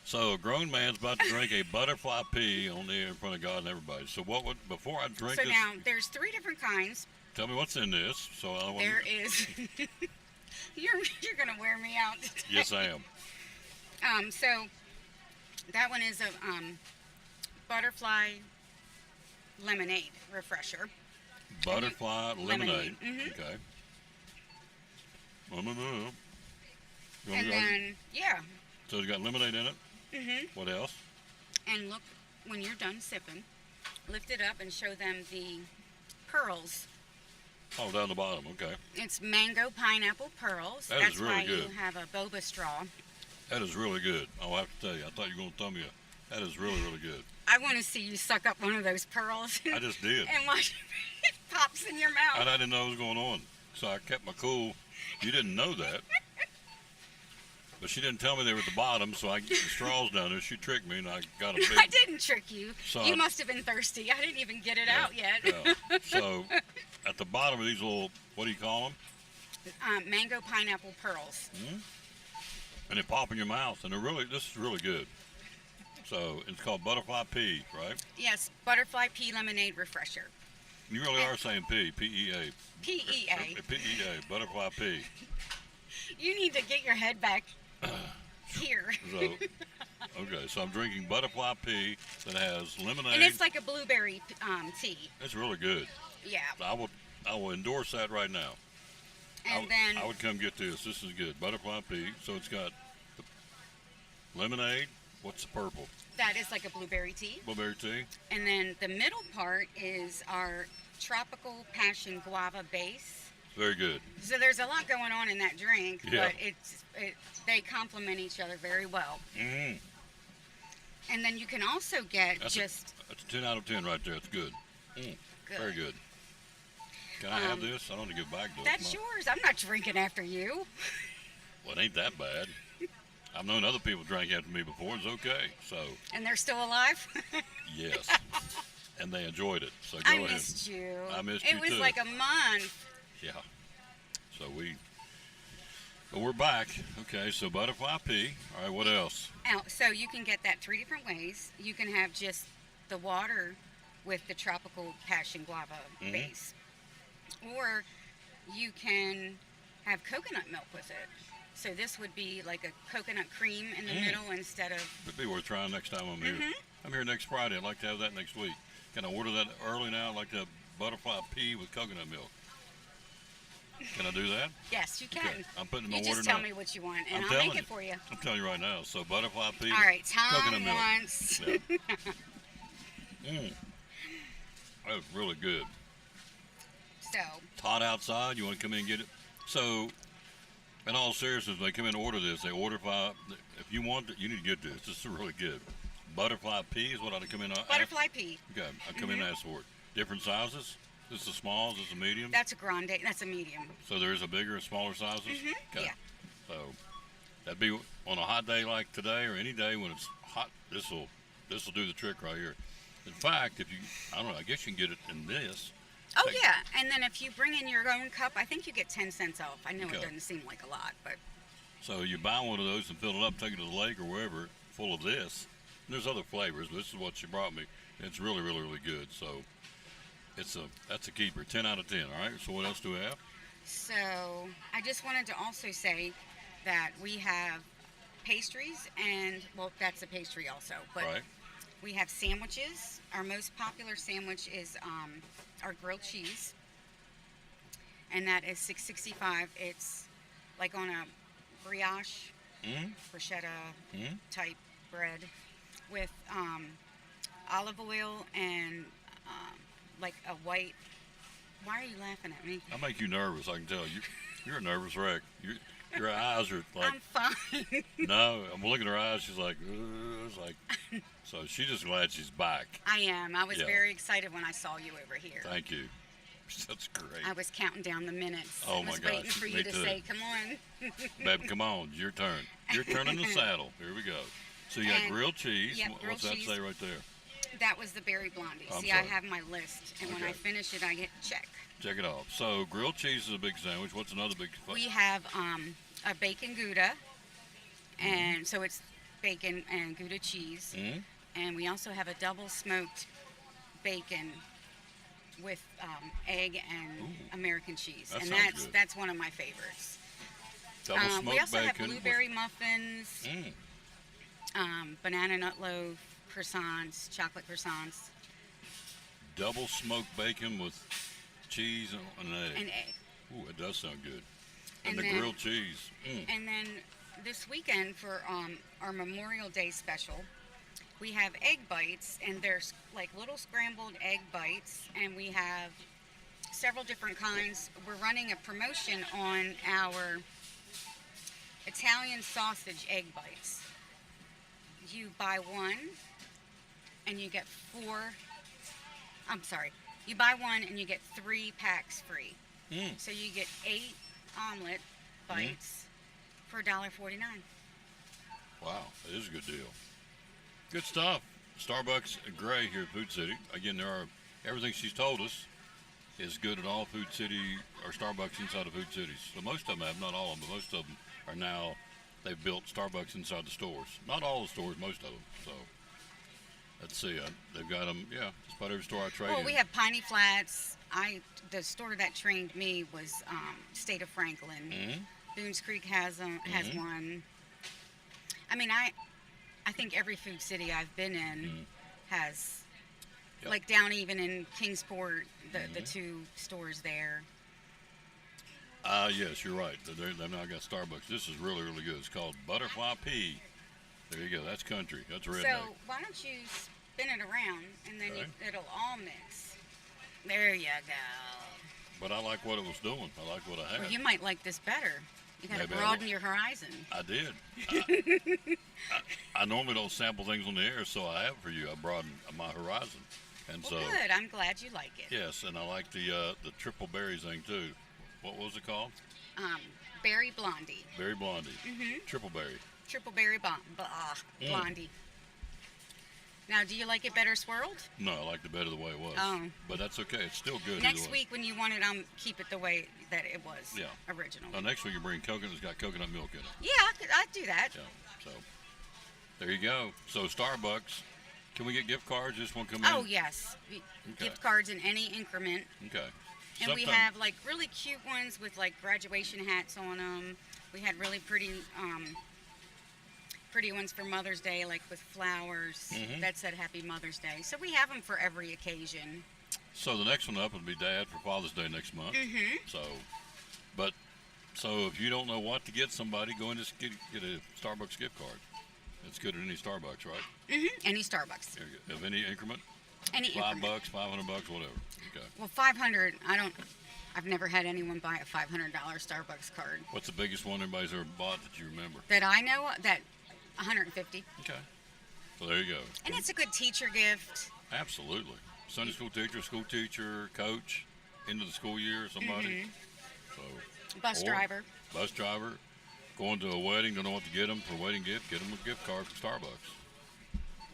So a grown man's about to drink a butterfly pea on the air in front of God and everybody. So what would, before I drink So this, now, there's 3 different kinds. tell me what's in this. So I want. There is. you're going to wear me out today. Yes, I am. So that one is a butterfly lemonade refresher. Butterfly lemonade. Mhm. Okay. You want And me to- then, yeah. So it's got lemonade in it. Mhm. What else? And look, when you're done sipping, lift it up and show them the pearls. Oh, down the bottom. Okay. It's mango pineapple pearls. That is That's really why good. you have a boba straw. That is really good. I'll have to tell you. I thought you were going to tell me. That is really, really good. I want to see you suck up one of those pearls. I just did. And watch it pops in your mouth. And I didn't know what was going on. So I kept my cool. You didn't know that. But she didn't tell me they were at the bottom, so I get the straws down there. She tricked me, and I got a big... I didn't trick you. So You I- must have been thirsty. I didn't even get it out yet. Yeah. So at the bottom of these little, what do you call them? Mango pineapple pearls. Hmm? And they pop in your mouth, and they're really, this is really good. So it's called butterfly pea, right? Yes, butterfly pea lemonade refresher. You really are saying pea, P-E-A. P-E-A. P-E-A, butterfly pea. You need to get your head back here. So, okay, so I'm drinking butterfly pea that has lemonade. And it's like a blueberry tea. It's really good. Yeah. I will endorse that right now. And then I would come get this. This is good. Butterfly pea. So it's got the lemonade. What's the purple? that is like a blueberry tea. Blueberry tea. And then the middle part is our tropical passion guava base. Very good. So there's a lot going on in that drink, Yeah. but they complement each other very well. Mm. And then you can also get That's a 10 out of 10 right there. It's good. Mm. Good. Very good. Can I have this? I don't want to give back to it. That's Come on. yours. I'm not drinking after you. Well, it ain't that bad. I've known other people drink after me before. It's okay. So, And they're still alive? yes. And they enjoyed it. So go I ahead. missed you. I missed it you was too. like a month. Yeah. So but we're back. Okay, so butterfly pea. All right, what else? So you can get that 3 different ways. You can have just the water with the tropical passion guava Mhm. base. Or you can have coconut milk with it. So this would be like a coconut cream in the Mm. middle instead of... It'd be worth trying next time I'm here. Mhm. I'm here next Friday. I'd like to have that next week. Can I order that early now? I'd like to have butterfly pea with coconut milk. Can I do that? Yes, you can. Okay, I'm putting my You order just tell now. me what you want, and I'm I'll telling make it you. for you. I'm telling you right now. So butterfly pea. All right, coconut Tom milk. wants... Yeah. Mm. That was really good. So, It's hot outside. You want to come in and get it? So, in all seriousness, when they come in and order this, they order if you want it, you need to get this. This is really good. Butterfly pea is what I come in and ask. butterfly pea. Okay, I come in and ask for it. Different sizes? This is a small, this is a medium? That's a grande. That's a medium. So there's a bigger and smaller sizes? Mhm, Okay. yeah. So that'd be on a hot day like today or any day when it's hot. This will do the trick right here. In fact, if you, I don't know, I guess you can get it in this. Oh, Take- yeah. And then if you bring in your own cup, I think you get 10 cents off. I know Okay. it doesn't seem like a lot, but... So you buy one of those and fill it up, take it to the lake or wherever, full of this, There's other flavors, but this is what she brought me. It's really, really, really good. So that's a keeper. 10 out of 10. All right. So what else do we have? So I just wanted to also say that we have pastries, and well, that's a pastry also, but Right. we have sandwiches. Our most popular sandwich is our grilled cheese, and that is $6.65. It's like on a brioche, bruschetta type bread with olive oil and like a white. Why are you laughing at me? I make you nervous. I can tell you. You're a nervous wreck. Your eyes are like. I'm fine. No, I'm looking at her eyes. She's like, it's like. So she's just glad she's back. I am. I was Yeah. very excited when I saw you over here. Thank you. That's great. I was counting down the minutes. Oh, I was my gosh, waiting for me you to too. say, "Come on." Babe, come on. Your turn. You're turning the saddle. Here we go. So you got And- grilled cheese. yep, What's grilled that cheese. say right there? That was the berry blondie. I'm See, I sorry. have my list, and when I Okay. finish it, I hit check. Check it off. So grilled cheese is a big sandwich. What's another big? We have a bacon Gouda, and so it's bacon and Gouda cheese. Mhm. And we also have a double smoked bacon with egg and American cheese, that and sounds good. that's one of my favorites. Double smoked we also have bacon with- blueberry muffins, banana nut loaf, croissants, chocolate croissants, Double smoked bacon with cheese and an egg. and egg. Ooh, it does sound good. And, And the then- grilled cheese. And then this weekend for our Memorial Day special, we have egg bites, and there's like little scrambled egg bites, and we have several different kinds. We're running a promotion on our Italian sausage egg bites. You buy one, and you get four. I'm sorry. You buy one, and you get 3 packs free. So you get 8 omelet bites for $1.49. Wow, that is a good deal. Good stuff. Starbucks Gray here at Food City. Again, everything she's told us is good at all Food City or Starbucks inside of Food Cities. So most of them have, not all of them, but most of them are now, they've built Starbucks inside the stores. Not all the stores, most of them. So let's see. They've got them, just about every store I trade Well, in. we have Piney Flats. The store that trained me was State of Franklin. Boones Creek has one. I mean, I think every food city I've been in has, like down even in Kingsport, the 2 stores there. Yes, you're right. They've now got Starbucks. This is really, really good. It's called Butterfly Pea. There you go. That's country. That's redneck. So why don't you spin it around, and then Okay. it'll all mix. There you go. But I like what it was doing. I like what I had. Well, you might like this better. You got to Maybe I broaden will. your horizon. I did. I normally don't sample things on the air, so I have for you. I broadened my horizon, and Well, so good. I'm glad you like it. yes, and I like the triple berries thing too. What was it called? Berry Blondie. Berry blondie. Mhm. Triple berry. Triple berry blondie. Now, do you like it better swirled? No, I liked it better the way it was. Oh. But that's okay. It's still good. Next either way. week when you want it, keep it the way that it was Yeah. originally. Next week you bring coconut. It's got coconut milk in it. Yeah, I'd do that. Yeah. So there you go. So Starbucks. Can we get gift cards? This one come in. Oh, yes. Okay. Gift cards in any increment. Okay. And we Sometime- have like really cute ones with like graduation hats on them. We had really pretty ones for Mother's Day, like with flowers that said Happy Mother's Day. So we have them for every occasion. So the next one up will be Dad for Father's Day next month. So if you don't know what to get somebody, go and just get a Starbucks gift card. It's good at any Starbucks, right? Any Starbucks. There you go. Of any increment? Any increment. $5, $500, whatever. Okay. Well, 500. I've never had anyone buy a $500 Starbucks card. What's the biggest one anybody's ever bought that you remember? That I know that 150. Okay. So there you go. And it's a good teacher gift. Absolutely. Sunday school teacher, coach, end of the school year, somebody. So. Bus driver. Bus driver. Going to a wedding, don't know what to get them for a wedding gift, get them a gift card from Starbucks.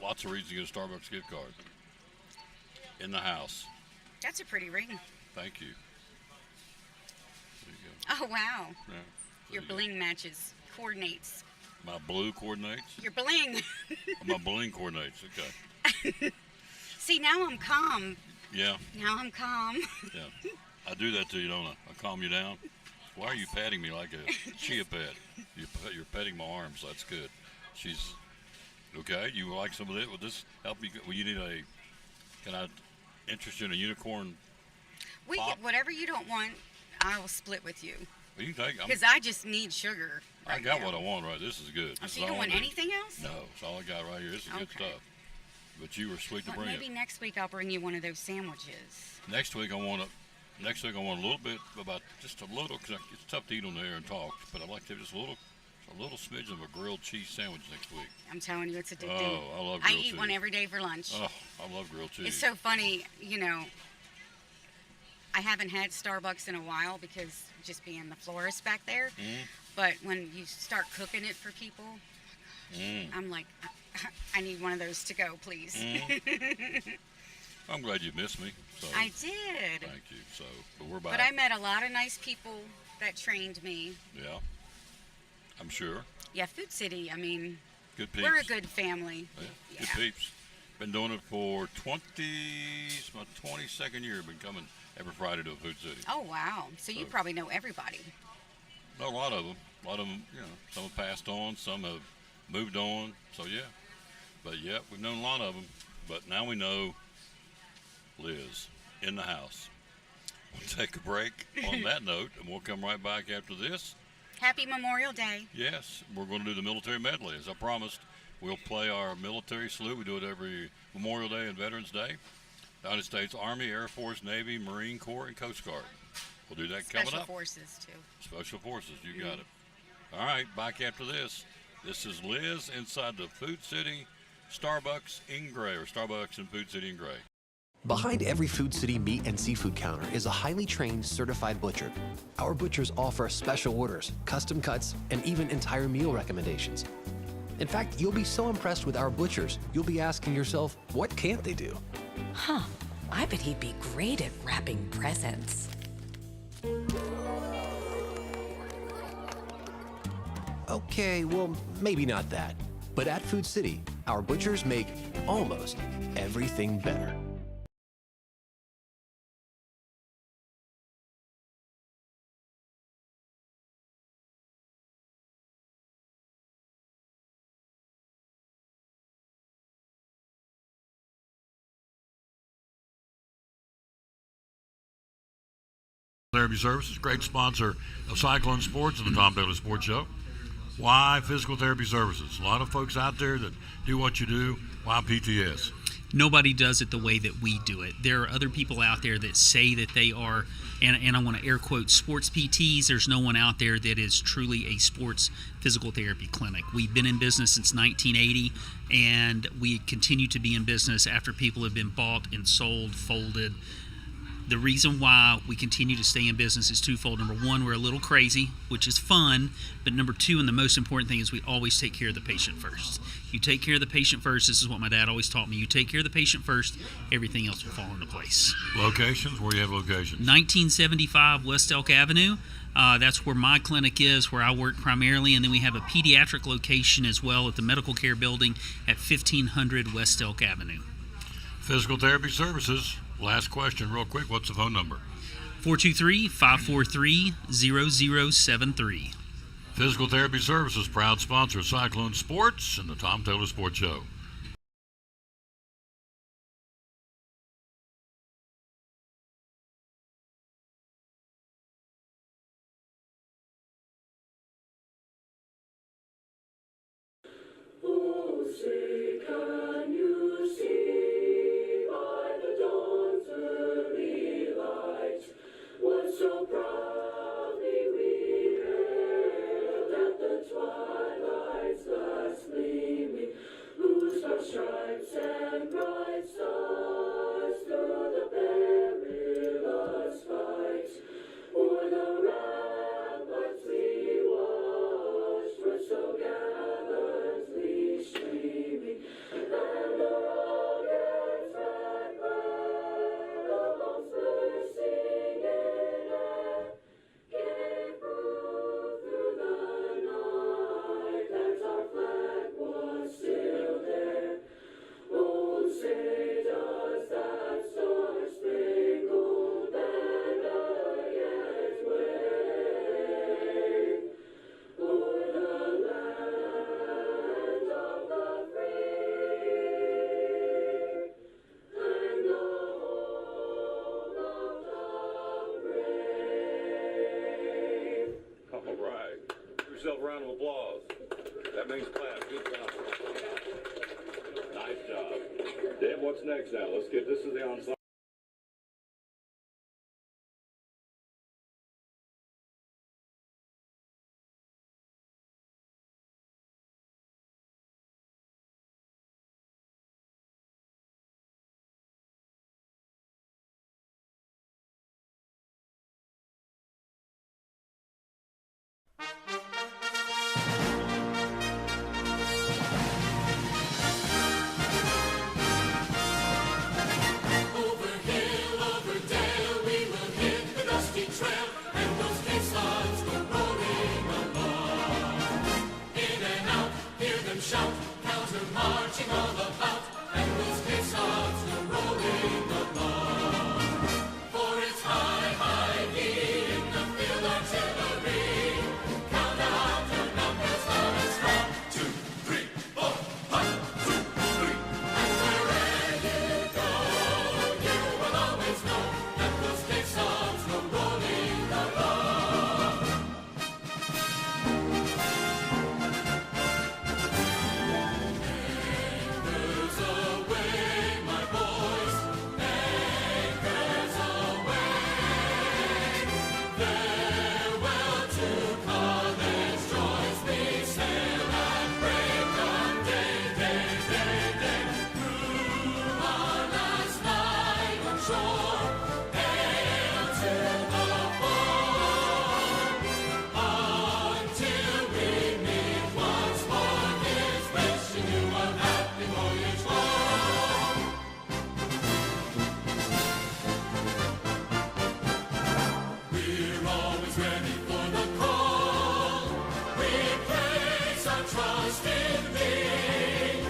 Lots of reasons to get a Starbucks gift card. In the house. That's a pretty ring. Thank you. There you go. Oh, wow. Yeah. Your bling matches, coordinates. My blue coordinates? Your bling. My bling coordinates, okay. See, now I'm calm. Yeah. Now I'm calm. Yeah. I do that to you, don't I? I calm you down. Why are you patting me like a chia pet? You're petting my arms. That's good. She's okay. You like some of it? Will this help you? Well, you need can I interest you in a unicorn? We pop? get whatever you don't want, I will split with you. Well, you can take. Because I just need sugar. I got what I want right. This is good. Oh, This so is you don't all I want need. anything else? No, it's all I got right here. This is good Okay. stuff. But you were sweet to Well, bring maybe it. next week I'll bring you one of those sandwiches. Next week I want a little bit about just a little because it's tough to eat on the air and talk. But I'd like to have just a little smidgen of a grilled cheese sandwich next week. I'm telling you, it's addicting. Oh, I love I grilled eat cheese. one every day for lunch. Oh, I love grilled cheese. It's so funny, I haven't had Starbucks in a while because just being the florist back there. But when you start cooking it for people, I'm like, I need one of those to go, please. I'm glad you missed me. So I did. Thank you. So, but we're back. But I met a lot of nice people that trained me. Yeah, I'm sure. Yeah, Food City, I mean, Good peeps. we're a good family. Yeah, good peeps. Been doing it for it's my 22nd year. Been coming every Friday to Food City. Oh, wow. So you probably know everybody. A lot of them. A lot of them, some have passed on, some have moved on. So, yeah. But, yeah, we've known a lot of them. But now we know Liz in the house. We'll take a break on that note, and we'll come right back after this. Happy Memorial Day. Yes, we're going to do the military medley. As I promised, we'll play our military salute. We do it every Memorial Day and Veterans Day. United States Army, Air Force, Navy, Marine Corps, and Coast Guard. We'll do that coming up. Special Forces, too. Special Forces, you got it. All right, back after this. This is Liz inside the Food City Starbucks in Gray, or Starbucks in Food City in Gray. Behind every Food City meat and seafood counter is a highly trained, certified butcher. Our butchers offer special orders, custom cuts, and even entire meal recommendations. In fact, you'll be so impressed with our butchers, you'll be asking yourself, what can't they do? Huh. I bet he'd be great at wrapping presents. Okay, well, maybe not that. But at Food City, our butchers make almost everything better. Therapy Services, great sponsor of Cyclone Sports and the Tom Daly Sports Show. Why Physical Therapy Services? A lot of folks out there that do what you do. Why PTS? Nobody does it the way that we do it. There are other people out there that say that they are, and I want to air quote, sports PTs. There's no one out there that is truly a sports physical therapy clinic. We've been in business since 1980, and we continue to be in business after people have been bought and sold, folded. The reason why we continue to stay in business is twofold. Number one, we're a little crazy, which is fun. But number two, and the most important thing, is we always take care of the patient first. You take care of the patient first. This is what my dad always taught me. You take care of the patient first, everything else will fall into place. Locations? Where you have locations? 1975 West Elk Avenue. That's where my clinic is, where I work primarily. And then we have a pediatric location as well at the Medical Care Building at 1500 West Elk Avenue. Physical Therapy Services. Last question, real quick. What's the phone number? 423-543-0073. Physical Therapy Services, proud sponsor of Cyclone Sports and the Tom Taylor Sports Show. Oh, say, can you see by the dawn's early light what so proudly we hailed at the twilight's last gleaming, whose dark stripes and bright stars through the perilous fight o'er the ramparts we watched were so gallantly streaming, and the rocket's red glare of bombs bursting in air gave proof through the night that our yourself a round of applause. That means class. Good job. Nice job. Deb, what's next now? Let's get this to the ensemble. Over hill, over dale, we will hit the dusty trail, and those caissons go rolling along. In and out, hear them shout, counter marching all about, and those caissons go rolling along. For it's high, high in the field artillery. Count out your numbers, let us count. 2, 3, 4, 1, 2, 3. And wherever you go, you will always know that those caissons go rolling along. Anchors away, my boys, anchors away. Farewell to college joys, we sail and break on day, day, day, day. Through our last night on shore, hail to the fall. Until we meet once more, here's wishing you a happy voyage home. We're always ready for the call. We place our trust in Thee.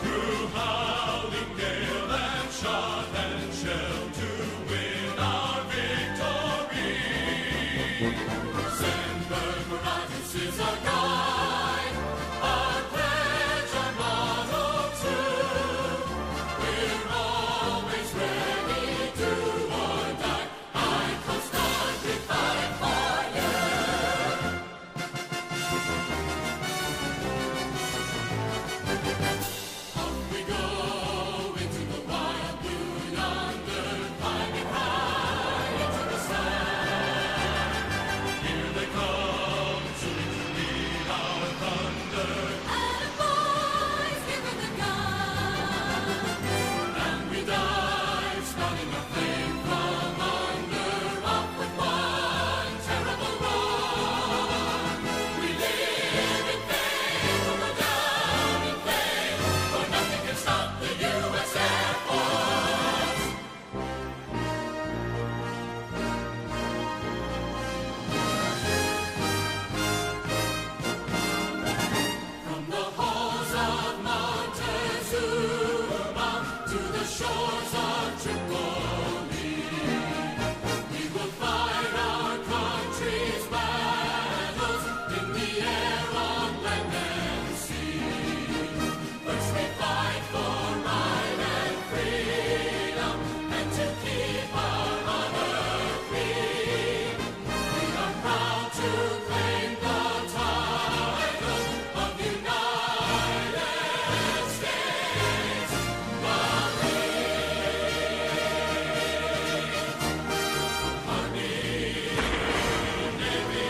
Through howling gale and shot and shell to win our victory. Sandberg Horizons is our guide, our pledge, our motto too. We're always ready, do or die. I Coast Guard, we fight for you. Off we go into the wild blue yonder, climbing high into the sun. Here they come, shooting to meet our thunder. And boys, give her the gun. And we dive, starting our flame from under, up with one terrible roar. We live in fame, we'll go down in flames, for nothing can stop the U.S. Air Force. From the halls of Montezuma to the shores of Tripoli, we will fight our country's battles in the air, on land and sea. First we fight for right and freedom, and to keep our honor free. We are proud to claim the title of United States Marines. Army, Navy,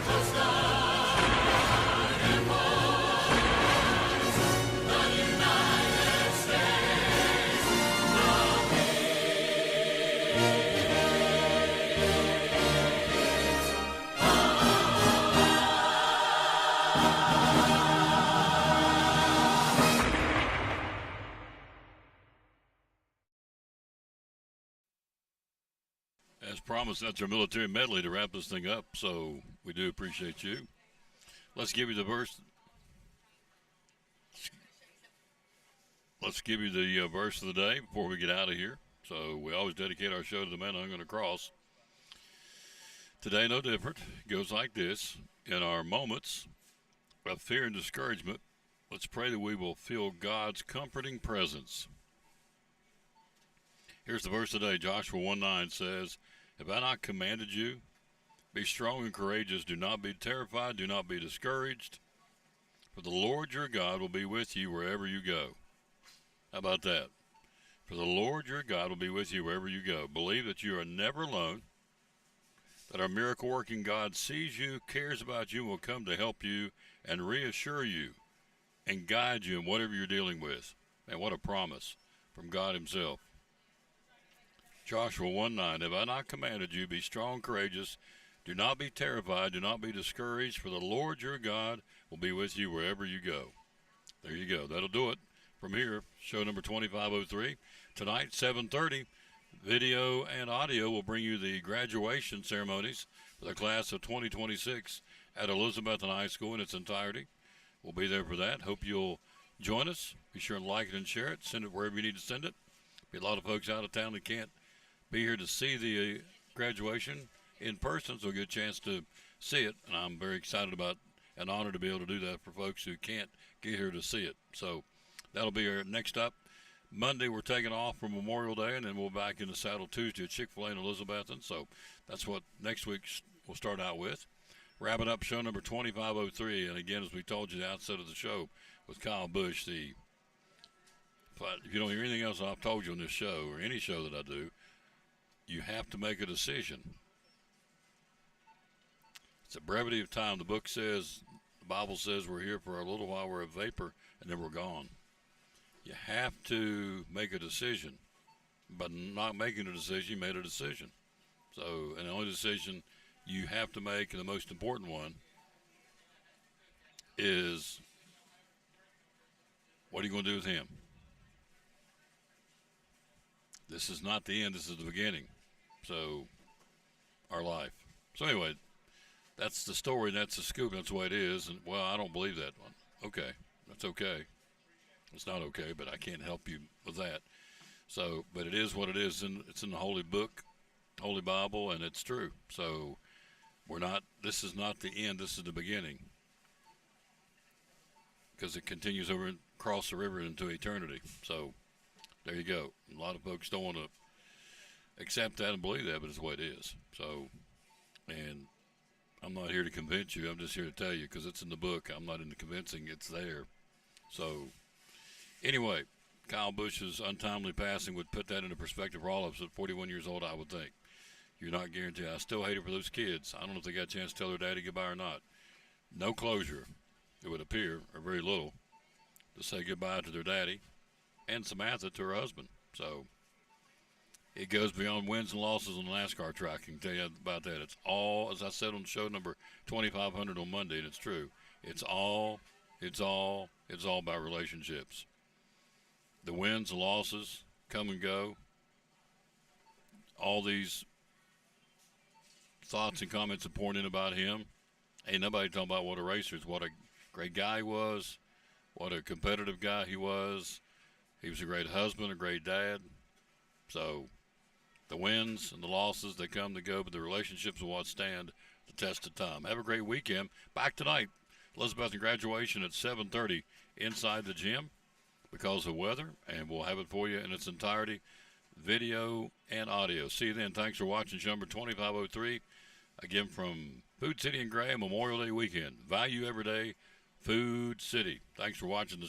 Coast Guard, Air Force, the United States As promised, that's our military medley to wrap this thing up. So we do appreciate you. Let's give you the verse. Let's give you the verse of the day before we get out of here. So we always dedicate our show to the man hung on the cross. Today, no different. It goes like this. In our moments of fear and discouragement, let's pray that we will feel God's comforting presence. Here's the verse today. Joshua 1:9 says, "Have I not commanded you? Be strong and courageous. Do not be terrified. Do not be discouraged. For the Lord your God will be with you wherever you go. How about that? For the Lord your God will be with you wherever you go. Believe that you are never alone, that our miracle-working God sees you, cares about you, and will come to help you and reassure you and guide you in whatever you're dealing with. Man, what a promise from God himself. Joshua 1:9, have I not commanded you, be strong, courageous, do not be terrified, do not be discouraged, for the Lord your God will be with you wherever you go. There you go. That'll do it from here. Show number 2503. Tonight, 7:30, video and audio will bring you the graduation ceremonies for the class of 2026 at Elizabethton High School in its entirety. We'll be there for that. Hope you'll join us. Be sure and like it and share it. Send it wherever you need to send it. Be a lot of folks out of town that can't be here to see the graduation in person, so we'll get a chance to see it. And I'm very excited about and honored to be able to do that for folks who can't get here to see it. So that'll be our next up. Monday, we're taking off for Memorial Day, and then we'll be back in the saddle Tuesday at Chick-fil-A in Elizabethton. So that's what next week we'll start out with. Wrapping up show number 2503. And again, as we told you at the outset of the show with Kyle Busch, if you don't hear anything else I've told you on this show or any show that I do, you have to make a decision. It's a brevity of time. The book says, the Bible says we're here for a little while, we're a vapor, and then we're gone. You have to make a decision. But not making a decision, you made a decision. So, and the only decision you have to make, and the most important one, is what are you going to do with him? This is not the end, this is the beginning. So, our life. So anyway, that's the story, that's the scoop, that's the way it is. And, well, I don't believe that one. Okay, that's okay. It's not okay, but I can't help you with that. So, but it is what it is. It's in the Holy Book, Holy Bible, and it's true. So, this is not the end, this is the beginning. Because it continues over and across the river into eternity. So, there you go. A lot of folks don't want to accept that and believe that, but it's the way it is. So, and I'm not here to convince you. I'm just here to tell you because it's in the book. I'm not into convincing. It's there. So, anyway, Kyle Busch's untimely passing would put that into perspective for all of us at 41 years old, I would think. You're not guaranteed. I still hate it for those kids. I don't know if they got a chance to tell their daddy goodbye or not. No closure, it would appear, or very little, to say goodbye to their daddy and Samantha to her husband. So, it goes beyond wins and losses on the NASCAR track. I can tell you about that. It's all, as I said on show number 2500 on Monday, and it's true. It's all about relationships. The wins and losses come and go. All these thoughts and comments are pouring in about him. Ain't nobody talking about what a racer is, what a great guy he was, what a competitive guy he was. He was a great husband, a great dad. So, the wins and the losses, they come to go, but the relationships are what stand the test of time. Have a great weekend. Back tonight, Elizabethton graduation at 7:30 inside the gym because of weather, and we'll have it for you in its entirety, video and audio. See you then. Thanks for watching show number 2503. Again, from Food City and Gray, Memorial Day weekend. Value every day, Food City. Thanks for watching the